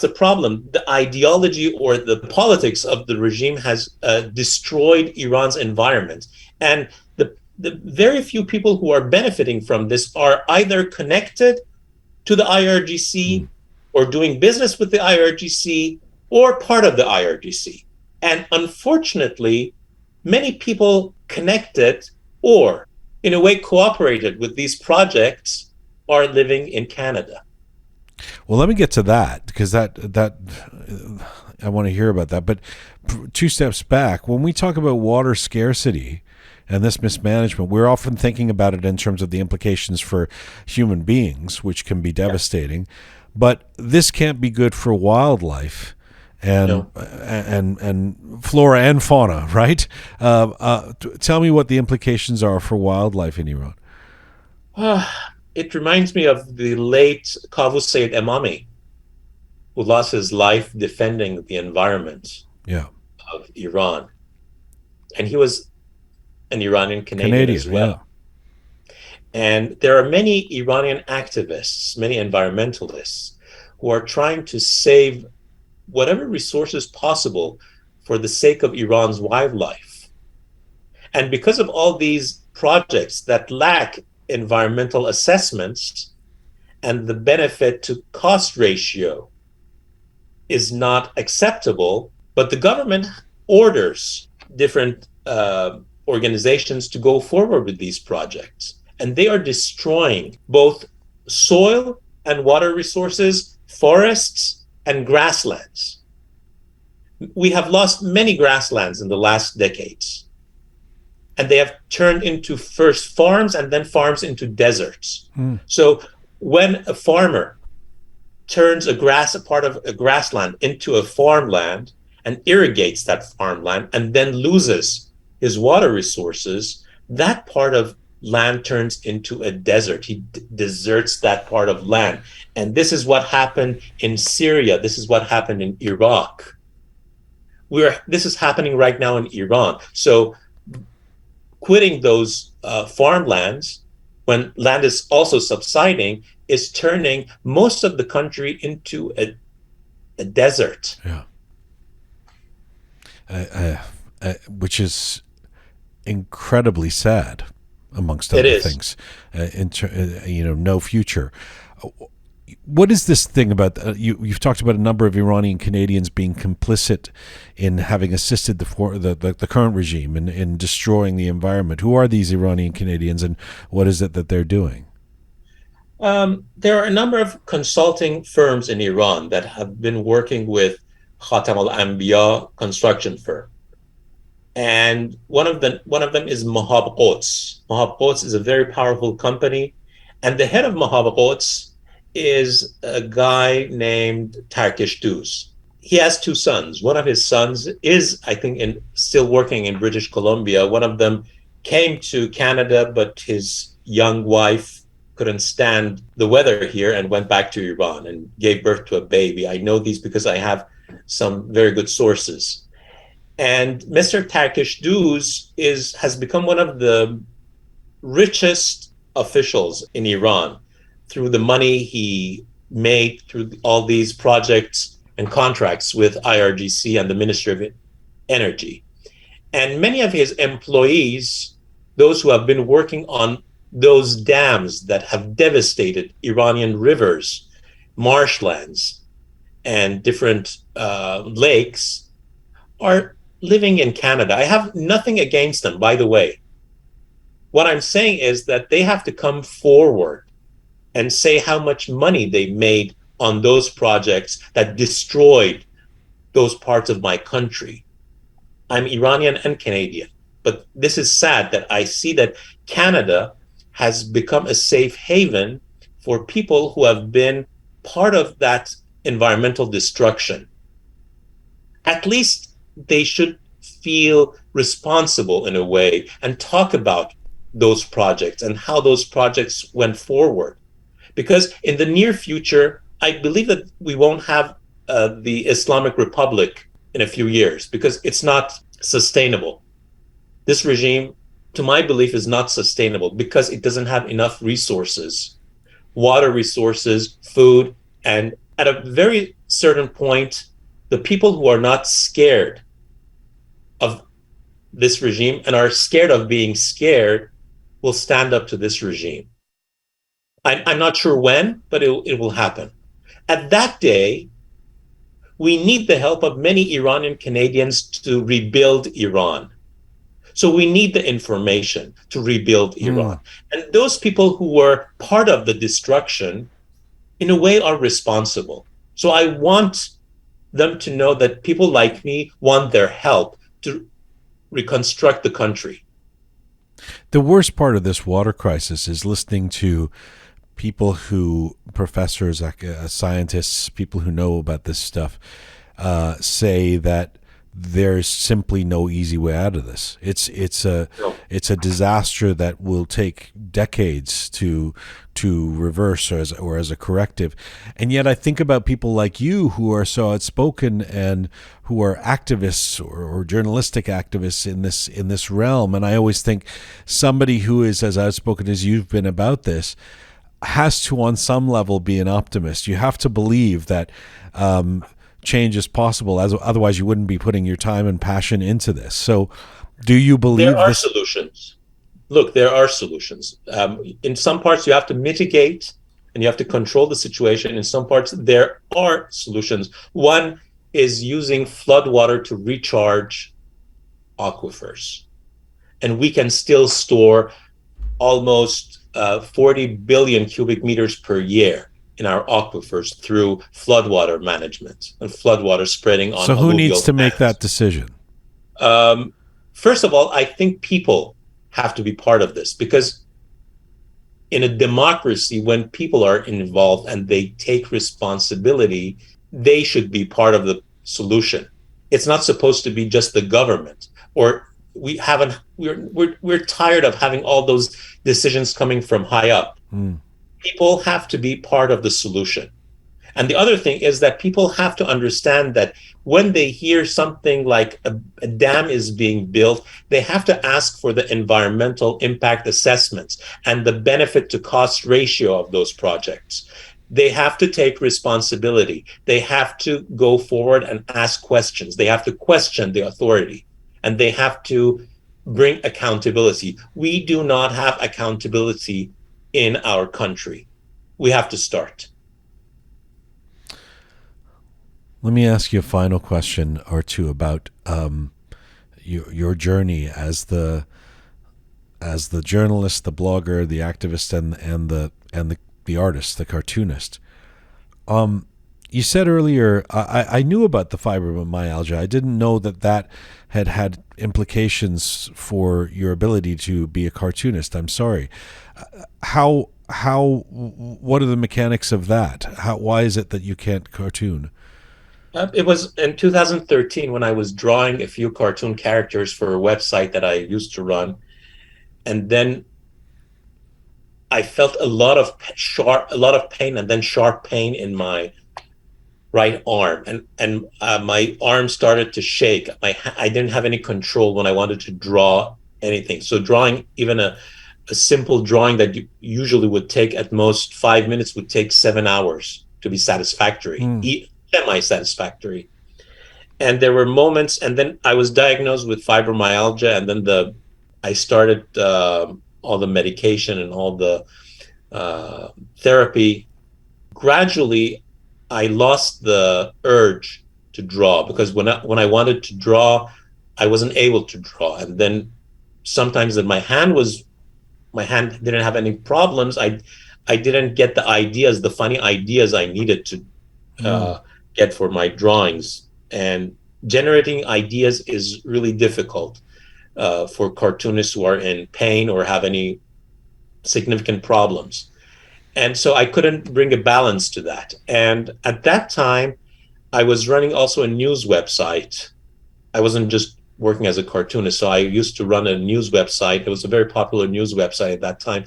a problem. The ideology or the politics of the regime has destroyed Iran's environment, and the very few people who are benefiting from this are either connected to the IRGC or doing business with the IRGC or part of the IRGC. And unfortunately, many people connected or in a way cooperated with these projects are living in Canada. Well, let me get to that, because that I want to hear about that. But 2 steps back, when we talk about water scarcity and this mismanagement, we're often thinking about it in terms of the implications for human beings, which can be devastating. But this can't be good for wildlife and flora and fauna, right? Tell me what the implications are for wildlife in Iran. It reminds me of the late Kavus Emami, who lost his life defending the environment of Iran. And he was an Iranian-Canadian as well. Yeah. And there are many Iranian activists, many environmentalists, who are trying to save whatever resources possible for the sake of Iran's wildlife. And because of all these projects that lack environmental assessments, and the benefit to cost ratio is not acceptable, but the government orders different organizations to go forward with these projects. And they are destroying both soil and water resources, forests and grasslands. We have lost many grasslands in the last decades. And they have turned into first farms and then farms into deserts. So when a farmer turns a part of a grassland into a farmland and irrigates that farmland and then loses his water resources, that part of land turns into a desert. He deserts that part of land. And this is what happened in Syria. This is what happened in Iraq. This is happening right now in Iran. So quitting those farmlands when land is also subsiding is turning most of the country into a desert. Yeah. Which is incredibly sad, amongst other things. No future. What is this thing about you've talked about a number of Iranian Canadians being complicit in having assisted the current regime in destroying the environment? Who are these Iranian Canadians, and what is it that they're doing? There are a number of consulting firms in Iran that have been working with Khatam al-Anbiya construction firm. And one of them is Mahab Quds. Mahab Quds is a very powerful company. And the head of Mahab Quds is a guy named Tarkish Duz. He has 2 sons. One of his sons is, I think, still working in British Columbia. One of them came to Canada, but his young wife couldn't stand the weather here and went back to Iran and gave birth to a baby. I know these because I have some very good sources. And Mr. Tarkish Duz has become one of the richest officials in Iran through the money he made through all these projects and contracts with IRGC and the Ministry of Energy. And many of his employees, those who have been working on those dams that have devastated Iranian rivers, marshlands, and different lakes, are living in Canada. I have nothing against them, by the way. What I'm saying is that they have to come forward and say how much money they made on those projects that destroyed those parts of my country. I'm Iranian and Canadian. But this is sad that I see that Canada has become a safe haven for people who have been part of that environmental destruction. At least they should feel responsible in a way and talk about those projects and how those projects went forward. Because in the near future, I believe that we won't have the Islamic Republic in a few years because it's not sustainable. This regime, to my belief, is not sustainable because it doesn't have enough resources, water resources, food, and at a very certain point, the people who are not scared of this regime and are scared of being scared will stand up to this regime. I'm not sure when, but it will happen. At that day, we need the help of many Iranian Canadians to rebuild Iran. So we need the information to rebuild Iran. And those people who were part of the destruction, in a way, are responsible. So I want them to know that people like me want their help to reconstruct the country. The worst part of this water crisis is listening to people who, professors, scientists, people who know about this stuff, say that there's simply no easy way out of this. It's a disaster that will take decades to reverse or as a corrective. And yet I think about people like you who are so outspoken and who are activists or journalistic activists in this realm. And I always think somebody who is as outspoken as you've been about this has to, on some level, be an optimist. You have to believe that change is possible, otherwise you wouldn't be putting your time and passion into this. So do you believe there are solutions? Look, there are solutions. In some parts you have to mitigate and you have to control the situation. In some parts there are solutions. One is using flood water to recharge aquifers. And we can still store almost 40 billion cubic meters per year in our aquifers through floodwater management and floodwater spreading on. So who needs to make that decision? First of all, I think people have to be part of this, because in a democracy, when people are involved and they take responsibility, they should be part of the solution. It's not supposed to be just the government, or we're tired of having all those decisions coming from high up. People have to be part of the solution. And the other thing is that people have to understand that when they hear something like a dam is being built, they have to ask for the environmental impact assessments and the benefit to cost ratio of those projects. They have to take responsibility. They have to go forward and ask questions. They have to question the authority, and they have to bring accountability. We do not have accountability in our country. We have to start. Let me ask you a final question or two about your journey as the journalist, the blogger, the activist, and the artist, the cartoonist. You said earlier, I knew about the fibromyalgia. I didn't know that had implications for your ability to be a cartoonist. I'm sorry. What are the mechanics of that? Why is it that you can't cartoon? It was in 2013 when I was drawing a few cartoon characters for a website that I used to run. And then I felt a lot of pain, and then sharp pain in my right arm, and my arm started to shake. I didn't have any control when I wanted to draw anything. So drawing even a simple drawing that usually would take at most 5 minutes would take 7 hours to be satisfactory, semi-satisfactory. And there were moments, and then I was diagnosed with fibromyalgia, and then I started all the medication and all the therapy. Gradually, I lost the urge to draw, because when I wanted to draw, I wasn't able to draw. And then sometimes that my hand didn't have any problems. I didn't get the funny ideas I needed to get for my drawings. And generating ideas is really difficult. for cartoonists who are in pain or have any significant problems. And so I couldn't bring a balance to that. And at that time, I was running also a news website. I wasn't just working as a cartoonist, so I used to run a news website. It was a very popular news website at that time.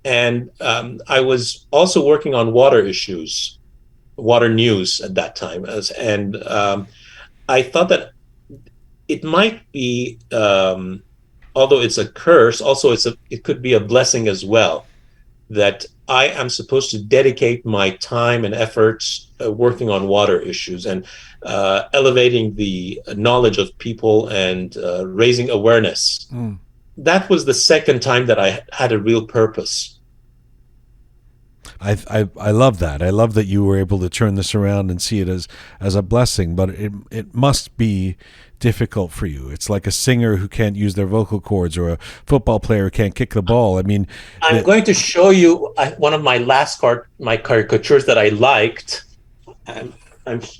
And I was also working on water issues, water news at that time. And I thought that it might be, although it's a curse, also it could be a blessing as well, that I am supposed to dedicate my time and efforts working on water issues and elevating the knowledge of people and raising awareness. That was the second time that I had a real purpose. I love that. I love that you were able to turn this around and see it as a blessing, but it must be difficult for you. It's like a singer who can't use their vocal cords or a football player who can't kick the ball. I mean, I'm going to show you one of my last my caricatures that I liked. I'm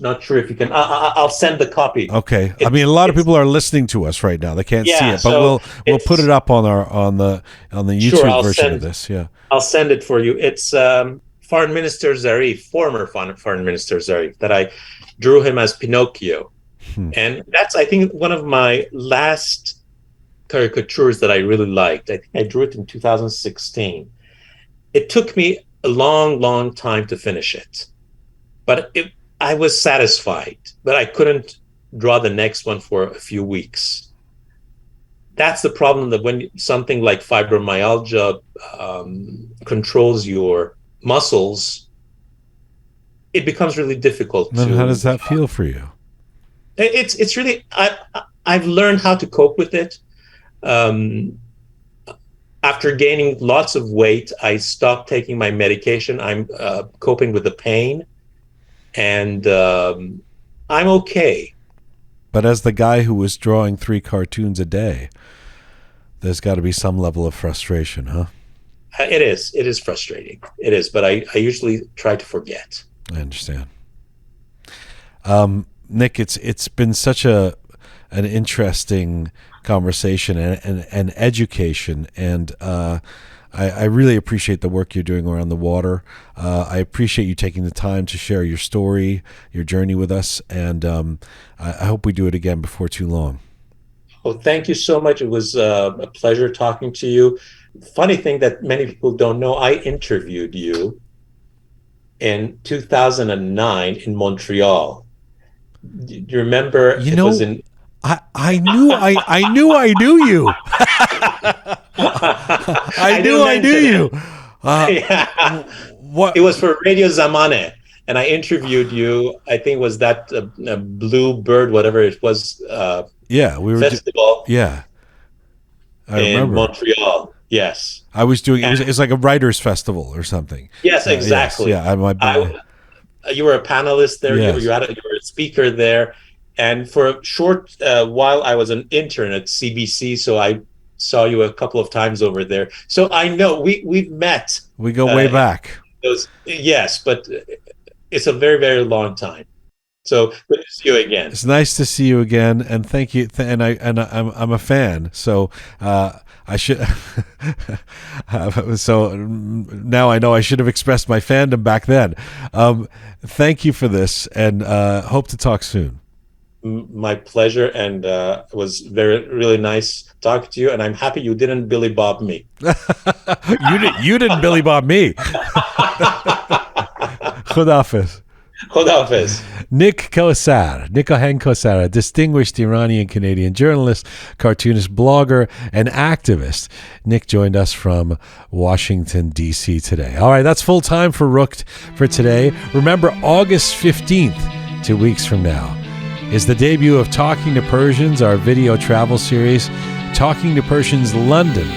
not sure if you can. I'll send the copy. Okay. I mean, a lot of people are listening to us right now. They can't see it, but we'll put it up on the YouTube version of this. Yeah, I'll send it for you. It's Foreign Minister Gharaei, former Foreign Minister Gharaei, that I drew him as Pinocchio. And that's, I think, one of my last caricatures that I really liked. I think I drew it in 2016. It took me a long, long time to finish it, but I was satisfied, but I couldn't draw the next one for a few weeks. That's the problem, that when something like fibromyalgia controls your muscles, it becomes really difficult. Then how does that feel for you? It's really, I've learned how to cope with it. After gaining lots of weight, I stopped taking my medication. I'm coping with the pain, and I'm okay. But as the guy who was drawing 3 cartoons a day, there's got to be some level of frustration, huh? It is frustrating. It is, but I usually try to forget. I understand. Nik, it's been such an interesting conversation and education, and I really appreciate the work you're doing around the water. I appreciate you taking the time to share your story, your journey with us, and I hope we do it again before too long. Well, thank you so much. It was a pleasure talking to you. Funny thing that many people don't know, I interviewed you in 2009 in Montreal. Do you remember? I knew I knew you. I knew you. Yeah. What? It was for Radio Zamane, and I interviewed you. I think it was that Blue Bird, whatever it was. Yeah, we were festival. Yeah, I remember. In Montreal. Yes, I was doing. It's like a writers' festival or something. Yes, exactly. Yeah, you were a panelist there. Yes. You were a speaker there, and for a short while, I was an intern at CBC. So I saw you a couple of times over there. So I know we've met. We go way back. Yes, but it's a very, very long time. So good to see you again. It's nice to see you again, and thank you. I'm a fan. So I should. So now I know I should have expressed my fandom back then. Thank you for this, and hope to talk soon. My pleasure, and it was really nice talking to you. And I'm happy you didn't Billy Bob me. You didn't Billy Bob me. Khudafis. Khudafis. Nik Kowsar, Nikahang Kowsar, a distinguished Iranian-Canadian journalist, cartoonist, blogger, and activist. Nik joined us from Washington, D.C. today. All right, that's full time for Roqe for today. Remember, August 15th, 2 weeks from now, is the debut of Talking to Persians, our video travel series. Talking to Persians London.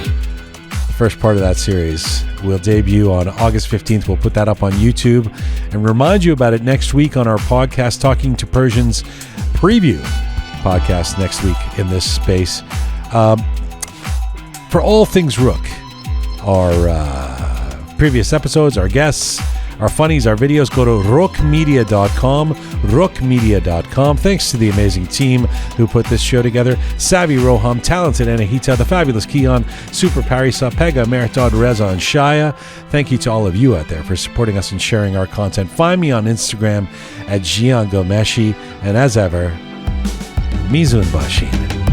The first part of that series will debut on August 15th. We'll put that up on YouTube and remind you about it next week on our podcast, Talking to Persians preview podcast next week in this space. For all things Roqe, our previous episodes, our guests, our funnies, our videos, go to roqemedia.com, roqemedia.com. Thanks to the amazing team who put this show together. Savvy Roham, talented Anahita, the fabulous Keon, Super Parisa, Pega, Meritod, Reza, and Shaya. Thank you to all of you out there for supporting us and sharing our content. Find me on Instagram at Jian Ghomeshi. And as ever, Mizun Bashin.